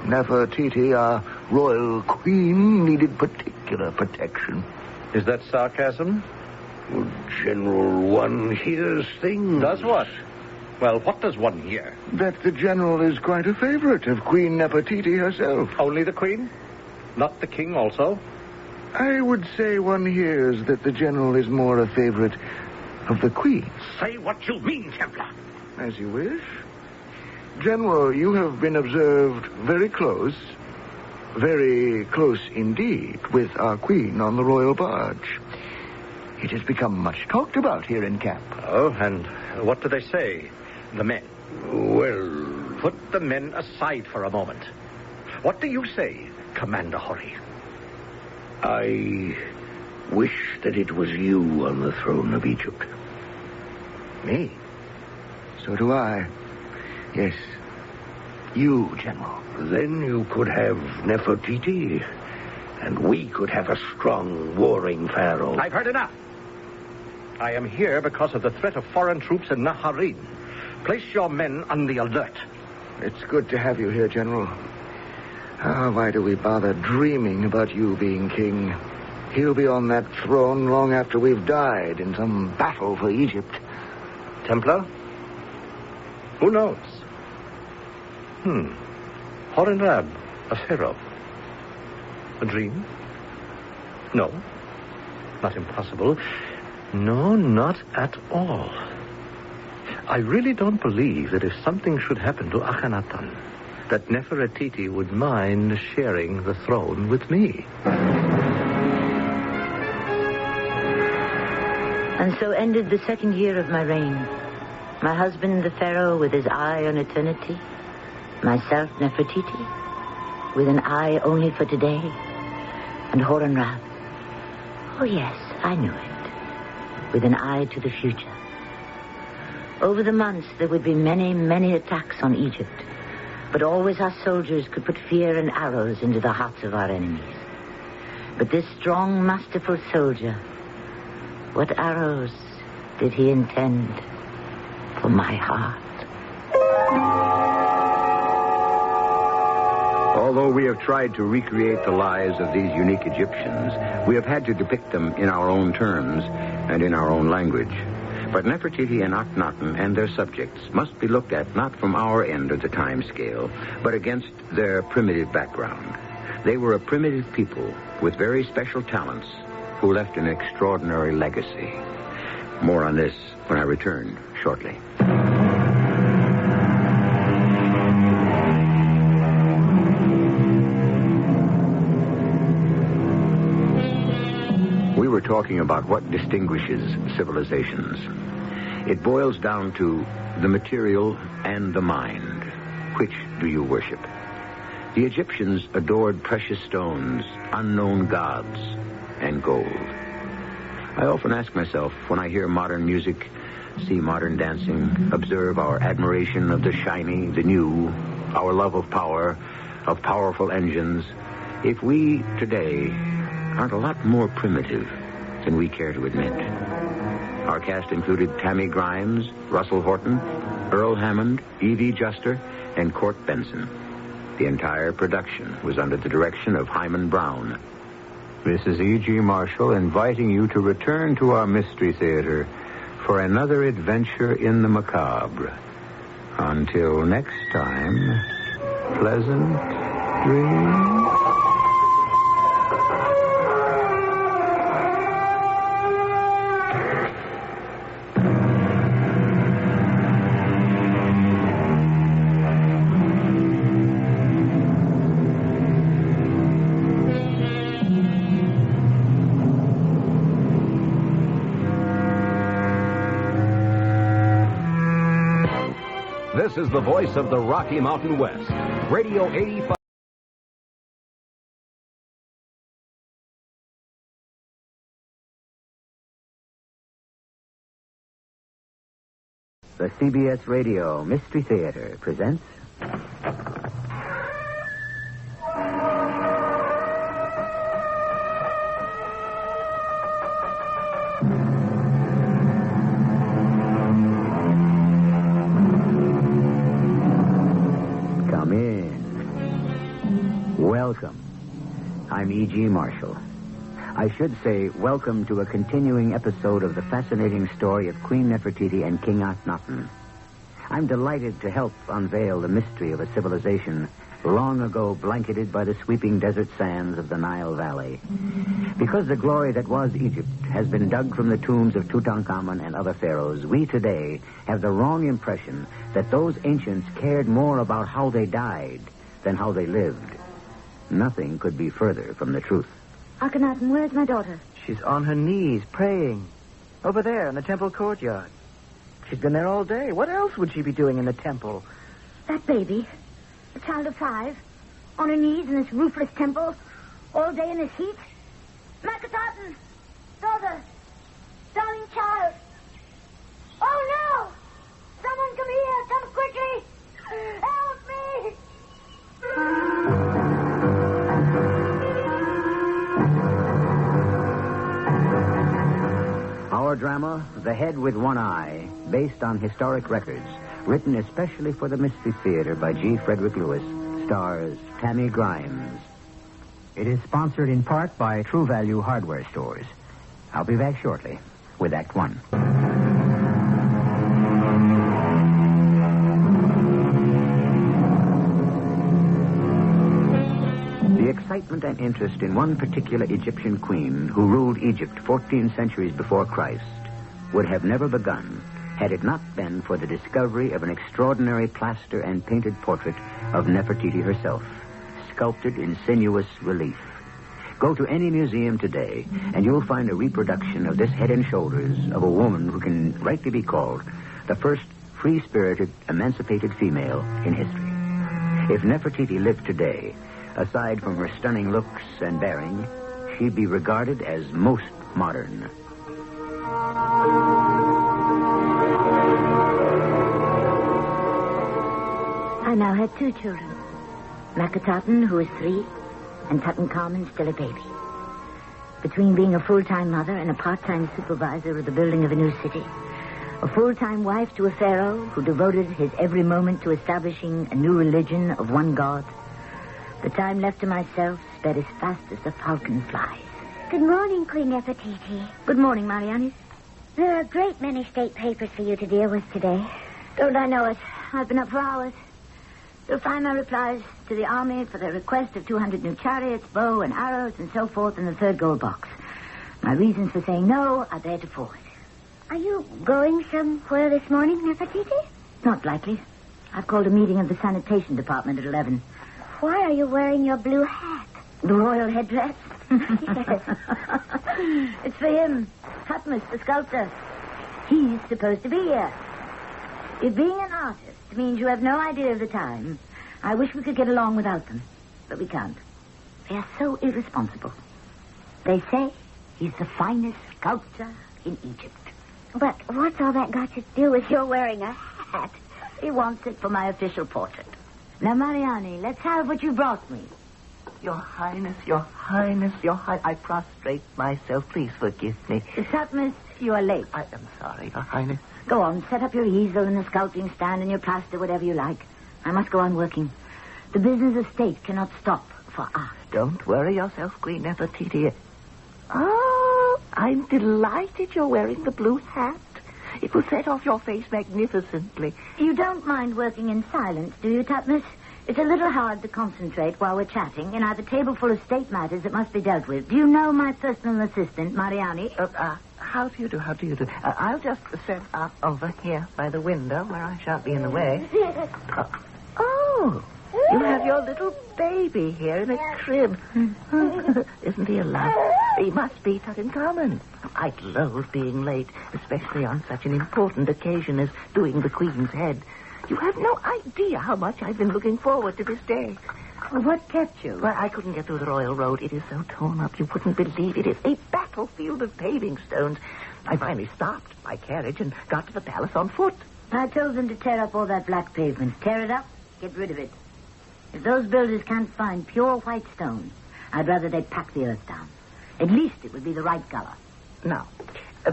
Nefertiti, our royal queen, needed particular protection. Is that sarcasm? Well, General, one hears things. Does what? Well, what does one hear? That the general is quite a favorite of Queen Nefertiti herself. Only the queen? Not the king also? I would say one hears that the general is more a favorite of the queen. Say what you mean, Templar. As you wish. General, you have been observed very close indeed, with our queen on the royal barge. It has become much talked about here in camp. Oh, and what do they say, the men? Well, put the men aside for a moment. What do you say, Commander Hori? I wish that it was you on the throne of Egypt. Me? So do I. Yes. You, General. Then you could have Nefertiti, and we could have a strong, warring pharaoh. I've heard enough. I am here because of the threat of foreign troops in Naharin. Place your men on the alert. It's good to have you here, General. Why do we bother dreaming about you being king? He'll be on that throne long after we've died in some battle for Egypt. Templar? Who knows? Horenrab, a pharaoh. A dream? No. Not impossible. No, not at all. I really don't believe that if something should happen to Akhenaten, that Nefertiti would mind sharing the throne with me. And so ended the second year of my reign. My husband, the Pharaoh, with his eye on eternity. Myself, Nefertiti, with an eye only for today. And Horenrab. Oh, yes, I knew it. With an eye to the future. Over the months, there would be many, many attacks on Egypt. But always our soldiers could put fear and arrows into the hearts of our enemies. But this strong, masterful soldier, what arrows did he intend for my heart? Although we have tried to recreate the lives of these unique Egyptians, we have had to depict them in our own terms and in our own language. But Nefertiti and Akhenaten and their subjects must be looked at not from our end of the time scale, but against their primitive background. They were a primitive people with very special talents who left an extraordinary legacy. More on this when I return shortly. We were talking about what distinguishes civilizations. It boils down to the material and the mind. Which do you worship? The Egyptians adored precious stones, unknown gods, and gold. I often ask myself, when I hear modern music, see modern dancing, observe our admiration of the shiny, the new, our love of power, of powerful engines, if we today aren't a lot more primitive than we care to admit. Our cast included Tammy Grimes, Russell Horton, Earl Hammond, Evie Juster, and Court Benson. The entire production was under the direction of Hyman Brown. This is E.G. Marshall inviting you to return to our Mystery Theater for another adventure in the macabre. Until next time, pleasant dreams. This is the voice of the Rocky Mountain West. Radio 85. The CBS Radio Mystery Theater presents... Come in. Welcome. I'm E.G. Marshall. I should say welcome to a continuing episode of the fascinating story of Queen Nefertiti and King Akhenaten. I'm delighted to help unveil the mystery of a civilization long ago blanketed by the sweeping desert sands of the Nile Valley. Because the glory that was Egypt has been dug from the tombs of Tutankhamun and other pharaohs, we today have the wrong impression that those ancients cared more about how they died than how they lived. Nothing could be further from the truth. Akhenaten, where's my daughter? She's on her knees, praying. Over there in the temple courtyard. She's been there all day. What else would she be doing in the temple? That baby, a child of 5, on her knees in this roofless temple, all day in this heat. Akhenaten, daughter, darling child. Oh, no! Someone come here, come quickly! Help me! Our drama, The Head with One Eye, based on historic records, written especially for the Mystery Theater by G. Frederick Lewis, stars Tammy Grimes. It is sponsored in part by True Value Hardware Stores. I'll be back shortly with Act One. The excitement and interest in one particular Egyptian queen who ruled Egypt 14 centuries before Christ would have never begun had it not been for the discovery of an extraordinary plaster and painted portrait of Nefertiti herself, sculpted in sinuous relief. Go to any museum today, and you'll find a reproduction of this head and shoulders of a woman who can rightly be called the first free-spirited, emancipated female in history. If Nefertiti lived today, aside from her stunning looks and bearing, she'd be regarded as most modern. I now had 2 children. Akhenaten, who is 3, and Tutankhamun, still a baby. Between being a full-time mother and a part-time supervisor of the building of a new city, a full-time wife to a pharaoh who devoted his every moment to establishing a new religion of one God, the time left to myself sped as fast as the falcon flies. Good morning, Queen Nefertiti. Good morning, Mariani. There are a great many state papers for you to deal with today. Don't I know it? I've been up for hours. You'll find my replies to the army for the request of 200 new chariots, bow and arrows, and so forth in the 3rd gold box. My reasons for saying no are there to forward. Are you going somewhere this morning, Nefertiti? Not likely. I've called a meeting of the sanitation department at 11. Why are you wearing your blue hat? The royal headdress? Yes. It's for him. Tutmus, the sculptor. He's supposed to be here. If being an artist means you have no idea of the time, I wish we could get along without them. But we can't. They are so irresponsible. They say he's the finest sculptor in Egypt. But what's all that got to do with your wearing a hat? He wants it for my official portrait. Now, Mariani, let's have what you brought me. Your Highness, Your Highness, Your Highness. I prostrate myself. Please forgive me. Tutmus, you are late. I am sorry, Your Highness. Go on, set up your easel and the sculpting stand and your plaster, whatever you like. I must go on working. The business of state cannot stop for us. Don't worry yourself, Queen Nefertiti. Oh, I'm delighted you're wearing the blue hat. It will set off your face magnificently. You don't mind working in silence, do you, Tutmus? It's a little hard to concentrate while we're chatting. And I have a table full of state matters that must be dealt with. Do you know my personal assistant, Mariani? How do you do? How do you do? I'll just set up over here by the window where I shan't be in the way. Oh, you have your little baby here in a crib. Isn't he a love? He must be Tutankhamun. I loathe being late, especially on such an important occasion as doing the Queen's head. You have no idea how much I've been looking forward to this day. What kept you? Well, I couldn't get through the royal road. It is so torn up, you wouldn't believe it. It's a battlefield of paving stones. I finally stopped my carriage and got to the palace on foot. I told them to tear up all that black pavement. Tear it up, get rid of it. If those builders can't find pure white stone, I'd rather they pack the earth down. At least it would be the right color. Now,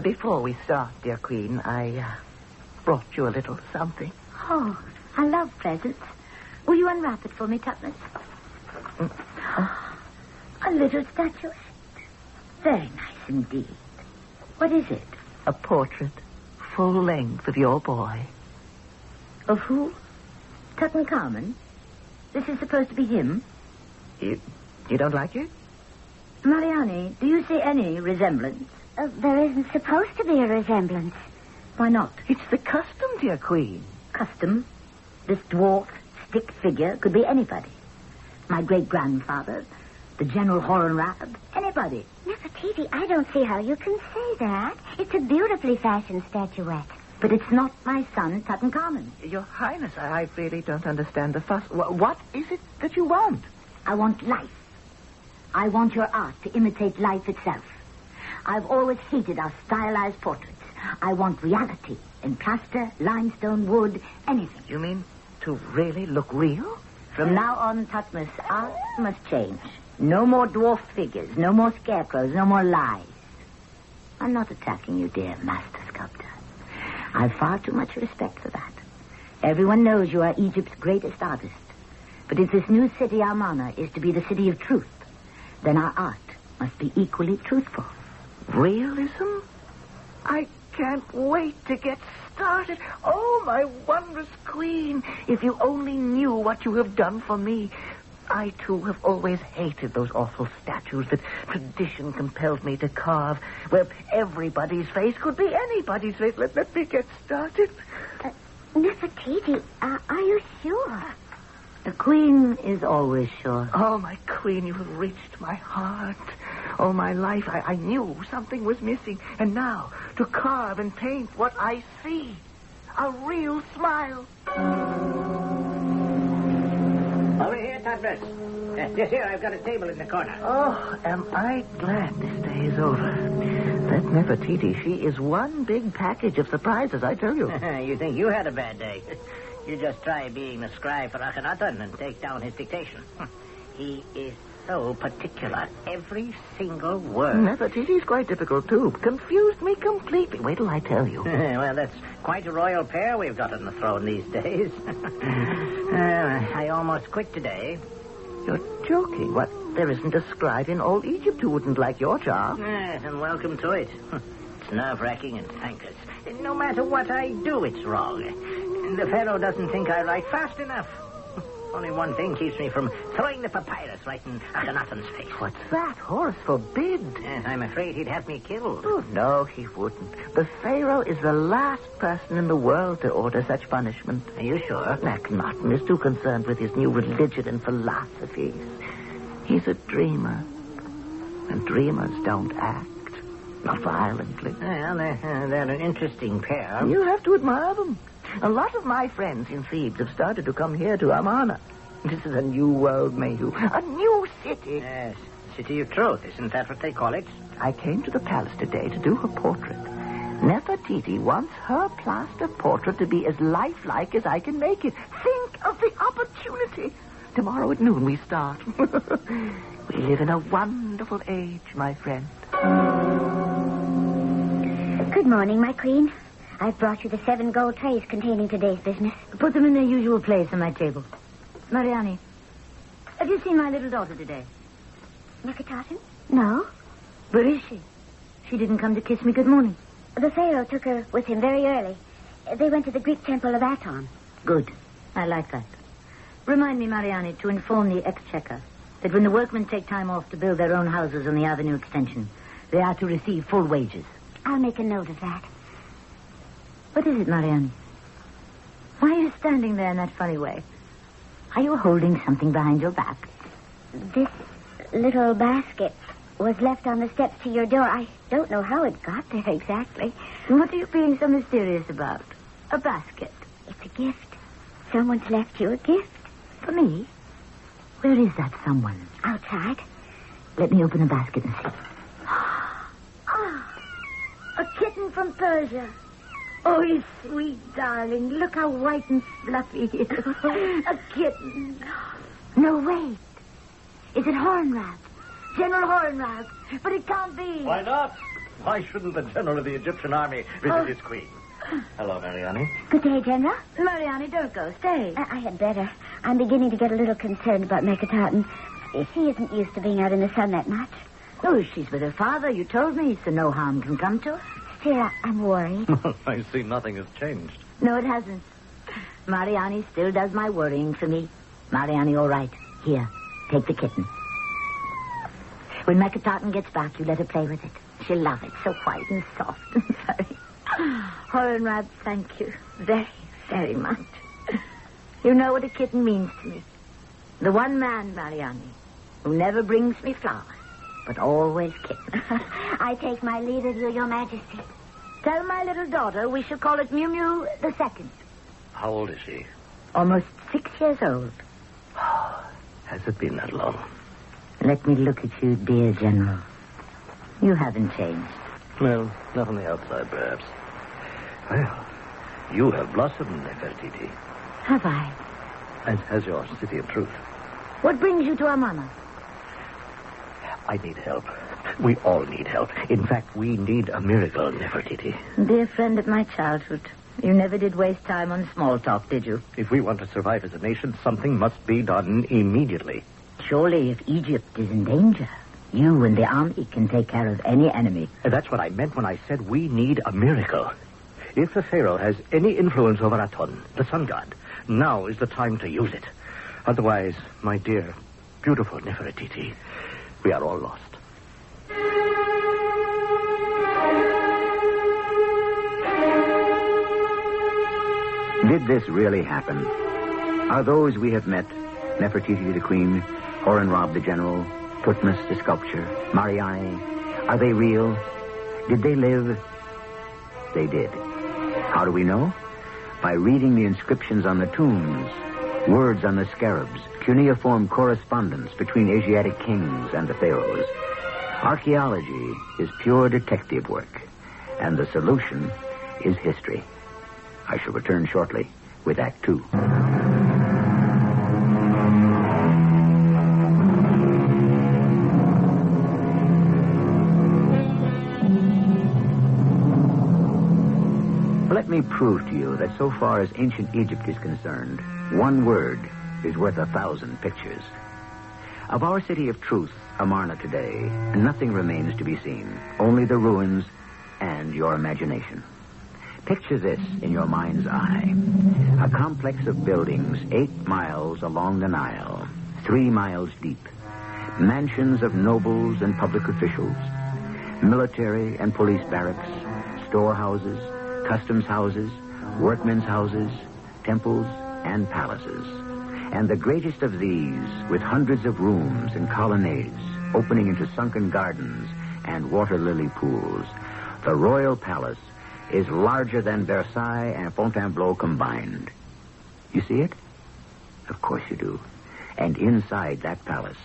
before we start, dear Queen, I brought you a little something. Oh, I love presents. Will you unwrap it for me, Tutmus? A little statuette. Very nice indeed. What is it? A portrait, full length, of your boy. Of who? Tutankhamun? This is supposed to be him? You don't like it? Mariani, do you see any resemblance? There isn't supposed to be a resemblance. Why not? It's the custom, dear Queen. Custom? This dwarf, stick figure could be anybody. My great-grandfather, the General Horenrab, anybody. Nefertiti, I don't see how you can say that. It's a beautifully fashioned statuette. But it's not my son, Tutankhamun. Your Highness, I really don't understand the fuss. What is it that you want? I want life. I want your art to imitate life itself. I've always hated our stylized portraits. I want reality in plaster, limestone, wood, anything. You mean to really look real? From now on, Tutmus, art must change. No more dwarf figures, no more scarecrows, no more lies. I'm not attacking you, dear master sculptor. I've far too much respect for that. Everyone knows you are Egypt's greatest artist. But if this new city, Amarna, is to be the city of truth, then our art must be equally truthful. Realism? I can't wait to get started. Oh, my wondrous Queen. If you only knew what you have done for me. I, too, have always hated those awful statues that tradition compelled me to carve, where everybody's face could be anybody's face. Let me get started. Nefertiti, are you sure? The Queen is always sure. Oh, my Queen, you have reached my heart. All my life, I knew something was missing. And now, to carve and paint what I see. A real smile. Over here, Tutmus. Yes, here, I've got a table in the corner. Oh, am I glad this day is over. That Nefertiti, she is one big package of surprises, I tell you. You think you had a bad day? You just try being the scribe for Akhenaten and take down his dictation. He is so particular. Every single word. Nefertiti's quite difficult, too. Confused me completely. Wait till I tell you. Well, that's quite a royal pair we've got on the throne these days. I almost quit today. You're joking. What? There isn't a scribe in all Egypt who wouldn't like your job. Yes, and welcome to it. It's nerve-wracking and thankless. No matter what I do, it's wrong. The Pharaoh doesn't think I write fast enough. Only one thing keeps me from throwing the papyrus right in Akhenaten's face. What's that? Horse forbid. Yes, I'm afraid he'd have me killed. Oh, no, he wouldn't. The Pharaoh is the last person in the world to order such punishment. Are you sure? Akhenaten is too concerned with his new religion and philosophies. He's a dreamer. And dreamers don't act. Not violently. Well, they're an interesting pair. You have to admire them. A lot of my friends in Thebes have started to come here to Amarna. This is a new world, Mayhew. A new city. Yes, city of truth. Isn't that what they call it? I came to the palace today to do her portrait. Nefertiti wants her plaster portrait to be as lifelike as I can make it. Think of the opportunity. Tomorrow at noon we start. We live in a wonderful age, my friend. Good morning, my queen. I've brought you the 7 gold trays containing today's business. Put them in their usual place on my table. Mariani, have you seen my little daughter today? Nefertiti? No. Where is she? She didn't come to kiss me good morning. The Pharaoh took her with him very early. They went to the Greek temple of Aten. Good. I like that. Remind me, Mariani, to inform the exchequer that when the workmen take time off to build their own houses on the avenue extension, they are to receive full wages. I'll make a note of that. What is it, Mariani? Why are you standing there in that funny way? Are you holding something behind your back? This little basket was left on the steps to your door. I don't know how it got there exactly. What are you being so mysterious about? A basket? It's a gift. Someone's left you a gift. For me? Where is that someone? Outside. Let me open the basket and see. A kitten from Persia. Oh, you sweet darling. Look how white and fluffy he is. A kitten. No, wait. Is it Hornrab? General Hornrab. But it can't be. Why not? Why shouldn't the general of the Egyptian army visit his queen? Hello, Mariani. Good day, General. Mariani, don't go. Stay. I had better. I'm beginning to get a little concerned about Nefertiti. She isn't used to being out in the sun that much. Oh, she's with her father. You told me, so no harm can come to her. Still, I'm worried. I see nothing has changed. No, it hasn't. Mariani still does my worrying for me. Mariani, all right. Here, take the kitten. When Akhenaten gets back, you let her play with it. She'll love it, so white and soft and furry. Hornrab, thank you very, very much. You know what a kitten means to me. The one man, Mariani, who never brings me flowers, but always kittens. I take my leave of you, Your Majesty. Tell my little daughter we shall call it Mew Mew the Second. How old is she? Almost 6 years old. Has it been that long? Let me look at you, dear General. You haven't changed. Well, not on the outside, perhaps. Well, you have blossomed, Nefertiti. Have I? As has your city of truth. What brings you to Amarna? I need help. We all need help. In fact, we need a miracle, Nefertiti. Dear friend of my childhood, you never did waste time on small talk, did you? If we want to survive as a nation, something must be done immediately. Surely, if Egypt is in danger, you and the army can take care of any enemy. That's what I meant when I said we need a miracle. If the Pharaoh has any influence over Aten, the sun god, now is the time to use it. Otherwise, my dear, beautiful Nefertiti, we are all lost. Did this really happen? Are those we have met, Nefertiti the queen, Hornrab the general, Tutmos the sculptor, Mariani, are they real? Did they live? They did. How do we know? By reading the inscriptions on the tombs, words on the scarabs, cuneiform correspondence between Asiatic kings and the pharaohs. Archaeology is pure detective work, and the solution is history. I shall return shortly with Act 2. Let me prove to you that so far as ancient Egypt is concerned, one word is worth 1,000 pictures. Of our city of truth, Amarna, today, nothing remains to be seen. Only the ruins and your imagination. Picture this in your mind's eye. A complex of buildings 8 miles along the Nile, 3 miles deep. Mansions of nobles and public officials. Military and police barracks, storehouses, customs houses, workmen's houses, temples, and palaces. And the greatest of these, with hundreds of rooms and colonnades opening into sunken gardens and water lily pools, the royal palace is larger than Versailles and Fontainebleau combined. You see it? Of course you do. And inside that palace,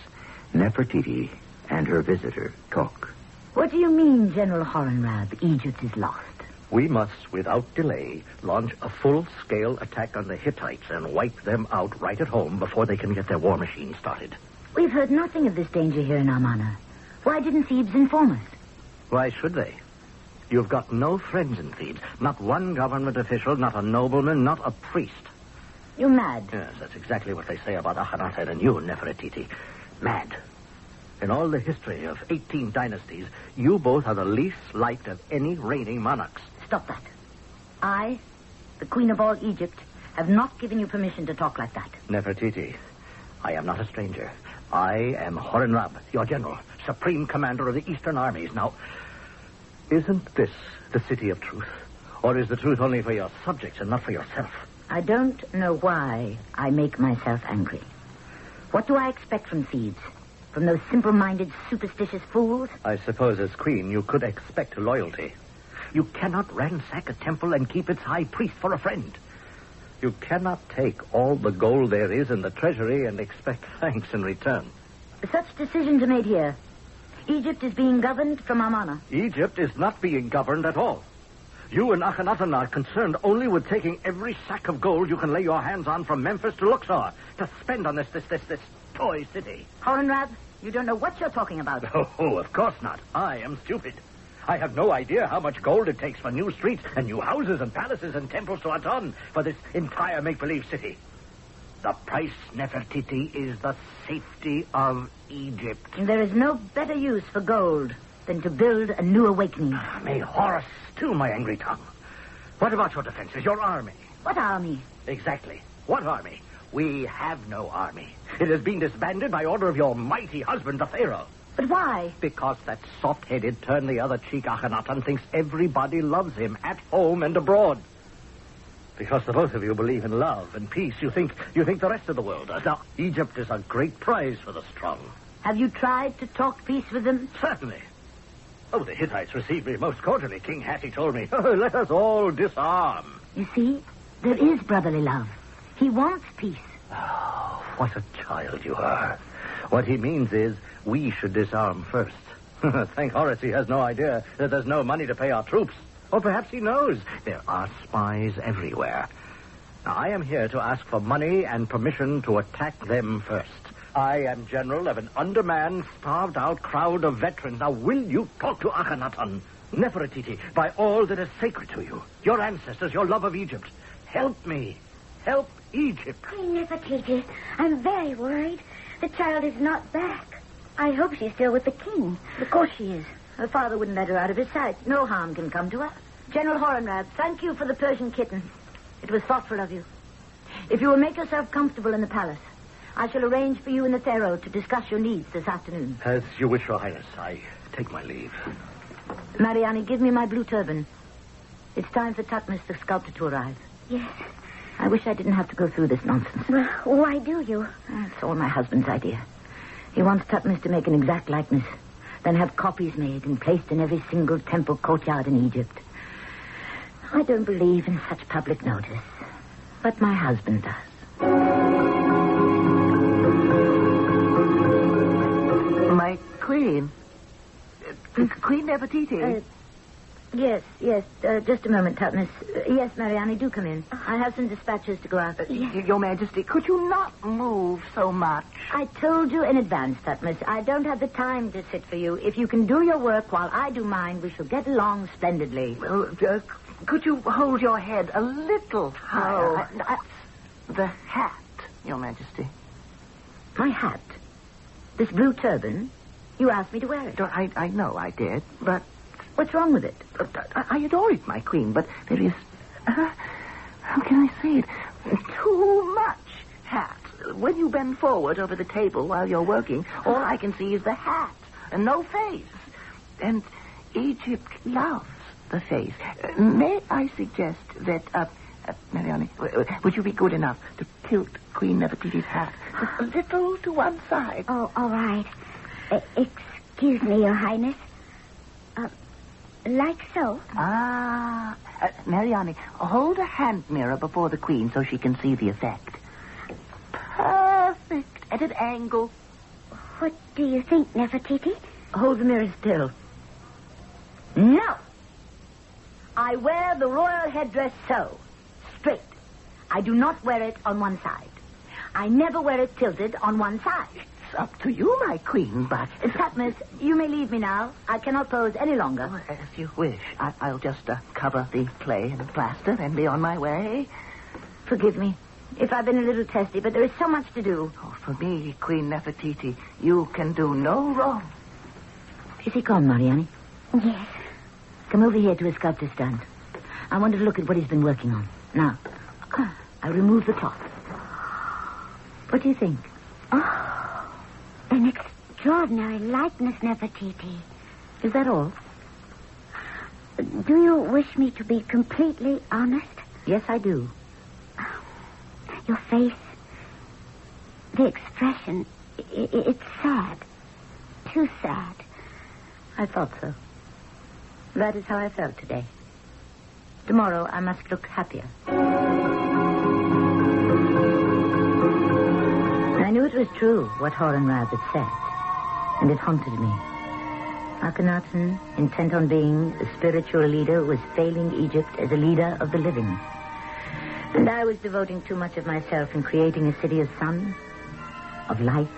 Nefertiti and her visitor talk. What do you mean, General Hornrab? Egypt is lost. We must, without delay, launch a full-scale attack on the Hittites and wipe them out right at home before they can get their war machine started. We've heard nothing of this danger here in Amarna. Why didn't Thebes inform us? Why should they? You've got no friends in Thebes. Not one government official, not a nobleman, not a priest. You're mad. Yes, that's exactly what they say about Akhenaten and you, Nefertiti. Mad. In all the history of 18 dynasties, you both are the least liked of any reigning monarchs. Stop that. I, the Queen of all Egypt, have not given you permission to talk like that. Nefertiti, I am not a stranger. I am Hornrab, your general, supreme commander of the Eastern armies. Now, isn't this the city of truth? Or is the truth only for your subjects and not for yourself? I don't know why I make myself angry. What do I expect from Thebes? From those simple-minded, superstitious fools? I suppose as queen you could expect loyalty. You cannot ransack a temple and keep its high priest for a friend. You cannot take all the gold there is in the treasury and expect thanks in return. Such decisions are made here. Egypt is being governed from Amarna. Egypt is not being governed at all. You and Akhenaten are concerned only with taking every sack of gold you can lay your hands on from Memphis to Luxor to spend on this toy city. Hornrab, you don't know what you're talking about. Oh, of course not. I am stupid. I have no idea how much gold it takes for new streets and new houses and palaces and temples to Aten for this entire make-believe city. The price, Nefertiti, is the safety of Egypt. There is no better use for gold than to build a new awakening. May Horus still my angry tongue. What about your defenses, your army? What army? Exactly. What army? We have no army. It has been disbanded by order of your mighty husband, the Pharaoh. But why? Because that soft-headed, turn-the-other-cheek Akhenaten thinks everybody loves him at home and abroad. Because the both of you believe in love and peace, you think the rest of the world does. Now, Egypt is a great prize for the strong. Have you tried to talk peace with them? Certainly. Oh, the Hittites received me most cordially. King Hattie told me, let us all disarm. You see, there is brotherly love. He wants peace. Oh, what a child you are. What he means is we should disarm first. Thank Horus he has no idea that there's no money to pay our troops. Or perhaps he knows there are spies everywhere. Now, I am here to ask for money and permission to attack them first. I am general of an undermanned, starved-out crowd of veterans. Now, will you talk to Akhenaten? Nefertiti, by all that is sacred to you, your ancestors, your love of Egypt, help me. Help Egypt. Queen Nefertiti, I'm very worried. The child is not back. I hope she's still with the king. Of course she is. Her father wouldn't let her out of his sight. No harm can come to her. General Hornrab, thank you for the Persian kitten. It was thoughtful of you. If you will make yourself comfortable in the palace, I shall arrange for you and the Pharaoh to discuss your needs this afternoon. As you wish, Your Highness. I take my leave. Mariani, give me my blue turban. It's time for Tutmos, the sculptor, to arrive. Yes. I wish I didn't have to go through this nonsense. Well, why do you? It's all my husband's idea. He wants Tutmos to make an exact likeness, then have copies made and placed in every single temple courtyard in Egypt. I don't believe in such public notice, but my husband does. My queen? Queen Nefertiti? Yes. Just a moment, Tutmos. Yes, Mariani, do come in. I have some dispatches to go out. Your Majesty, could you not move so much? I told you in advance, Tutmos. I don't have the time to sit for you. If you can do your work while I do mine, we shall get along splendidly. Well, could you hold your head a little higher? The hat, Your Majesty. My hat? This blue turban? You asked me to wear it. I know I did, but... What's wrong with it? I adore it, my queen, but there is How can I say it? Too much hat. When you bend forward over the table while you're working, all I can see is the hat and no face. And Egypt loves the face. May I suggest that, Mariani, would you be good enough to tilt Queen Nefertiti's hat a little to one side? Oh, all right. Excuse me, Your Highness. Like so? Mariani, hold a hand mirror before the Queen so she can see the effect. Perfect. At an angle. What do you think, Nefertiti? Hold the mirror still. No. I wear the royal headdress so. Straight. I do not wear it on one side. I never wear it tilted on one side. It's up to you, my Queen, but... Tutmos, you may leave me now. I cannot pose any longer. Oh, as you wish. I'll just cover the clay and plaster and be on my way. Forgive me if I've been a little testy, but there is so much to do. Oh, for me, Queen Nefertiti, you can do no wrong. Is he gone, Mariani? Yes. Come over here to his sculptor stand. I want to look at what he's been working on. Now, I remove the cloth. What do you think? Oh, an extraordinary likeness, Nefertiti. Is that all? Do you wish me to be completely honest? Yes, I do. Your face, the expression, it's sad. Too sad. I thought so. That is how I felt today. Tomorrow I must look happier. I knew it was true what Horemheb had said, and it haunted me. Akhenaten, intent on being a spiritual leader, was failing Egypt as a leader of the living. And I was devoting too much of myself in creating a city of sun, of life,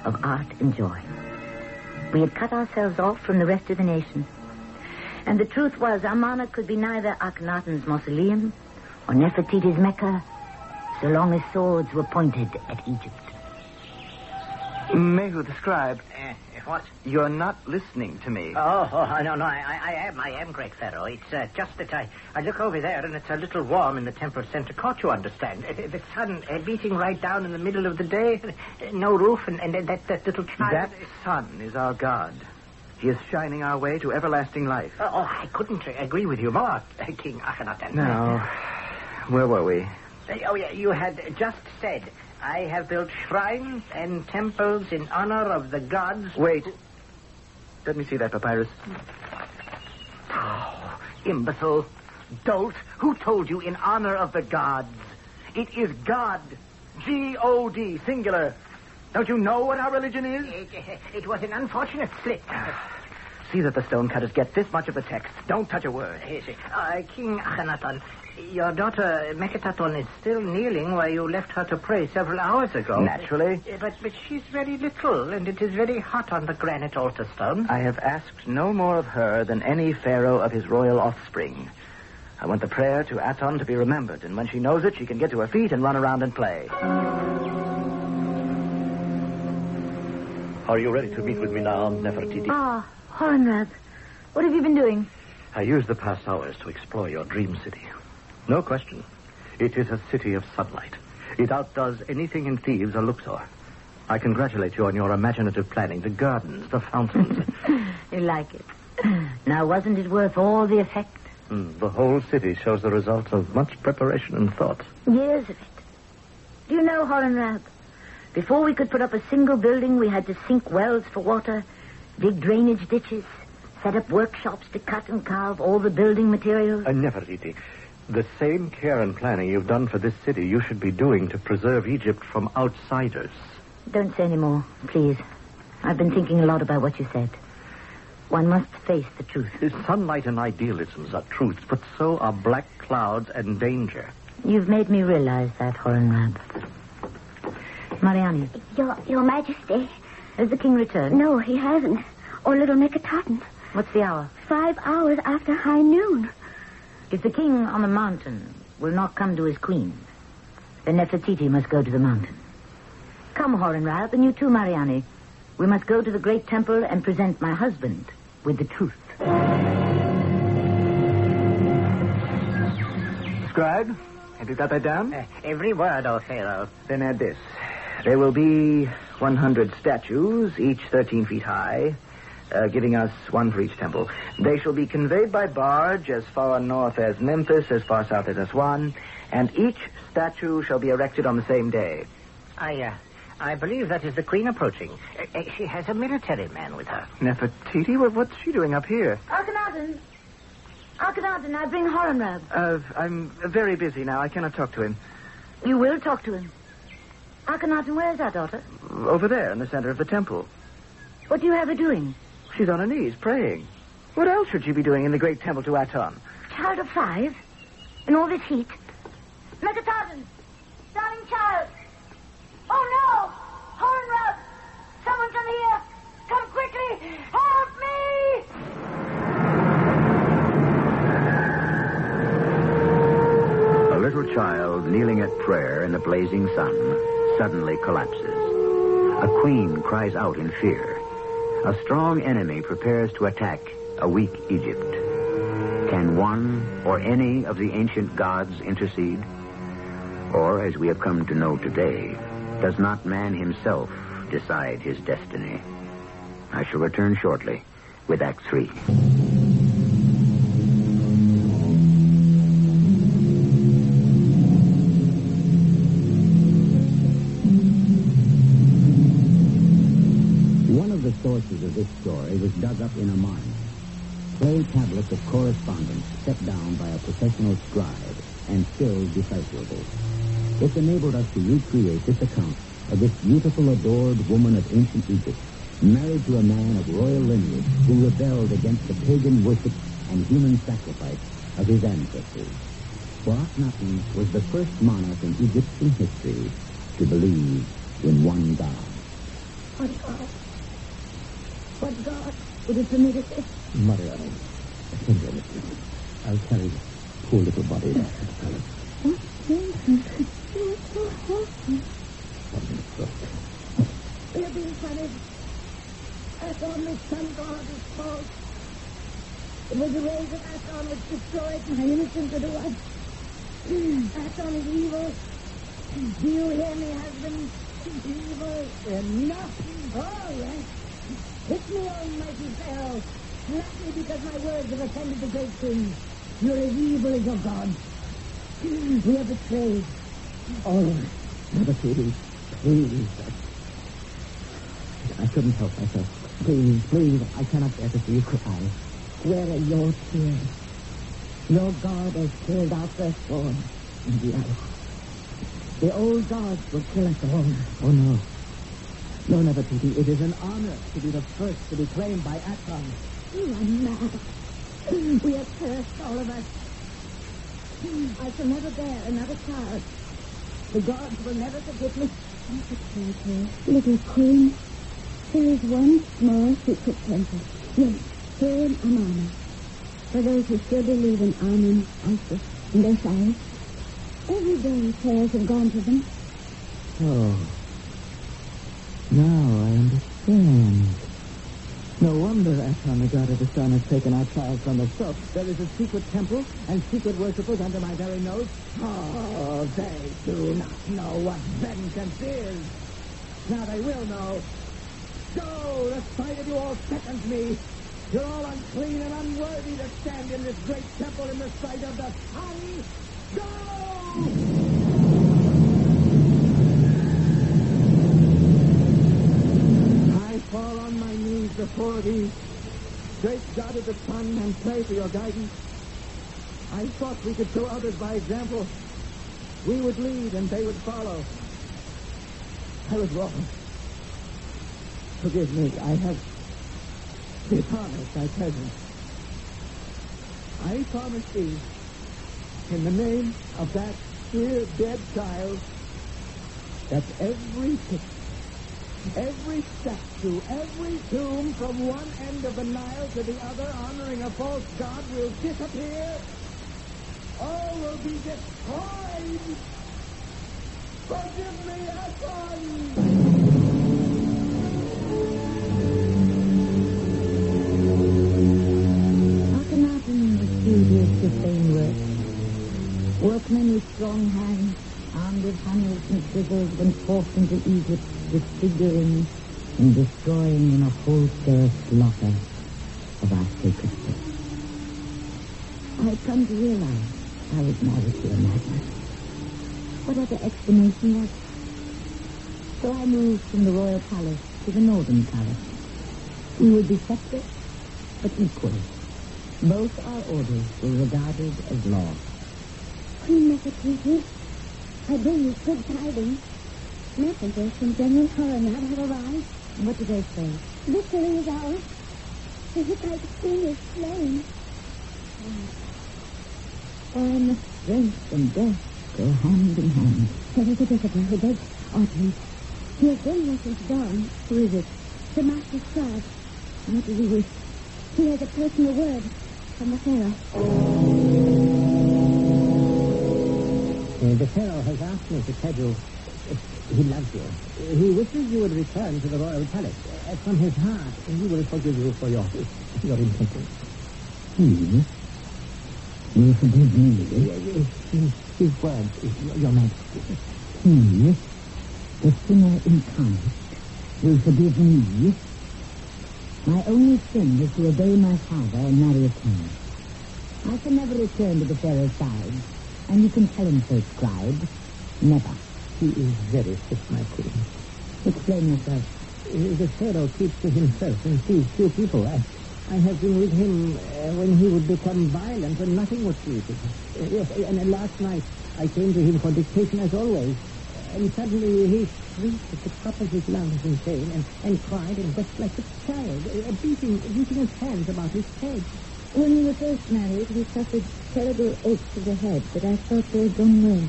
of art and joy. We had cut ourselves off from the rest of the nation. And the truth was, Amarna could be neither Akhenaten's mausoleum or Nefertiti's Mecca, so long as swords were pointed at Egypt. Mehu, the scribe. What? You're not listening to me. No, I am, great Pharaoh. It's just that I look over there and it's a little warm in the temple center court, you understand. The sun beating right down in the middle of the day, no roof, and that little child... That sun is our God. He is shining our way to everlasting life. I couldn't agree with you more, King Akhenaten. No. Where were we? You had just said... I have built shrines and temples in honor of the gods. Wait. Let me see that papyrus. Oh, imbecile. Dolt. Who told you in honor of the gods? It is God. G-O-D, singular. Don't you know what our religion is? It was an unfortunate slip. See that the stonecutters get this much of the text. Don't touch a word. King Akhenaten, your daughter Nefertiti is still kneeling where you left her to pray several hours ago. Naturally. But she's very little, and it is very hot on the granite altar stone. I have asked no more of her than any pharaoh of his royal offspring. I want the prayer to Aten to be remembered, and when she knows it, she can get to her feet and run around and play. Are you ready to meet with me now, Nefertiti? Horemheb, what have you been doing? I used the past hours to explore your dream city. No question. It is a city of sunlight. It outdoes anything in Thebes or Luxor. I congratulate you on your imaginative planning. The gardens, the fountains. You like it. Now, wasn't it worth all the effect? The whole city shows the results of much preparation and thought. Years of it. Do you know, Horemheb, before we could put up a single building, we had to sink wells for water, dig drainage ditches, set up workshops to cut and carve all the building materials. Nefertiti, the same care and planning you've done for this city, you should be doing to preserve Egypt from outsiders. Don't say any more, please. I've been thinking a lot about what you said. One must face the truth. Sunlight and idealisms are truths, but so are black clouds and danger. You've made me realize that, Horemheb. Mariani. Your Majesty. Has the king returned? No, he hasn't. Or little Akhenaten. What's the hour? 5 hours after high noon. If the king on the mountain will not come to his queen, then Nefertiti must go to the mountain. Come, Horemheb, and you too, Mariani. We must go to the great temple and present my husband with the truth. Scribe, have you got that down? Every word, O Pharaoh. Then add this. There will be 100 statues, each 13 feet high, giving us one for each temple. They shall be conveyed by barge as far north as Memphis, as far south as Aswan, and each statue shall be erected on the same day. I believe that is the queen approaching. She has a military man with her. Nefertiti? What's she doing up here? Akhenaten, I bring Horemheb. I'm very busy now. I cannot talk to him. You will talk to him. Akhenaten, where is our daughter? Over there, in the center of the temple. What do you have her doing? She's on her knees, praying. What else should she be doing in the great temple to Aten? Child of 5? In all this heat? Nefertiti! Darling child! Oh, no! Horemheb! Someone come here! Come quickly! Help me! A little child kneeling at prayer in the blazing sun suddenly collapses. A queen cries out in fear. A strong enemy prepares to attack a weak Egypt. Can one or any of the ancient gods intercede? Or, as we have come to know today, does not man himself decide his destiny? I shall return shortly with Act 3. One of the sources of this story was dug up in Amarna. Clay tablets of correspondence set down by a professional scribe and still decipherable. It enabled us to recreate this account of this beautiful, adored woman of ancient Egypt, married to a man of royal lineage who rebelled against the pagan worship and human sacrifice of his ancestors. For Akhenaten was the first monarch in Egyptian history to believe in one God. What God? What God would have permitted this? Mother, I'll carry the poor little body back to the palace. We are being punished. Aton, the sun god, is false. It was the rays of Aton which destroyed my innocent little one. Aton is evil. Do you hear me, husband? Evil. Enough. Oh, yes. Hit me, almighty Pharaoh. Slap me because my words have offended the great king. You're as evil as your God. We are betrayed. All right. Nefertiti, please. I couldn't help myself. Please, I cannot bear to see you cry. Where are your tears? Your God has killed our firstborn. Indeed, the old gods will kill us all. Oh, no. No, Nefertiti, it is an honor to be the first to be claimed by Aten. You are mad. We are cursed, all of us. I shall never bear another child. The gods will never forgive me. Little queen, there is one small secret temple. Yes, here in Amarna. For those who still believe in Amen, Isis, and Osiris. Every day prayers have gone to them. Oh. Now I understand. No wonder Aten, the god of the sun, has taken our child from us. So there is a secret temple and secret worshippers under my very nose. Oh, they do not know what vengeance is. Now they will know. Go! The sight of you all sickens me. You're all unclean and unworthy to stand in this great temple in the sight of the sun. Go! I fall on my knees before thee, great God of the sun, and pray for your guidance. I thought we could show others by example. We would lead and they would follow. I was wrong. Forgive me, I have dishonored thy presence. I promise thee, in the name of that dear dead child, that every picture, every statue, every tomb from one end of the Nile to the other honoring a false god will disappear. All will be destroyed. Forgive me, Aten! Akhenaten was studious to fame work. Workmen rounded hammers and scissors went forth into Egypt, disfiguring and destroying in a wholesale slaughter of our sacred space. I had come to realize I was married to a madman. What other explanation was there? So I moved from the royal palace to the northern palace. We would be separate, but equal. Both our orders were regarded as law. Queen Nefertiti, I bring you good tidings. Messengers from General Coronation have arrived. What do they say? Victory is ours. The Hittite king is slain. And strength and death go hand in hand. There is a visitor who begs Aten. He has been with us gone. Who is it? The master scribe. What does he wish? He has a personal word from the Pharaoh. The Pharaoh has asked me to tell you he loves you. He wishes you would return to the royal palace. From his heart, he will forgive you for your intentions. He will forgive me. His words, Your Majesty. He, the sinner incarnate, will forgive me. My only sin is to obey my father and marry Aten. I can never return to the Pharaoh's side, and you can tell him so, scribe. Never. He is very sick, my queen. Explain yourself. The Pharaoh keeps to himself and sees few people. I have been with him when he would become violent and nothing would please him. Yes, and last night I came to him for dictation as always. And suddenly he shrieked at the top of his lungs in pain and cried and wept like a child, beating his hands about his head. When we were first married, he suffered terrible aches of the head, but I thought they had gone away.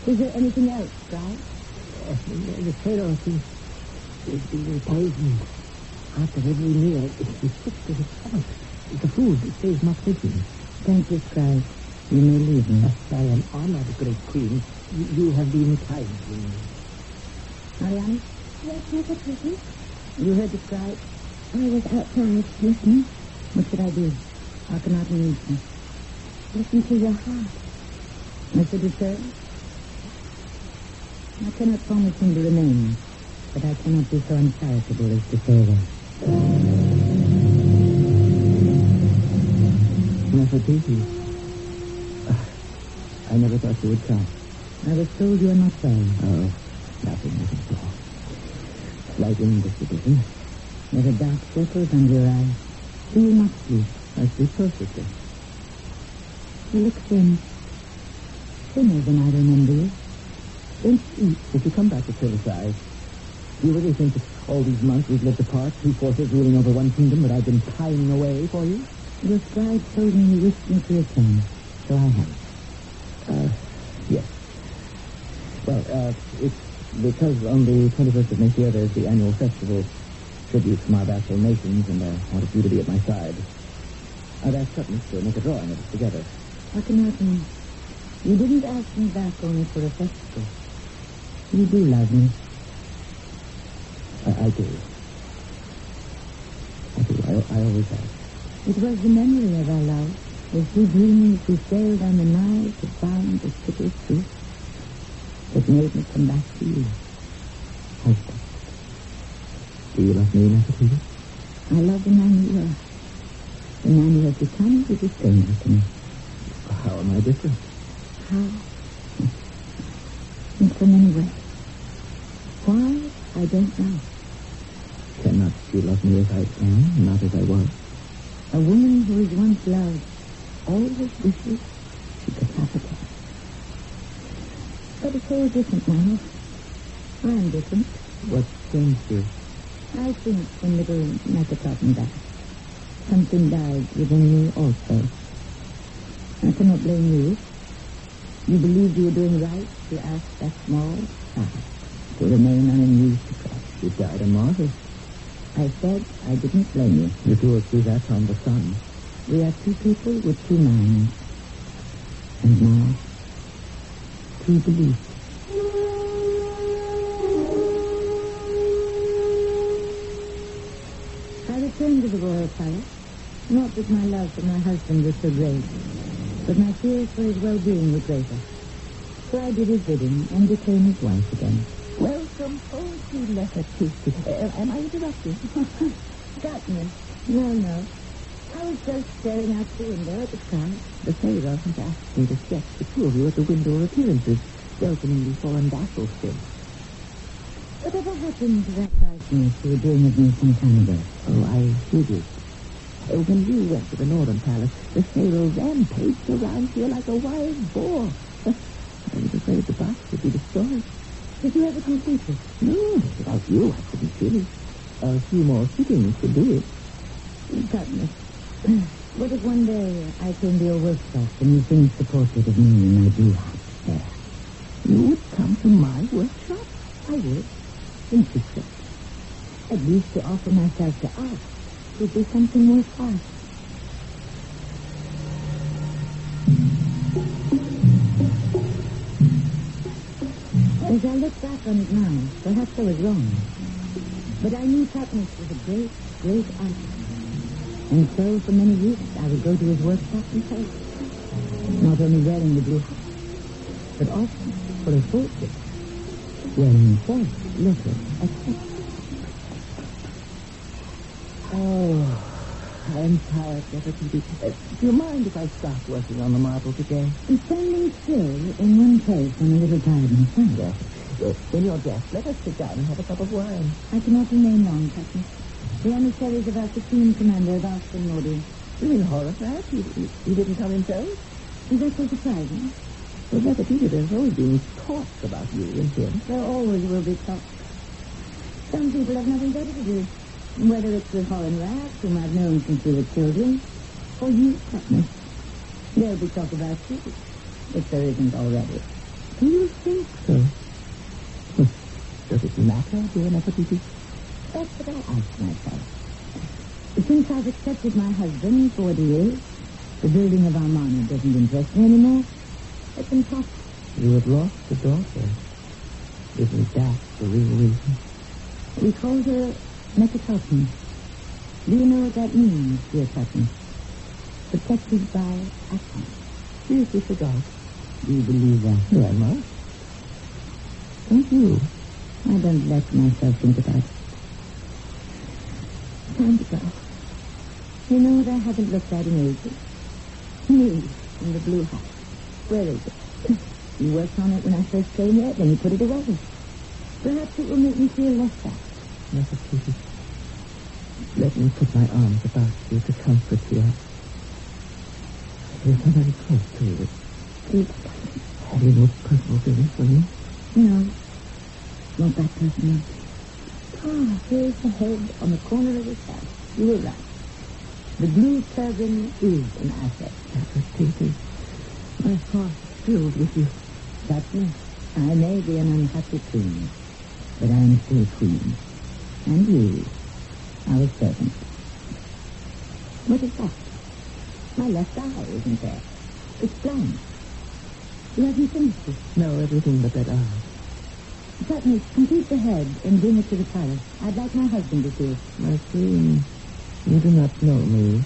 Is there anything else, Scribe? The Pharaoh is being poisoned. After every meal, he sticks to his stomach. The food stays not with him. Thank you, Scribe. You may leave me. I am honored, great queen. You have been kind to me. Marianne? Yes, Nefertiti? You heard the Scribe? I was outside, listening. What should I do? Akhenaten needs me. Listen to your heart. I should return? I cannot promise him to remain, but I cannot be so uncharitable as to say away. Nefertiti, I never thought you would come. I was told you are not well. Oh, nothing at all. Slight indisposition. There are dark circles under your eyes. Do you not sleep? I sleep perfectly. You look thin. Thinner than I remember you. Don't eat. If you come back to criticize, do you really think that all these months we've lived apart, two forces ruling over one kingdom, that I've been pining away for you? Your scribe told me he wished me to return, so I have. Yes. Well, it's because on the 21st of next year there's the annual festival, tribute from our vassal nations, and I wanted you to be at my side. I've asked Sutton to make a drawing of us together. Akhenaten, you didn't ask me back only for a festival. You do love me. I do. I always have. It was the memory of our love, as we dreaming as we sailed on the Nile to find the city's truth, that made me come back to you. Husband. Do you love me, Nefertiti? I love the man you are. The man you have become is a stranger to me. How am I different? How? In so many ways. Why? I don't know. Cannot you love me as I am, not as I was? A woman who is once loved always wishes she could have again. But it's all different now. I'm different. What changed you? I think when little Nefertiti died, something died within you also. I cannot blame you. You believed you were doing right to ask that small child to remain unamused to God. You died a martyr. I said I didn't blame you. You threw us through that on the sun. We are two people with two minds. And now, two beliefs. I returned to the royal palace. Not that my love for my husband was so great, but my fears for his well-being were greater. So I did his bidding and became his wife again. Welcome home to Nefertiti. Am I interrupting? Gottman. No. I was just staring out the window at the sky. The Pharaoh has asked me to sketch the two of you at the window appearances, welcoming the foreign vassals still. Whatever happened to that likeness you were doing with me some time ago? Oh, I hid it. When you went to the Northern Palace, the Pharaoh rampaged around here like a wild boar. I was afraid the box would be destroyed. Did you ever complete it? No, without you, I couldn't finish. A few more sittings could do it. Goodness. What if one day I came to your workshop and you finished the portrait of me in my blue hat there? You would come to my workshop? I would. In secret. At least to offer myself to art would be something worthwhile. As I look back on it now, perhaps I was wrong. But I knew Patmos was a great, great artist. And so, for many weeks, I would go to his workshop and paint. Not only wearing the blue hat, but often, for a portrait, wearing false leather accents. Oh, I'm tired, Nefertiti. Do you mind if I stop working on the marble today? I'm standing still in one place on a little tired myself. Yes. When you're dressed, let us sit down and have a cup of wine. I cannot remain long, Captain. The emissaries of our Supreme Commander have asked for an audience. You mean Horosat? He didn't come himself? Is that so surprising? Well, Nefertiti, there's always been talk about you and him. There always will be talk. Some people have nothing better to do. Whether it's with foreign rats, whom I've known since we were children, or you, Patmos. There'll be talk about you, if there isn't already. Do you think so? Does it matter, dear Nefertiti? That's what I ask myself. Since I've accepted my husband for what he is, the building of Amarna doesn't interest me anymore. Let them talk. You have lost a daughter. Isn't that the real reason? We called her Nefertiti. Do you know what that means, dear Patmos? Protected by Aten. Seriously forgot. Do you believe that? Well, I must. Don't you? I don't let myself think about it. Time to go. You know what I haven't looked at in ages? Me, in the blue hat. Where is it? You worked on it when I first came here, then you put it away. Perhaps it will make me feel less sad. Nefertiti, let me put my arms about you to comfort you. You're so very close to it. Please. Have you no personal feelings for me? No. Not that personal. Ah, here's the head on the corner of his head. You were right. The blue turban is an asset. Nefertiti, my heart is filled with you. That's me. I may be an unhappy queen, but I am still queen. And you, our servant. What is that? My left eye isn't there. It's blind. You haven't finished it. No, everything but that eye. Patmos, complete the head and bring it to the palace. I'd like my husband to see it. My queen, you do not know me.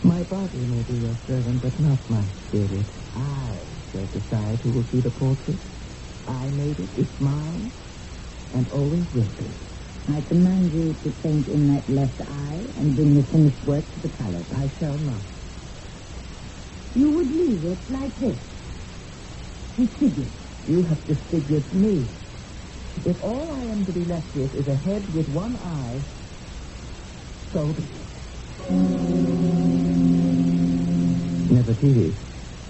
My body may be your servant, but not my spirit. I shall decide who will see the portrait. I made it. It's mine, and always will be. I command you to paint in that left eye and bring the finished work to the palace. I shall not. You would leave it like this. Disfigured. You have disfigured me. If all I am to be left with is a head with one eye, so be it. Nefertiti,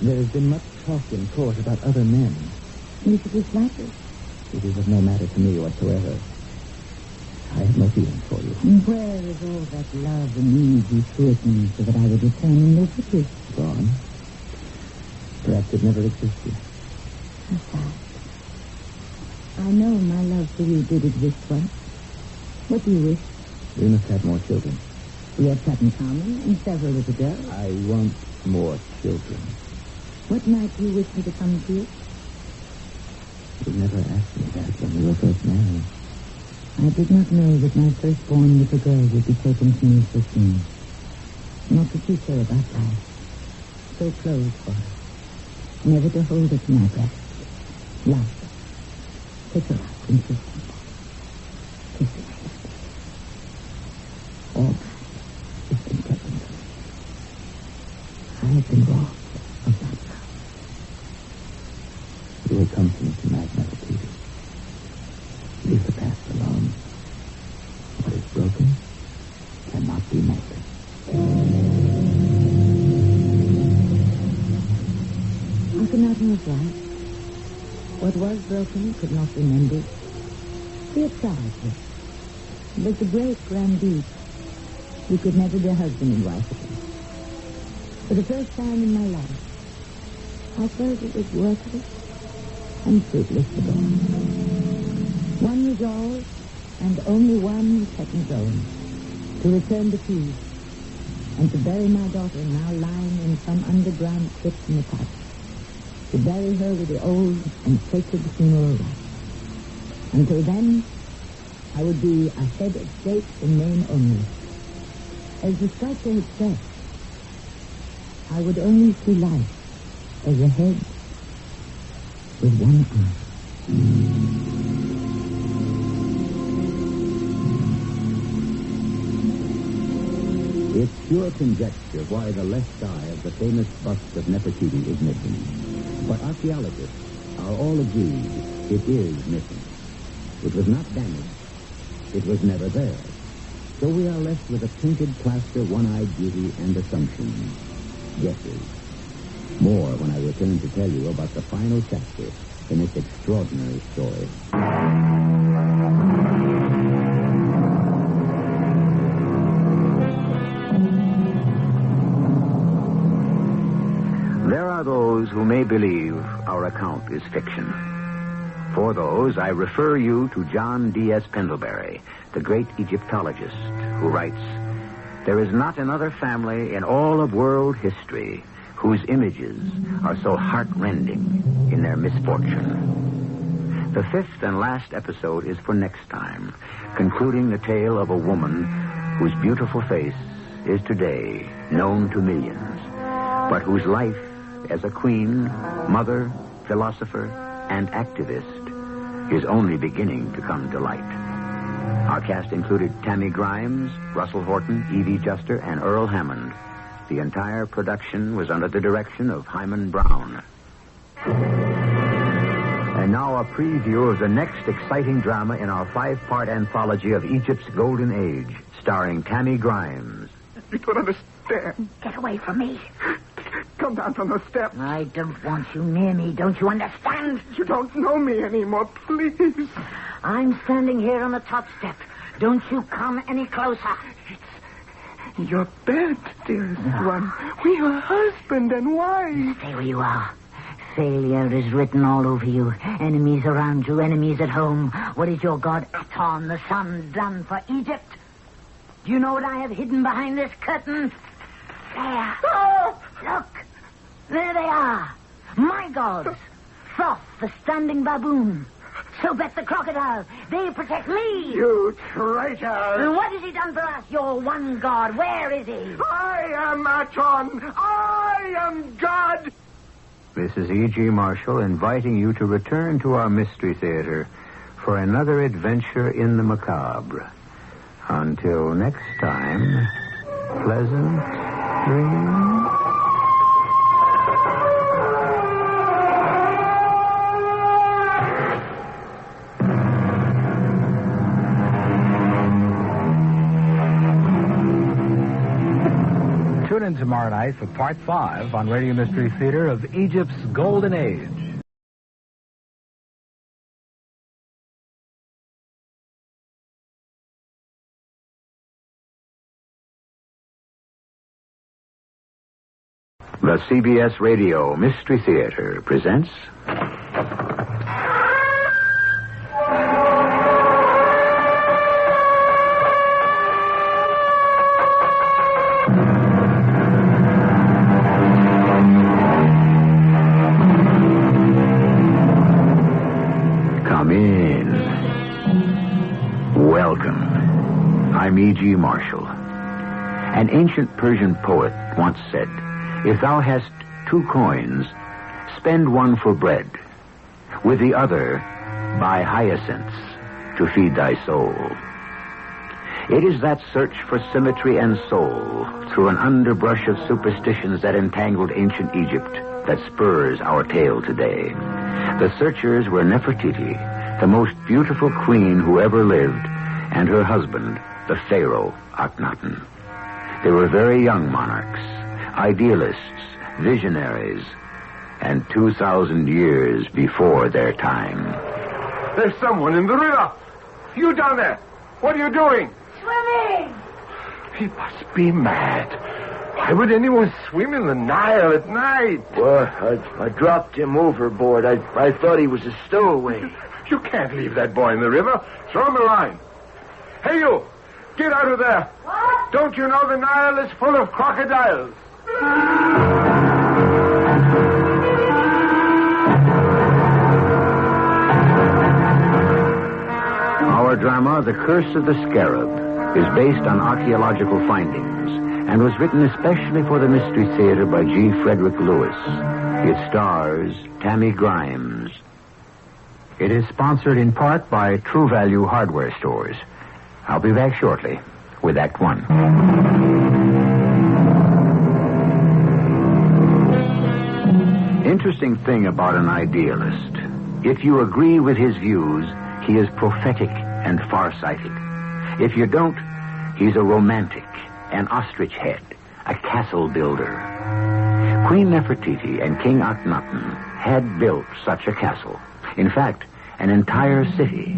there has been much talk in court about other men. You should be flattered. It is of no matter to me whatsoever. I have no feeling for you. Where is all that love and easy treatment so that I would return in no pity? Gone. Perhaps it never existed. How sad. I know my love for you did exist once. What do you wish? We must have more children. We have that in common, and several little girls. I want more children. What night do you wish me to come to you? You never asked me that when we were first married. I did not know that my firstborn little girl would be taken from me so soon. Not to teach her about life. So close for her. Never to hold it to my breast. Laughter. Take her out and kiss her. Kiss her. All that has been taken from me. I have been robbed of that now. You will come to me tonight, Nefertiti. Leave the past alone. What is broken cannot be mended. Akhenaten was right. What was broken could not be mended. Be a child, it was the great grand deed. You could never be a husband and wife again. For the first time in my life, I felt it was worthless and fruitless to go on. One resolve, and only one set in zone, to return to peace, and to bury my daughter now lying in some underground crypt in the past. To bury her with the old and sacred funeral rites. Until then, I would be a head of state in name only. As the sculptor had said, I would only see life as a head with one eye. It's pure conjecture why the left eye of the famous bust of Nefertiti is missing. But archaeologists are all agreed it is missing. It was not damaged. It was never there. So we are left with a painted plaster, one-eyed beauty, and assumptions. Guesses. More when I return to tell you about the final chapter in this extraordinary story. There are those who may believe our account is fiction. For those, I refer you to John D.S. Pendlebury, the great Egyptologist, who writes, "There is not another family in all of world history whose images are so heart-rending in their misfortune." The fifth and last episode is for next time, concluding the tale of a woman whose beautiful face is today known to millions, but whose life as a queen, mother, philosopher, and activist is only beginning to come to light. Our cast included Tammy Grimes, Russell Horton, Evie Juster, and Earl Hammond. The entire production was under the direction of Hyman Brown. And now a preview of the next exciting drama in our 5-part anthology of Egypt's Golden Age, starring Tammy Grimes. You don't understand. Get away from me. Come down from the steps. I don't want you near me. Don't you understand? You don't know me anymore, please. I'm standing here on the top step. Don't you come any closer. It's your bed, dearest one. We are husband and wife. Stay where you are. Failure is written all over you. Enemies around you, enemies at home. What is your god Aten, the sun, done for Egypt? Do you know what I have hidden behind this curtain? There. Oh! Look. There they are. My gods. Thoth, the standing baboon. Sobek, the crocodile. They protect me. You traitor. And what has he done for us, your one god? Where is he? I am Aten. I am God. This is E.G. Marshall inviting you to return to our Mystery Theater for another adventure in the macabre. Until next time, pleasant dreams. Tune in tomorrow night for Part 5 on Radio Mystery Theater of Egypt's Golden Age. The CBS Radio Mystery Theater presents... Come in. Welcome. I'm E.G. Marshall. An ancient Persian poet once said, "If thou hast 2 coins, spend one for bread, with the other by hyacinths to feed thy soul. It is that search for symmetry and soul through an underbrush of superstitions that entangled ancient Egypt that spurs our tale today. The searchers were Nefertiti, the most beautiful queen who ever lived, and her husband, the Pharaoh Akhenaten. They were very young monarchs, idealists, visionaries, and 2,000 years before their time. There's someone in the river. You down there. What are you doing? Swimming! He must be mad. Why would anyone swim in the Nile at night? Well, I dropped him overboard. I thought he was a stowaway. You can't leave that boy in the river. Throw him a line. Hey, you! Get out of there. What? Don't you know the Nile is full of crocodiles? Our drama, The Curse of the Scarab, is based on archaeological findings and was written especially for the Mystery Theater by G. Frederick Lewis. It stars Tammy Grimes. It is sponsored in part by True Value Hardware Stores. I'll be back shortly with Act One. Interesting thing about an idealist. If you agree with his views, he is prophetic and farsighted. If you don't, he's a romantic, an ostrich head, a castle builder. Queen Nefertiti and King Akhenaten had built such a castle. In fact, an entire city,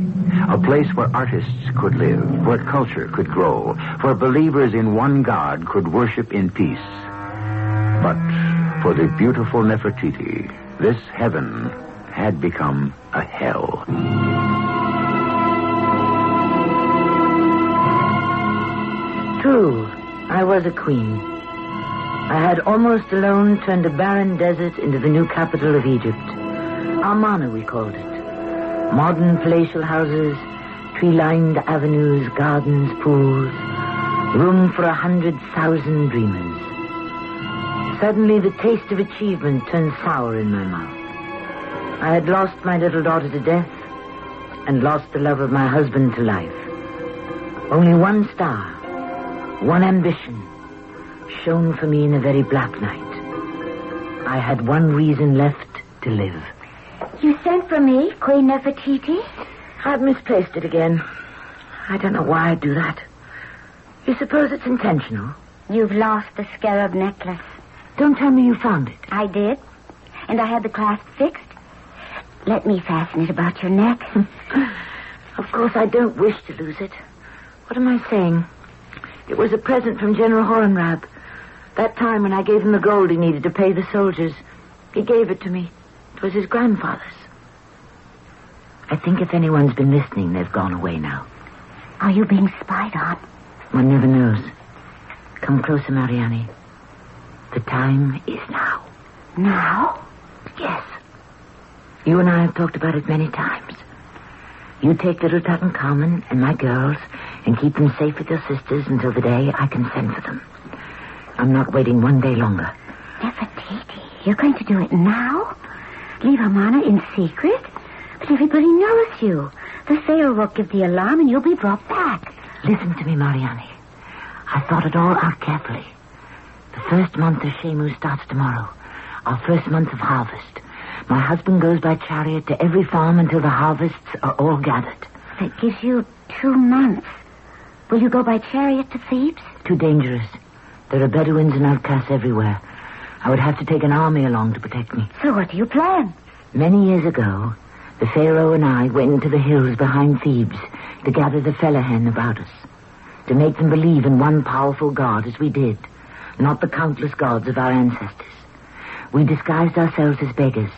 a place where artists could live, where culture could grow, where believers in one God could worship in peace. But for the beautiful Nefertiti, this heaven had become a hell. True, I was a queen. I had almost alone turned a barren desert into the new capital of Egypt. Amarna, we called it. Modern palatial houses, tree-lined avenues, gardens, pools. Room for 100,000 dreamers. Suddenly, the taste of achievement turned sour in my mouth. I had lost my little daughter to death and lost the love of my husband to life. Only one star, one ambition, shone for me in a very black night. I had one reason left to live. You sent for me, Queen Nefertiti? I've misplaced it again. I don't know why I'd do that. You suppose it's intentional? You've lost the scarab necklace. Don't tell me you found it. I did. And I had the clasp fixed. Let me fasten it about your neck. Of course, I don't wish to lose it. What am I saying? It was a present from General Horemheb. That time when I gave him the gold he needed to pay the soldiers. He gave it to me. It was his grandfather's. I think if anyone's been listening, they've gone away now. Are you being spied on? One never knows. Come closer, Mariani. The time is now. Now? Yes. You and I have talked about it many times. You take little Tutankhamun and my girls and keep them safe with your sisters until the day I can send for them. I'm not waiting one day longer. Nefertiti, you're going to do it now? Leave Amarna in secret? But everybody knows you. The Pharaoh will give the alarm and you'll be brought back. Listen to me, Mariani. I thought it all out carefully. The first month of Shemu starts tomorrow. Our first month of harvest. My husband goes by chariot to every farm until the harvests are all gathered. That gives you 2 months. Will you go by chariot to Thebes? Too dangerous. There are Bedouins and outcasts everywhere. I would have to take an army along to protect me. So what do you plan? Many years ago, the Pharaoh and I went into the hills behind Thebes to gather the Fellahin about us. To make them believe in one powerful God as we did, not the countless gods of our ancestors. We disguised ourselves as beggars.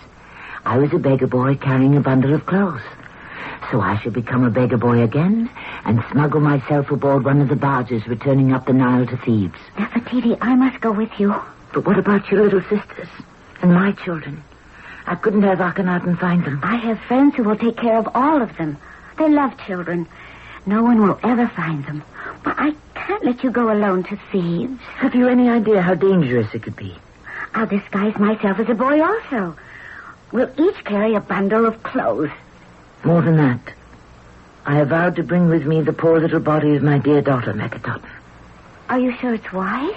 I was a beggar boy carrying a bundle of clothes. So I should become a beggar boy again and smuggle myself aboard one of the barges returning up the Nile to Thebes. Nefertiti, I must go with you. But what about your little sisters and my children? I couldn't have Akhenaten find them. I have friends who will take care of all of them. They love children. No one will ever find them. But I can't let you go alone to Thebes. Have you any idea how dangerous it could be? I'll disguise myself as a boy also. We'll each carry a bundle of clothes. More than that. I have vowed to bring with me the poor little body of my dear daughter, Meketaten. Are you sure it's wise?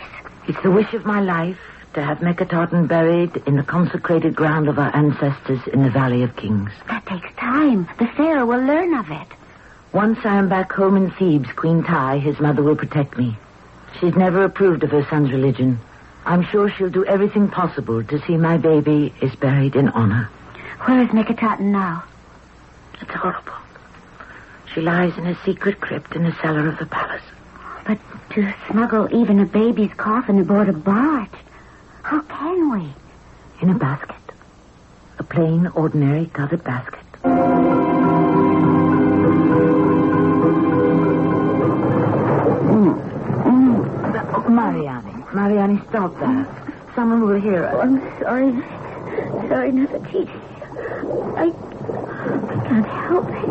It's the wish of my life to have Meketaten buried in the consecrated ground of our ancestors in the Valley of Kings. That takes time. The Pharaoh will learn of it. Once I am back home in Thebes, Queen Tai, his mother, will protect me. She's never approved of her son's religion. I'm sure she'll do everything possible to see my baby is buried in honor. Where is Meketaten now? It's horrible. She lies in a secret crypt in the cellar of the palace. But to smuggle even a baby's coffin aboard a barge, how can we? In a basket. A plain, ordinary covered basket. Mariani, stop that. Someone will hear us. Oh, I'm sorry. Sorry, Nefertiti. I can't help it.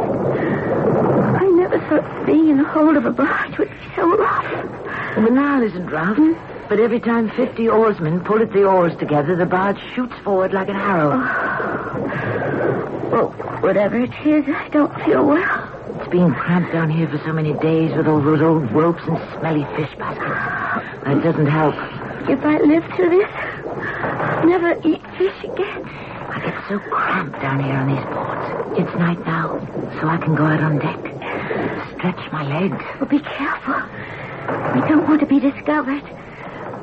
I never thought being in the hold of a barge would be so rough. Well, the Nile isn't rough. But every time 50 oarsmen pull at the oars together, the barge shoots forward like an arrow. Well, whatever it is, I don't feel well. It's been cramped down here for so many days with all those old ropes and smelly fish baskets. That doesn't help. If I live through this, I'll never eat fish again. I get so cramped down here on these boards. It's night now, so I can go out on deck. Stretch my legs. Well, be careful. We don't want to be discovered.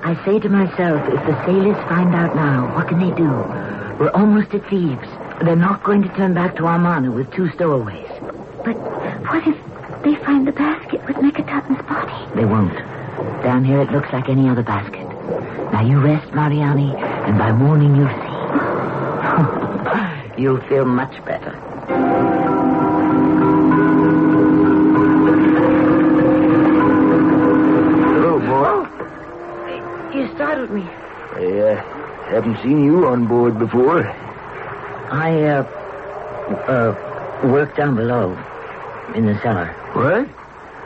I say to myself, if the sailors find out now, what can they do? We're almost at Thebes. They're not going to turn back to Amarna with 2 stowaways. But what if they find the basket with Meketaten's body? They won't. Down here it looks like any other basket. Now you rest, Mariani, and by morning you'll see. You'll feel much better. Hello, boy. You startled me. I haven't seen you on board before. I work down below in the cellar. What?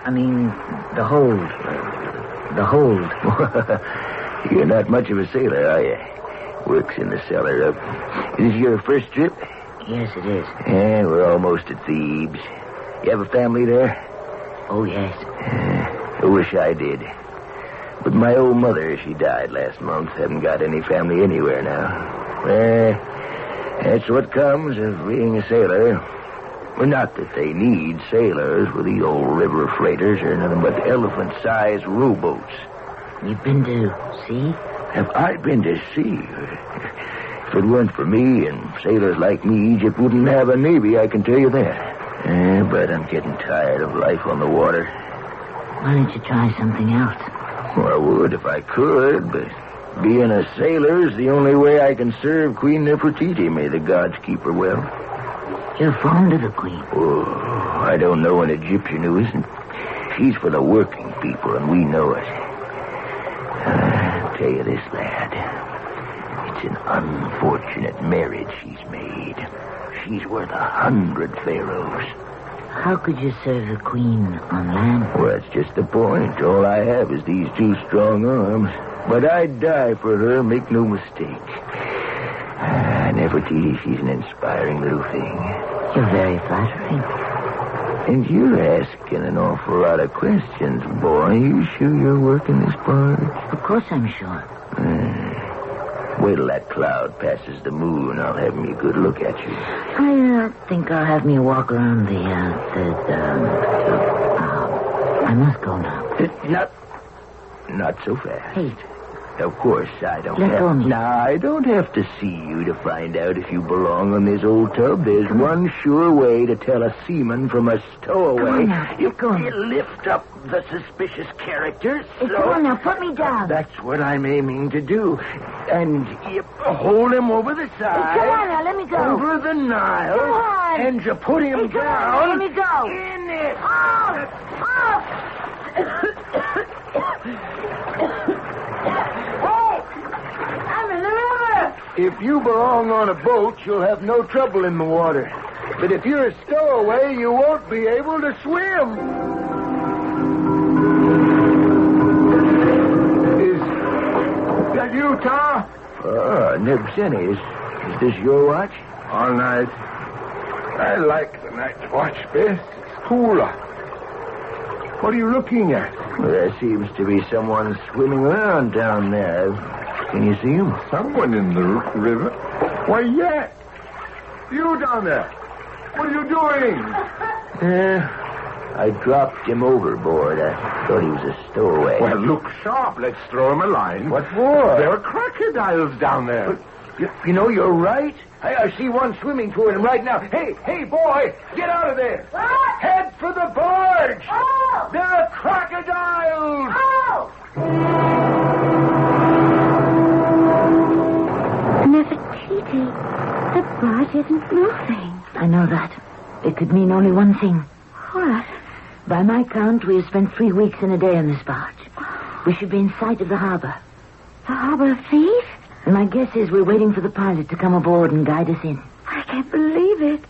I mean, the hold. The hold. You're not much of a sailor, are you? Works in the cellar. Is this your first trip? Yes, it is. Yeah, we're almost at Thebes. You have a family there? Oh, yes. I wish I did. But my old mother, she died last month. Haven't got any family anywhere now. That's what comes of being a sailor. Well, not that they need sailors with these old river freighters or nothing but elephant-sized rowboats. You've been to sea? Have I been to sea? If it weren't for me and sailors like me, Egypt wouldn't have a navy, I can tell you that. But I'm getting tired of life on the water. Why don't you try something else? Well, I would if I could, but being a sailor's the only way I can serve Queen Nefertiti. May the gods keep her well. You're fond of the queen. Oh, I don't know an Egyptian who isn't. She's for the working people, and we know it. I'll tell you this, lad. It's an unfortunate marriage she's made. She's worth 100 pharaohs. How could you serve the queen on land? Well, that's just the point. All I have is these 2 strong arms. But I'd die for her, make no mistake. Nefertiti, she's an inspiring little thing. You're very flattering. And you're asking an awful lot of questions, boy. You sure you're working this barge? Of course I'm sure. Wait till that cloud passes the moon. I'll have me a good look at you. I think I'll have me a walk around I must go now. Not so fast. Hey. Of course, I don't Let go of me. Now, I don't have to see you to find out if you belong on this old tub. There's one sure way to tell a seaman from a stowaway. Come on now. You lift up the suspicious characters. Come on now, put me down. That's what I'm aiming to do. And you hold him over the side. Come on now, let me go. Over the Nile. Come on. And you put him down. Let me go. In it. If you belong on a boat, you'll have no trouble in the water. But if you're a stowaway, you won't be able to swim. Is that you, Tom? Nebuchadnezzar, is this your watch? all night. I like the night watch best. It's cooler. What are you looking at? Well, there seems to be someone swimming around down there. Can you see him? Someone in the river? Why, yeah. You down there. What are you doing? I dropped him overboard. I thought he was a stowaway. Well, look sharp. Let's throw him a line. What for? There are crocodiles down there. You know, you're right. I see one swimming toward him right now. Hey, boy, get out of there. What? Head for the barge. Oh! There are crocodiles. Oh! Nefertiti, the barge isn't moving. I know that. It could mean only one thing. What? By my count, we have spent 3 weeks and a day on this barge. We should be in sight of the harbor. The harbor of thieves? And my guess is we're waiting for the pilot to come aboard and guide us in. I can't believe it.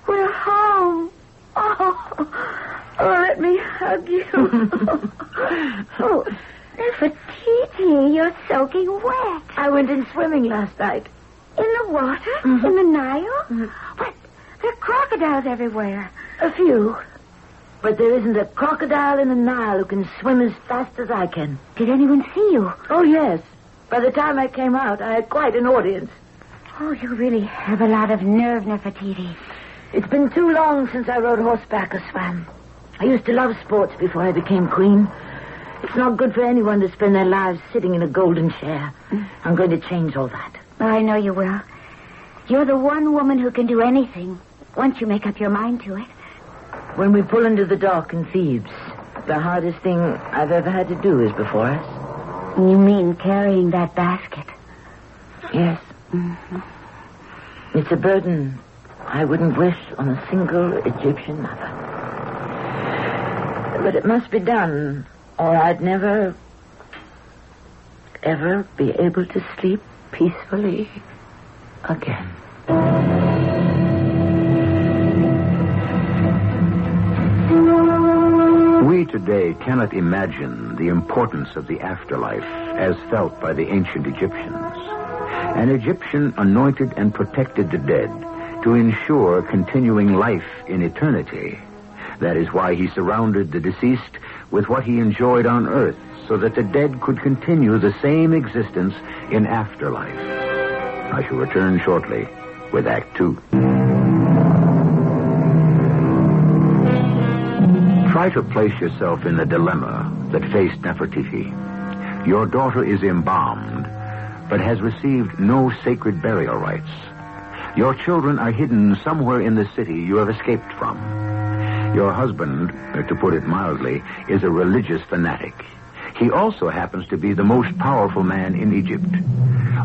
We're home. Oh, let me hug you. Oh, Nefertiti, you're soaking wet. I went in swimming last night. In the water? Mm-hmm. In the Nile? Mm-hmm. But there are crocodiles everywhere. A few. But there isn't a crocodile in the Nile who can swim as fast as I can. Did anyone see you? Oh, yes. By the time I came out, I had quite an audience. Oh, you really have a lot of nerve, Nefertiti. It's been too long since I rode horseback or swam. I used to love sports before I became queen. It's not good for anyone to spend their lives sitting in a golden chair. I'm going to change all that. I know you will. You're the one woman who can do anything once you make up your mind to it. When we pull into the dock in Thebes, the hardest thing I've ever had to do is before us. You mean carrying that basket? Yes. Mm-hmm. It's a burden I wouldn't wish on a single Egyptian mother. But it must be done, or I'd never, ever be able to sleep peacefully again. We today cannot imagine the importance of the afterlife as felt by the ancient Egyptians. An Egyptian anointed and protected the dead to ensure continuing life in eternity. That is why he surrounded the deceased with what he enjoyed on earth, so that the dead could continue the same existence in afterlife. I shall return shortly with Act 2. Try to place yourself in the dilemma that faced Nefertiti. Your daughter is embalmed, but has received no sacred burial rites. Your children are hidden somewhere in the city you have escaped from. Your husband, to put it mildly, is a religious fanatic. He also happens to be the most powerful man in Egypt.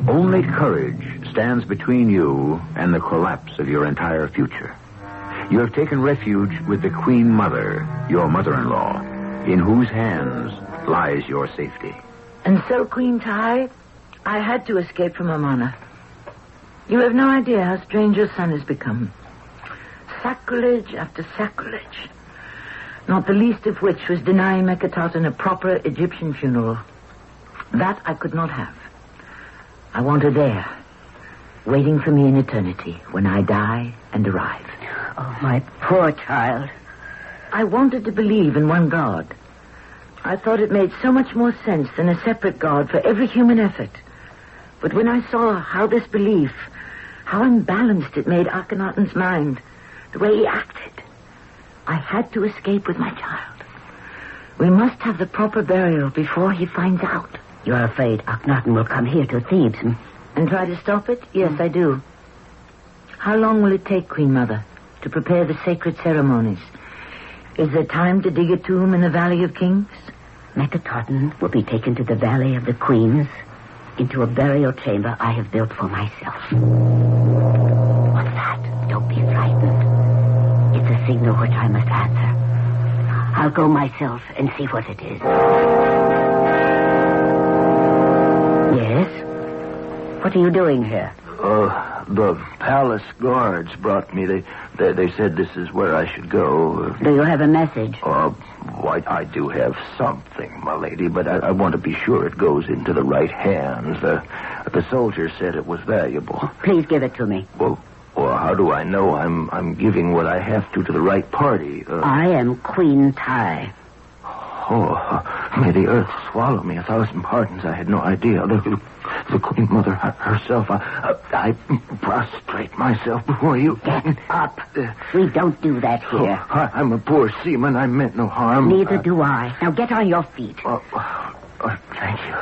Only courage stands between you and the collapse of your entire future. You have taken refuge with the Queen Mother, your mother-in-law, in whose hands lies your safety. And so, Queen Tai, I had to escape from Amarna. You have no idea how strange your son has become. Sacrilege after sacrilege. Not the least of which was denying Akhenaten a proper Egyptian funeral. That I could not have. I want her there, waiting for me in eternity when I die and arrive. Oh, my poor child. I wanted to believe in one God. I thought it made so much more sense than a separate God for every human effort. But when I saw how this belief, how unbalanced it made Akhenaten's mind, the way he acted, I had to escape with my child. We must have the proper burial before he finds out. You're afraid Akhenaten will come here to Thebes, And try to stop it? Yes, I do. How long will it take, Queen Mother, to prepare the sacred ceremonies? Is there time to dig a tomb in the Valley of Kings? Akhenaten will be taken to the Valley of the Queens, into a burial chamber I have built for myself. What's that? Don't be frightened. It's a signal which I must answer. I'll go myself and see what it is. Yes? What are you doing here? The palace guards brought me. They said this is where I should go. Do you have a message? I do have something, my lady, but I want to be sure it goes into the right hands. The soldier said it was valuable. Please give it to me. Well, how do I know I'm giving what I have to the right party? I am Queen Ty. May the earth swallow me 1,000 pardons. I had no idea. The Queen Mother herself. I prostrate myself before you. Get up. We don't do that here. I'm a poor seaman. I meant no harm. Neither do I. Now get on your feet. Thank you.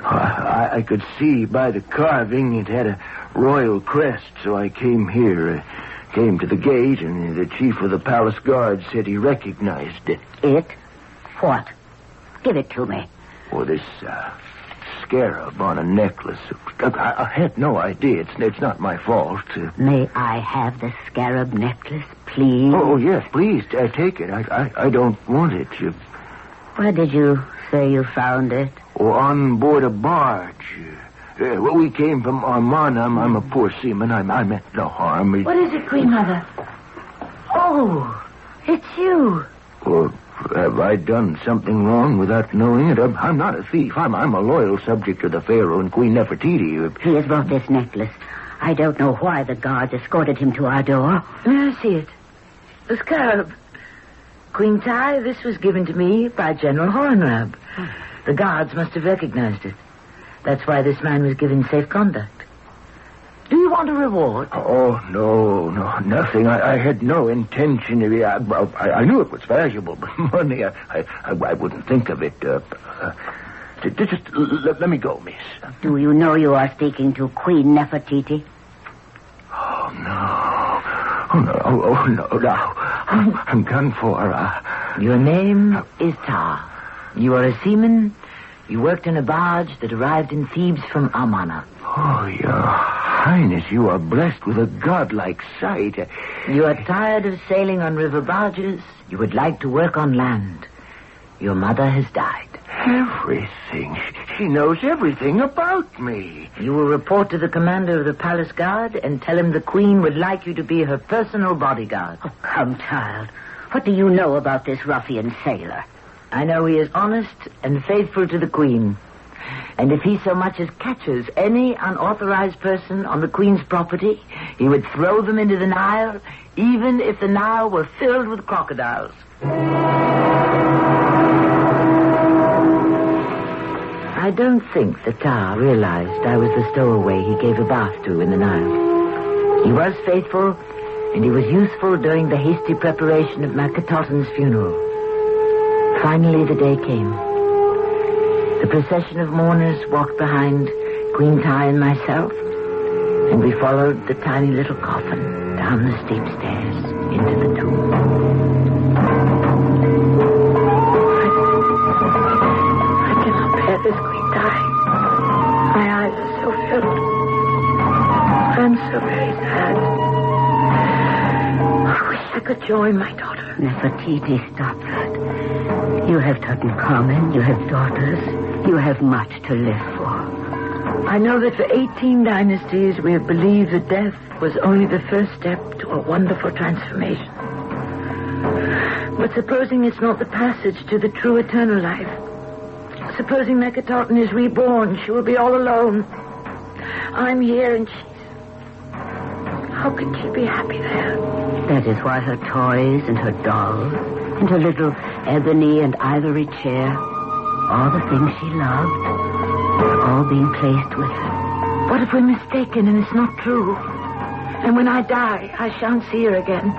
I could see by the carving it had a royal crest, so I came here. Came to the gate, and the chief of the palace guard said he recognized it. It? What? Give it to me. This scarab on a necklace. I had no idea. It's not my fault. May I have the scarab necklace, please? Oh, yes, please. Take it. I don't want it. Where did you say you found it? On board a barge. We came from Amarna. I'm a poor seaman. I meant no harm. What is it, Queen Mother? Oh, it's you. Have I done something wrong without knowing it? I'm not a thief. I'm a loyal subject of the Pharaoh and Queen Nefertiti. He has brought this necklace. I don't know why the guards escorted him to our door. May I see it? The scarab. Queen Ty, this was given to me by General Hornrab. The guards must have recognized it. That's why this man was given safe conduct. Do you want a reward? No, nothing. I had no intention of it. I knew it was valuable, but money, I wouldn't think of it. Just let me go, miss. Do you know you are speaking to Queen Nefertiti? Oh, no. I'm done for. Your name is Tar. You are a seaman. You worked in a barge that arrived in Thebes from Amarna. Oh, Your Highness, you are blessed with a godlike sight. You are tired of sailing on river barges. You would like to work on land. Your mother has died. Everything. She knows everything about me. You will report to the commander of the palace guard and tell him the queen would like you to be her personal bodyguard. Oh, come, child. What do you know about this ruffian sailor? I know he is honest and faithful to the queen. And if he so much as catches any unauthorized person on the queen's property, he would throw them into the Nile, even if the Nile were filled with crocodiles. I don't think that Tar realized I was the stowaway he gave a bath to in the Nile. He was faithful, and he was useful during the hasty preparation of Akhenaten's funeral. Finally, the day came. The procession of mourners walked behind Queen Ty and myself, and we followed the tiny little coffin down the steep stairs into the tomb. I cannot bear this, Queen Ty. My eyes are so filled. I'm so very sad. I wish I could join my daughter. Nefertiti, stop that. You have Tutankhamen, you have daughters, you have much to live for. I know that for 18 dynasties we have believed that death was only the first step to a wonderful transformation. But supposing it's not the passage to the true eternal life, supposing Akhenaten is reborn, she will be all alone. I'm here and she's... How can she be happy there? That is why her toys and her dolls and her little ebony and ivory chair, all the things she loved, are all being placed with her. What if we're mistaken and it's not true? And when I die, I shan't see her again.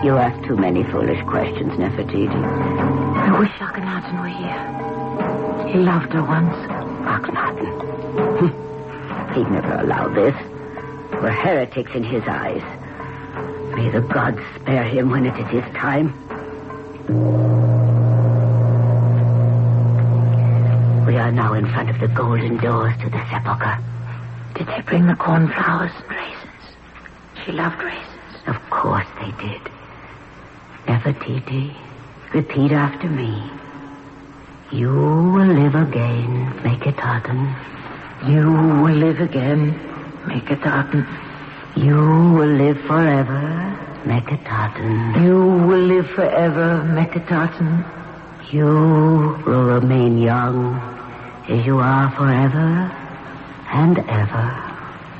You ask too many foolish questions, Nefertiti. I wish Akhenaten were here. He loved her once. Akhenaten. He'd never allow this. We're heretics in his eyes. May the gods spare him when it is his time. We are now in front of the golden doors to the sepulchre. Did they bring the cornflowers and raisins? She loved raisins. Of course they did. Nefertiti, repeat after me. You will live again, Akhenaten. You will live again, Meketaten, you will live forever. Meketaten. You will live forever, Meketaten. You will remain young as you are forever and ever.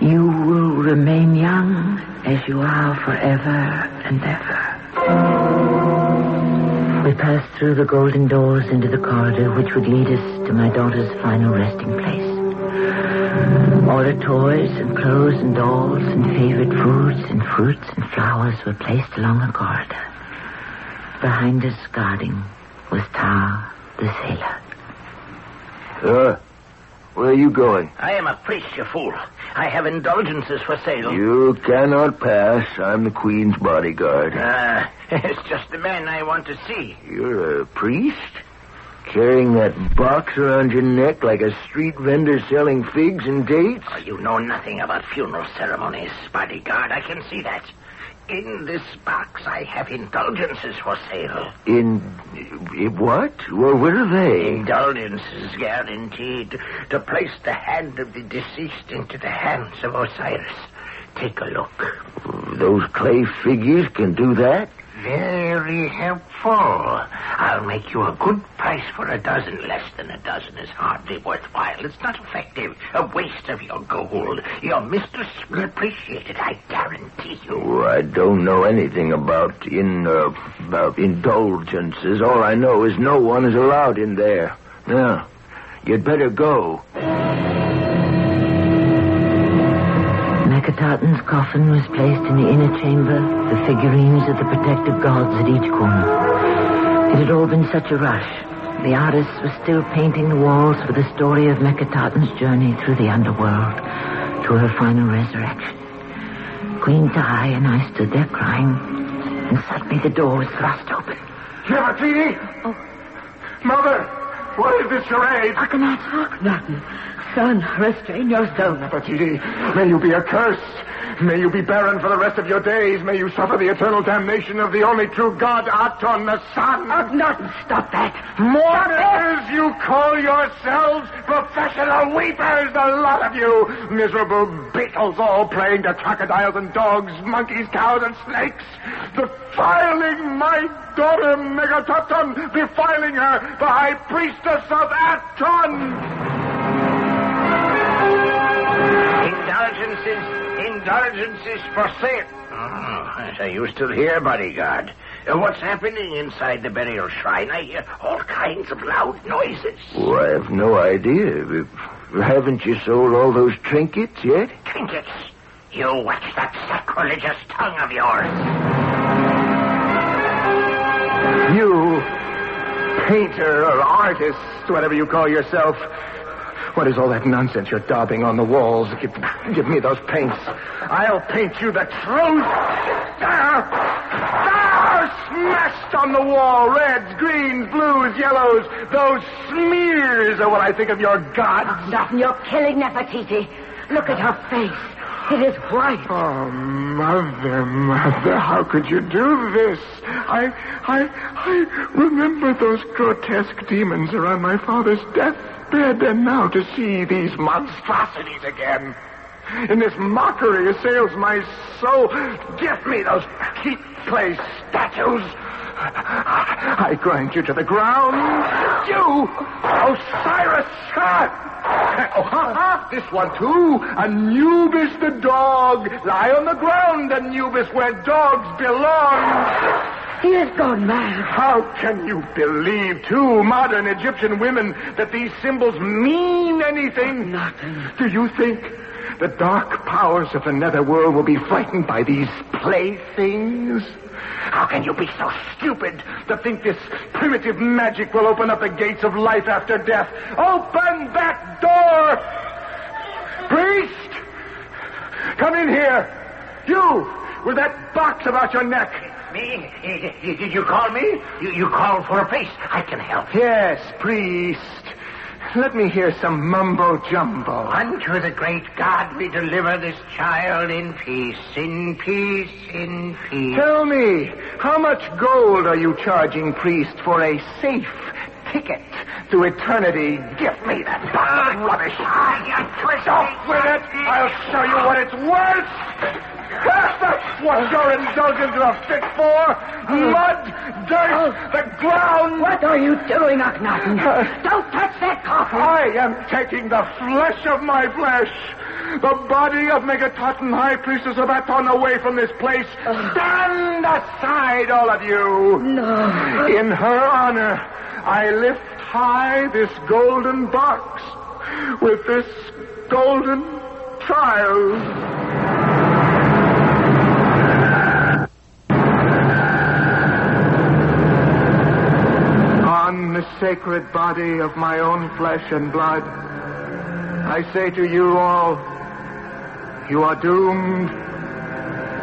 You will remain young as you are forever and ever. We passed through the golden doors into the corridor which would lead us to my daughter's final resting place. All her toys and clothes and dolls and favorite foods and fruits and flowers were placed along the corridor. Behind us, guarding, was Tar, the sailor. Where are you going? I am a priest, you fool. I have indulgences for sale. You cannot pass. I'm the Queen's bodyguard. It's just the man I want to see. You're a priest? Carrying that box around your neck like a street vendor selling figs and dates? Oh, you know nothing about funeral ceremonies, bodyguard. I can see that. In this box, I have indulgences for sale. In what? Well, what are they? Indulgences guaranteed to place the hand of the deceased into the hands of Osiris. Take a look. Those clay figures can do that? Very helpful. I'll make you a good price for a dozen. Less than a dozen is hardly worthwhile. It's not effective. A waste of your gold. Your mistress will appreciate it, I guarantee you. Oh, I don't know anything about indulgences. All I know is no one is allowed in there. Now, you'd better go. Meketaten's coffin was placed in the inner chamber, the figurines of the protective gods at each corner. It had all been such a rush. The artist was still painting the walls for the story of Meketaten's journey through the underworld to her final resurrection. Queen Tai and I stood there crying, and suddenly the door was thrust open. Nefertiti! Oh. Mother! What is this charade? Akhenaten. Son, restrain yourself. Nefertiti, may you be accursed. May you be barren for the rest of your days. May you suffer the eternal damnation of the only true god, Aten, the sun. Akhenaten, stop that. Mourners, you call yourselves professional weepers, the lot of you. Miserable beetles all praying to crocodiles and dogs, monkeys, cows, and snakes. Defiling my daughter, Meketaten, defiling her, the high priestess of Aten. Indulgences for sale. Are you still here, bodyguard? What's happening inside the burial shrine? I hear all kinds of loud noises. Oh, I have no idea. Haven't you sold all those trinkets yet? Trinkets? You watch that sacrilegious tongue of yours. You, painter or artist, whatever you call yourself, what is all that nonsense you're daubing on the walls? Give me those paints. I'll paint you the truth. There! Smashed on the wall. Reds, greens, blues, yellows. Those smears are what I think of your gods. Akhenaten, you're killing Nefertiti. Look at her face. It is white. Oh, Mother, how could you do this? I remember those grotesque demons around my father's deathbed, and now to see these monstrosities again. In this mockery assails my soul. Give me those cheap clay statues. I grind you to the ground. You, Osiris. This one, too. Anubis the dog. Lie on the ground, Anubis, where dogs belong. He has gone mad. How can you believe, too, modern Egyptian women, that these symbols mean anything? Nothing. Do you think the dark powers of the netherworld will be frightened by these playthings? How can you be so stupid to think this primitive magic will open up the gates of life after death? Open that door! Priest! Come in here. You, with that box about your neck. Me? Did you call me? You called for a priest. I can help. Yes, priest. Let me hear some mumbo-jumbo. Unto the great God we deliver this child in peace, in peace, in peace. Tell me, how much gold are you charging, priest, for a safe ticket to eternity. Give me that rubbish. Off with it. I'll show you what it's worth. That's what your indulgence are fit for. Mud, dirt, the ground. What are you doing, Akhenaten? Don't touch that coffin. I am taking the flesh of my flesh. The body of Megatotun, High Priestess of Aten, away from this place. Stand aside, all of you. No. In her honor, I lift high this golden box with this golden child. On the sacred body of my own flesh and blood, I say to you all, you are doomed.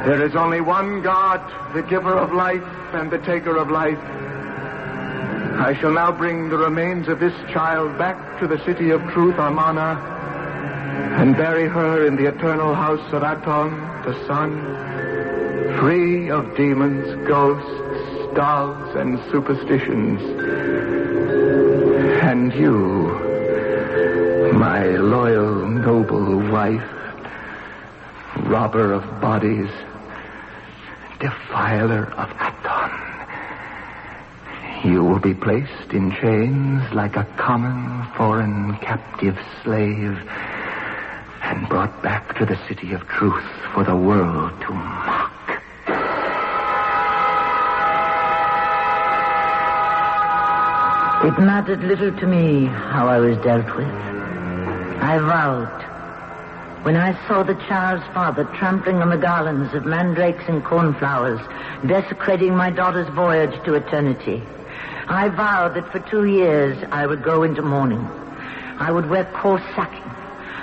There is only one God, the giver of life and the taker of life. I shall now bring the remains of this child back to the city of truth, Amarna, and bury her in the eternal house of Aten, the sun, free of demons, ghosts, dogs, and superstitions. And you, my loyal, noble wife, robber of bodies, defiler of Aten, you will be placed in chains like a common foreign captive slave and brought back to the city of truth for the world to mock. It mattered little to me how I was dealt with. I vowed, when I saw the child's father trampling on the garlands of mandrakes and cornflowers, desecrating my daughter's voyage to eternity, I vowed that for 2 years I would go into mourning. I would wear coarse sacking.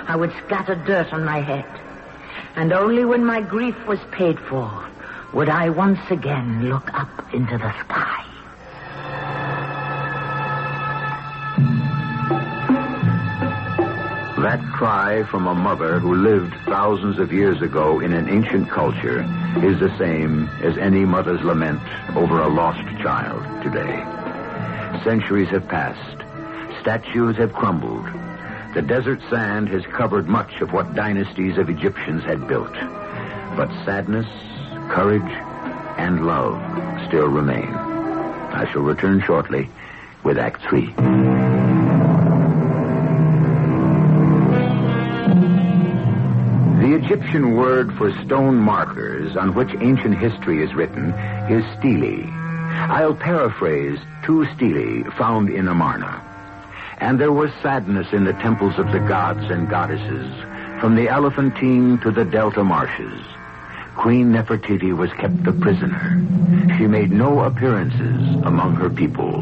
I would scatter dirt on my head. And only when my grief was paid for would I once again look up into the sky. That cry from a mother who lived thousands of years ago in an ancient culture is the same as any mother's lament over a lost child today. Centuries have passed. Statues have crumbled. The desert sand has covered much of what dynasties of Egyptians had built. But sadness, courage, and love still remain. I shall return shortly with Act 3. The Egyptian word for stone markers on which ancient history is written is stele. I'll paraphrase 2 stele found in Amarna. And there was sadness in the temples of the gods and goddesses, from the Elephantine to the Delta marshes. Queen Nefertiti was kept a prisoner. She made no appearances among her people.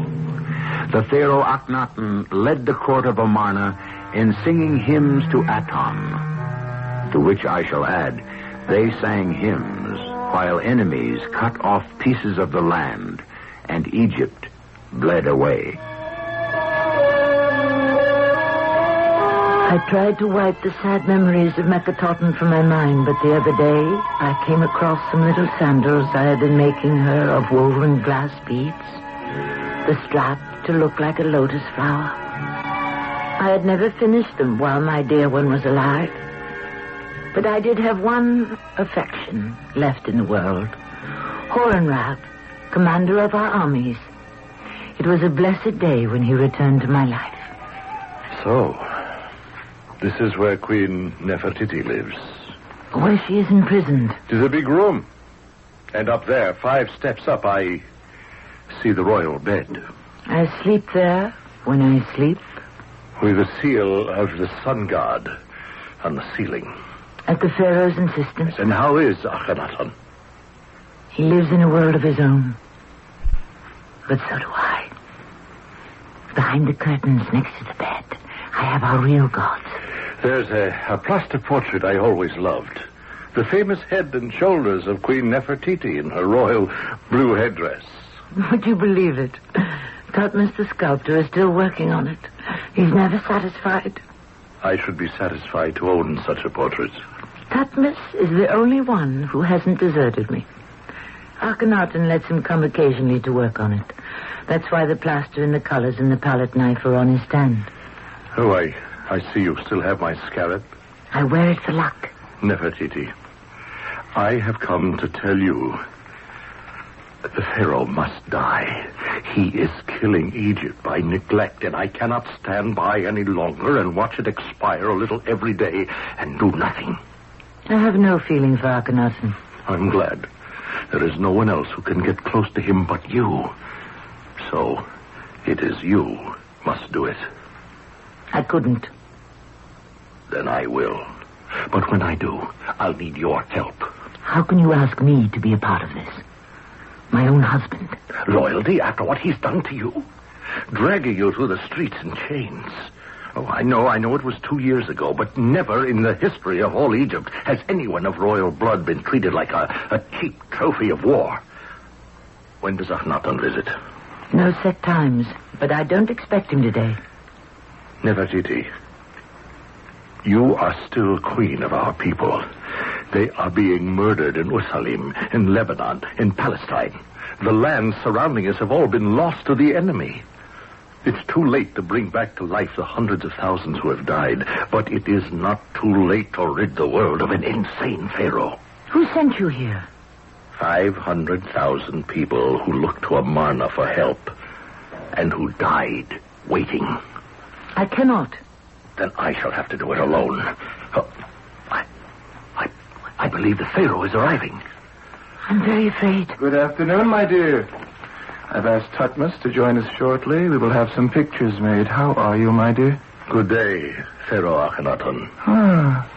The Pharaoh Akhenaten led the court of Amarna in singing hymns to Aten, to which I shall add, they sang hymns while enemies cut off pieces of the land and Egypt bled away. I tried to wipe the sad memories of Megatotun from my mind, but the other day I came across some little sandals I had been making her of woven glass beads, the strap to look like a lotus flower. I had never finished them while my dear one was alive. But I did have one affection left in the world. Horenrath, commander of our armies. It was a blessed day when he returned to my life. So, this is where Queen Nefertiti lives. Where she is imprisoned. It is a big room. And up there, 5 steps up, I see the royal bed. I sleep there when I sleep. With the seal of the sun god on the ceiling. At the Pharaoh's insistence. And how is Akhenaten? He lives in a world of his own. But so do I. Behind the curtains next to the bed, I have our real gods. There's a plaster portrait I always loved. The famous head and shoulders of Queen Nefertiti in her royal blue headdress. Would you believe it? Tutmus the sculptor is still working on it. He's never satisfied. I should be satisfied to own such a portrait. Tutmus is the only one who hasn't deserted me. Akhenaten lets him come occasionally to work on it. That's why the plaster and the colors and the palette knife are on his stand. Oh, I see you still have my scarab. I wear it for luck. Nefertiti, I have come to tell you that the Pharaoh must die. He is killing Egypt by neglect, and I cannot stand by any longer and watch it expire a little every day and do nothing. I have no feeling for Akhenaten. I'm glad. There is no one else who can get close to him but you. So, it is you must do it. I couldn't. Then I will. But when I do, I'll need your help. How can you ask me to be a part of this? My own husband. Loyalty after what he's done to you? Dragging you through the streets in chains. Oh, I know it was 2 years ago, but never in the history of all Egypt has anyone of royal blood been treated like a cheap trophy of war. When does Akhenaten visit? No set times, but I don't expect him today. Nefertiti, you are still queen of our people. They are being murdered in Usalim, in Lebanon, in Palestine. The lands surrounding us have all been lost to the enemy. It's too late to bring back to life the hundreds of thousands who have died, but it is not too late to rid the world of an insane pharaoh. Who sent you here? 500,000 people who looked to Amarna for help and who died waiting. I cannot. Then I shall have to do it alone. I believe the Pharaoh is arriving. I'm very afraid. Good afternoon, my dear. I've asked Tutmos to join us shortly. We will have some pictures made. How are you, my dear? Good day, Pharaoh Akhenaten. Ah,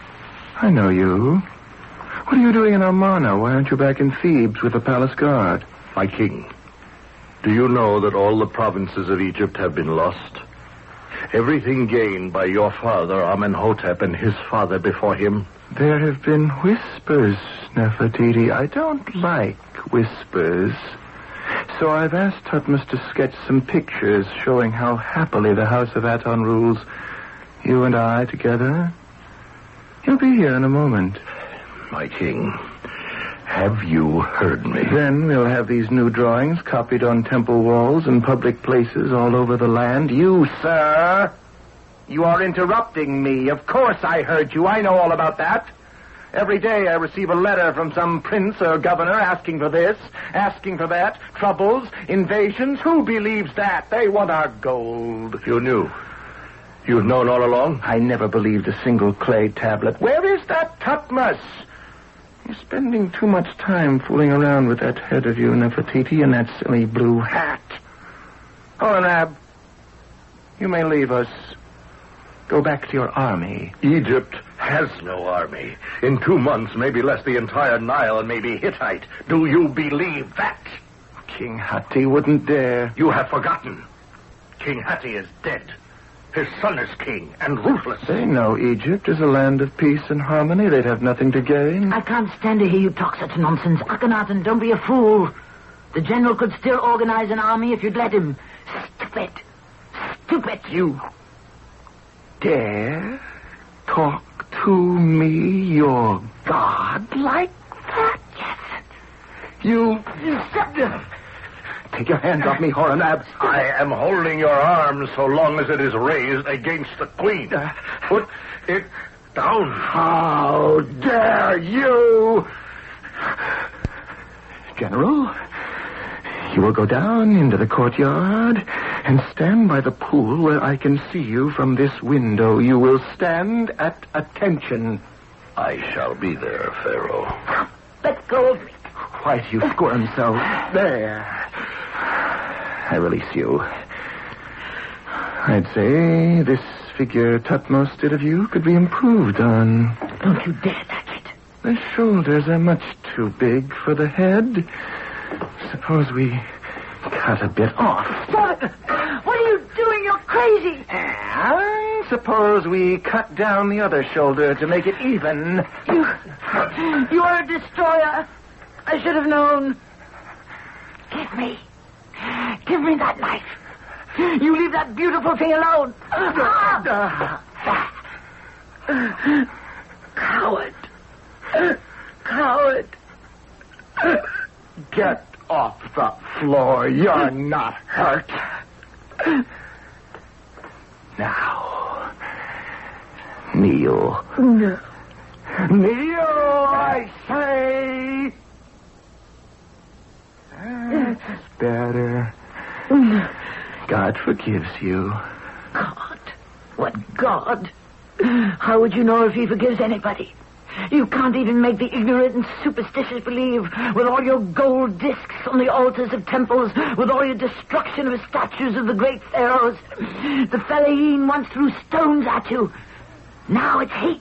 I know you. What are you doing in Amarna? Why aren't you back in Thebes with the palace guard? My king, do you know that all the provinces of Egypt have been lost? Everything gained by your father, Amenhotep, and his father before him? There have been whispers, Nefertiti. I don't like whispers. So I've asked Tutmos to sketch some pictures showing how happily the House of Aten rules, you and I together. He'll be here in a moment. My king, have you heard me? Then we'll have these new drawings copied on temple walls and public places all over the land. You, sir, you are interrupting me. Of course I heard you. I know all about that. Every day I receive a letter from some prince or governor asking for this, asking for that. Troubles, invasions. Who believes that? They want our gold. You knew. You've known all along? I never believed a single clay tablet. Where is that Tutmos? You're spending too much time fooling around with that head of you, Nefertiti, and that silly blue hat. Hornab, you may leave us. Go back to your army. Egypt has no army. In 2 months, maybe less, the entire Nile may be Hittite. Do you believe that? King Hatti wouldn't dare. You have forgotten. King Hatti is dead. His son is king and ruthless. They know Egypt is a land of peace and harmony. They'd have nothing to gain. I can't stand to hear you talk such nonsense. Akhenaten, don't be a fool. The general could still organize an army if you'd let him. Stupid. Stupid. You dare talk to me, your god, like that? Yes. You... Take your hands off me, Hornab. I am holding your arm so long as it is raised against the queen. Put it down. How dare you? General, you will go down into the courtyard and stand by the pool where I can see you from this window. You will stand at attention. I shall be there, Pharaoh. Let go of me. Why do you squirm so? There. I release you. I'd say this figure Tutmos did of you could be improved on. Don't you dare touch it. The shoulders are much too big for the head. Suppose we cut a bit off. Stop it! What are you doing? You're crazy. And suppose we cut down the other shoulder to make it even. You are a destroyer. I should have known. Give me that knife. You leave that beautiful thing alone. Coward. Coward. Get off the floor. You're not hurt. Now, kneel. No. Kneel, I say. That's better. God forgives you. God? What God? How would you know if he forgives anybody? You can't even make the ignorant and superstitious believe, with all your gold discs on the altars of temples, with all your destruction of statues of the great pharaohs. The Fellahin once threw stones at you. Now it's hate.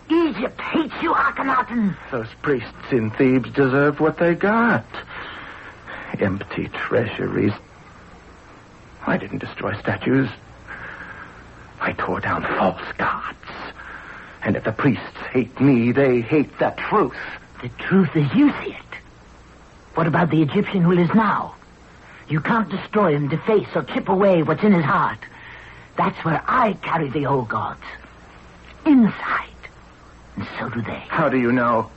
Egypt hates you, Akhenaten. Those priests in Thebes deserve what they got. Empty treasuries. I didn't destroy statues. I tore down false gods. And if the priests hate me, they hate the truth. The truth as you see it. What about the Egyptian who lives now? You can't destroy him, deface, or chip away what's in his heart. That's where I carry the old gods. Inside. And so do they. How do you know?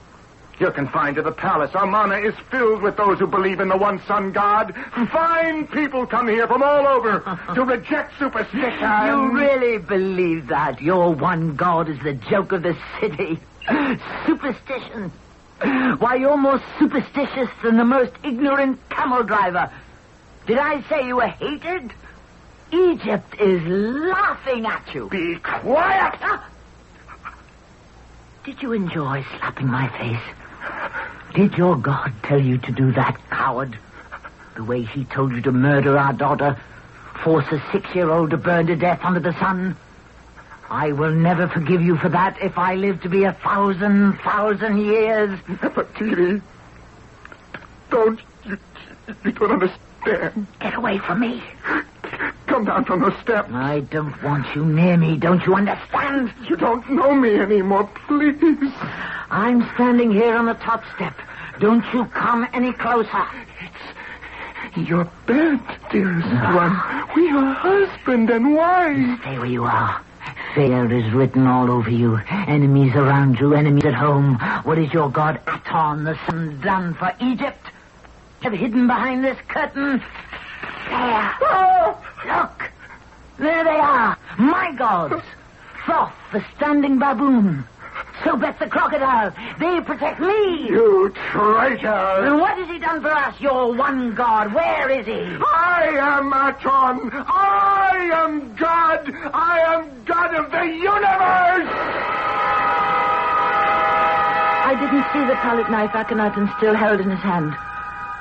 You're confined to the palace. Amarna is filled with those who believe in the one sun God. Fine people come here from all over to reject superstition. You really believe that? Your one God is the joke of the city. Superstition. Why, you're more superstitious than the most ignorant camel driver. Did I say you were hated? Egypt is laughing at you. Be quiet! Did you enjoy slapping my face? Did your God tell you to do that, coward? The way he told you to murder our daughter, force a 6-year-old to burn to death under the sun? I will never forgive you for that if I live to be 1,000 years. Nefertiti, don't... You don't understand. Get away from me. Come down from those steps. I don't want you near me. Don't you understand? You don't know me anymore, please. I'm standing here on the top step. Don't you come any closer. It's your bed, dearest one. We are husband and wife. Stay where you are. Fear is written all over you. Enemies around you, enemies at home. What is your god Aten, the sun, done for Egypt? Have hidden behind this curtain? There. Oh! Look. There they are. My gods. Thoth, the standing baboon. Sobek, the crocodile. They protect me. You traitor. And what has he done for us, your one god? Where is he? I am Aten. I am God. I am God of the universe. I didn't see the palette knife Akhenaten still held in his hand.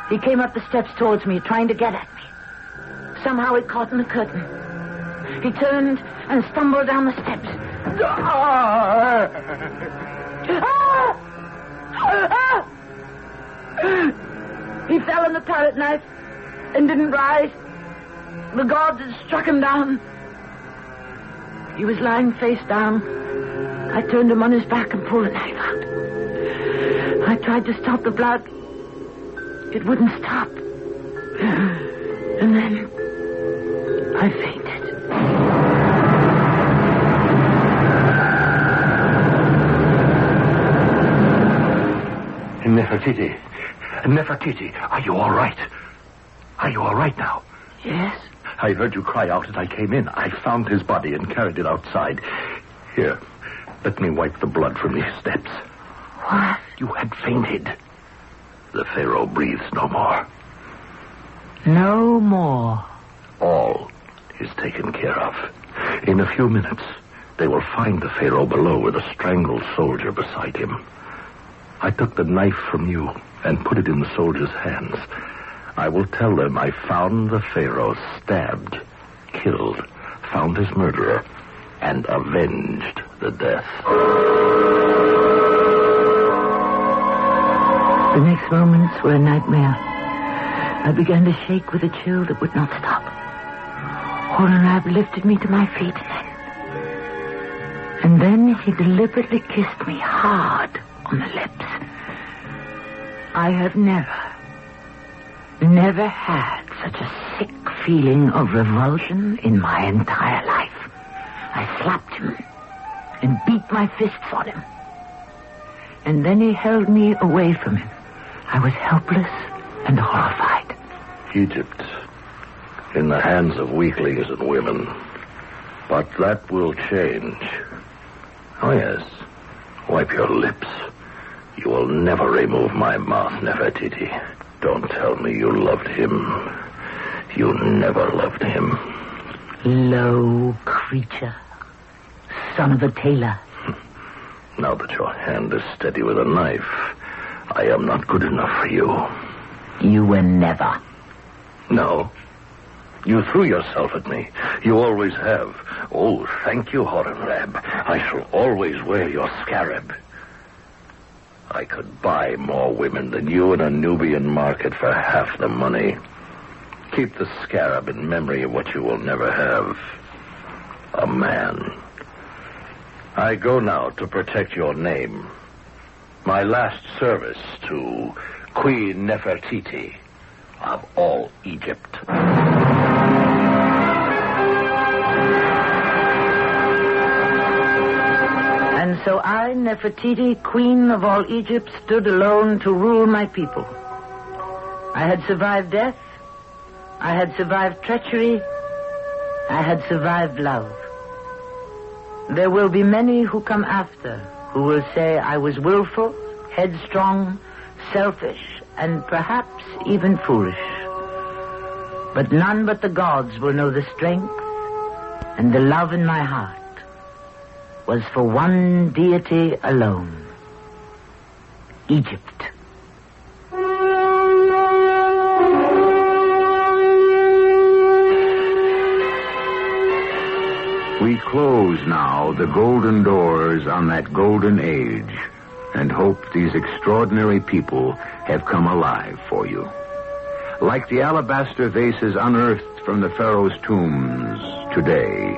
He came up the steps towards me, trying to get at me. Somehow it caught in the curtain. He turned and stumbled down the steps. He fell on the palette knife and didn't rise. The gods had struck him down. He was lying face down. I turned him on his back and pulled the knife out. I tried to stop the blood. It wouldn't stop. And then I fainted. Nefertiti, are you all right? Are you all right now? Yes. I heard you cry out as I came in. I found his body and carried it outside. Here, let me wipe the blood from these steps. What? You had fainted. The Pharaoh breathes no more. No more. All is taken care of. In a few minutes, they will find the Pharaoh below with a strangled soldier beside him. I took the knife from you and put it in the soldier's hands. I will tell them I found the Pharaoh stabbed, killed, found his murderer, and avenged the death. The next moments were a nightmare. I began to shake with a chill that would not stop. Hornrab lifted me to my feet, and then he deliberately kissed me hard on the lips. I have never had such a sick feeling of revulsion in my entire life. I slapped him and beat my fists on him. And then he held me away from him. I was helpless and horrified. Egypt, in the hands of weaklings and women. But that will change. Oh, yes. Wipe your lips. You will never remove my mouth, Nefertiti. Don't tell me you loved him. You never loved him. Low creature. Son of a tailor. Now that your hand is steady with a knife, I am not good enough for you. You were never. No. You threw yourself at me. You always have. Oh, thank you, Horemheb. I shall always wear your scarab. I could buy more women than you in a Nubian market for half the money. Keep the scarab in memory of what you will never have. A man. I go now to protect your name. My last service to Queen Nefertiti of all Egypt. And so I, Nefertiti, Queen of all Egypt, stood alone to rule my people. I had survived death. I had survived treachery. I had survived love. There will be many who come after who will say I was willful, headstrong, selfish, and perhaps even foolish. But none but the gods will know the strength and the love in my heart was for one deity alone. Egypt. We close now the golden doors on that golden age and hope these extraordinary people have come alive for you. Like the alabaster vases unearthed from the Pharaoh's tombs today,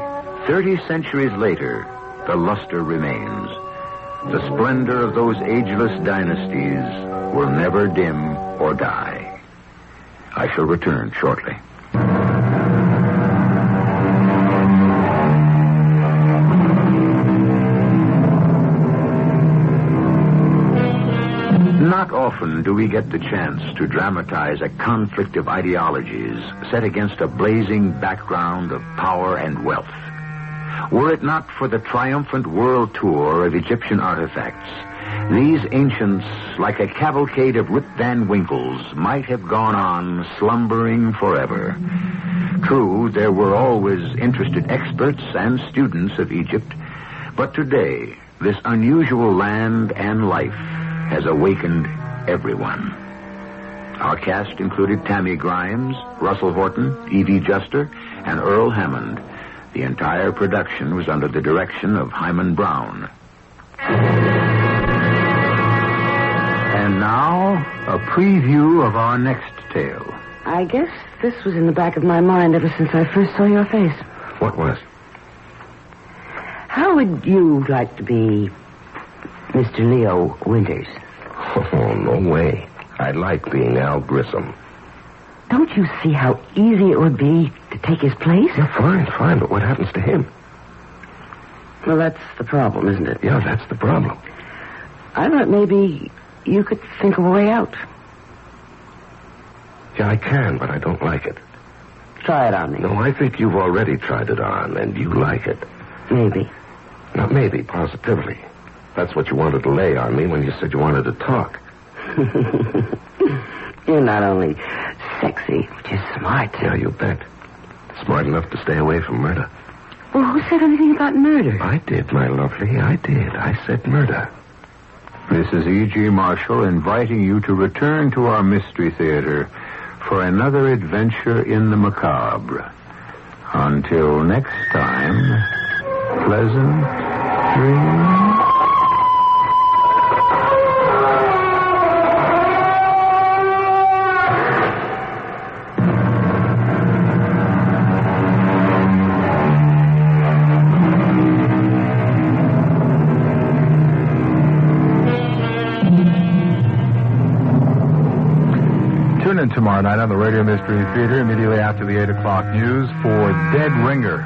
30 centuries later, the luster remains. The splendor of those ageless dynasties will never dim or die. I shall return shortly. Not often do we get the chance to dramatize a conflict of ideologies set against a blazing background of power and wealth. Were it not for the triumphant world tour of Egyptian artifacts, these ancients, like a cavalcade of Rip Van Winkles, might have gone on slumbering forever. True, there were always interested experts and students of Egypt, but today, this unusual land and life has awakened everyone. Our cast included Tammy Grimes, Russell Horton, Evie Juster, and Earl Hammond. The entire production was under the direction of Hyman Brown. And now, a preview of our next tale. I guess this was in the back of my mind ever since I first saw your face. What was? How would you like to be Mr. Leo Winters? Oh, no way. I'd like being Al Grissom. Don't you see how easy it would be to take his place? Yeah, fine, but what happens to him? Well, that's the problem, isn't it? Yeah, that's the problem. I thought maybe you could think of a way out. Yeah, I can, but I don't like it. Try it on me. No, I think you've already tried it on, and you like it. Maybe. Not maybe, positively. That's what you wanted to lay on me when you said you wanted to talk. You're not only sexy, but you're smart. Yeah, you bet. Smart enough to stay away from murder. Well, who said anything about murder? I did, my lovely. I did. I said murder. This is E.G. Marshall inviting you to return to our Mystery Theater for another adventure in the macabre. Until next time, pleasant dreams. Tomorrow night on the Radio Mystery Theater, immediately after the 8 o'clock news, for Dead Ringer,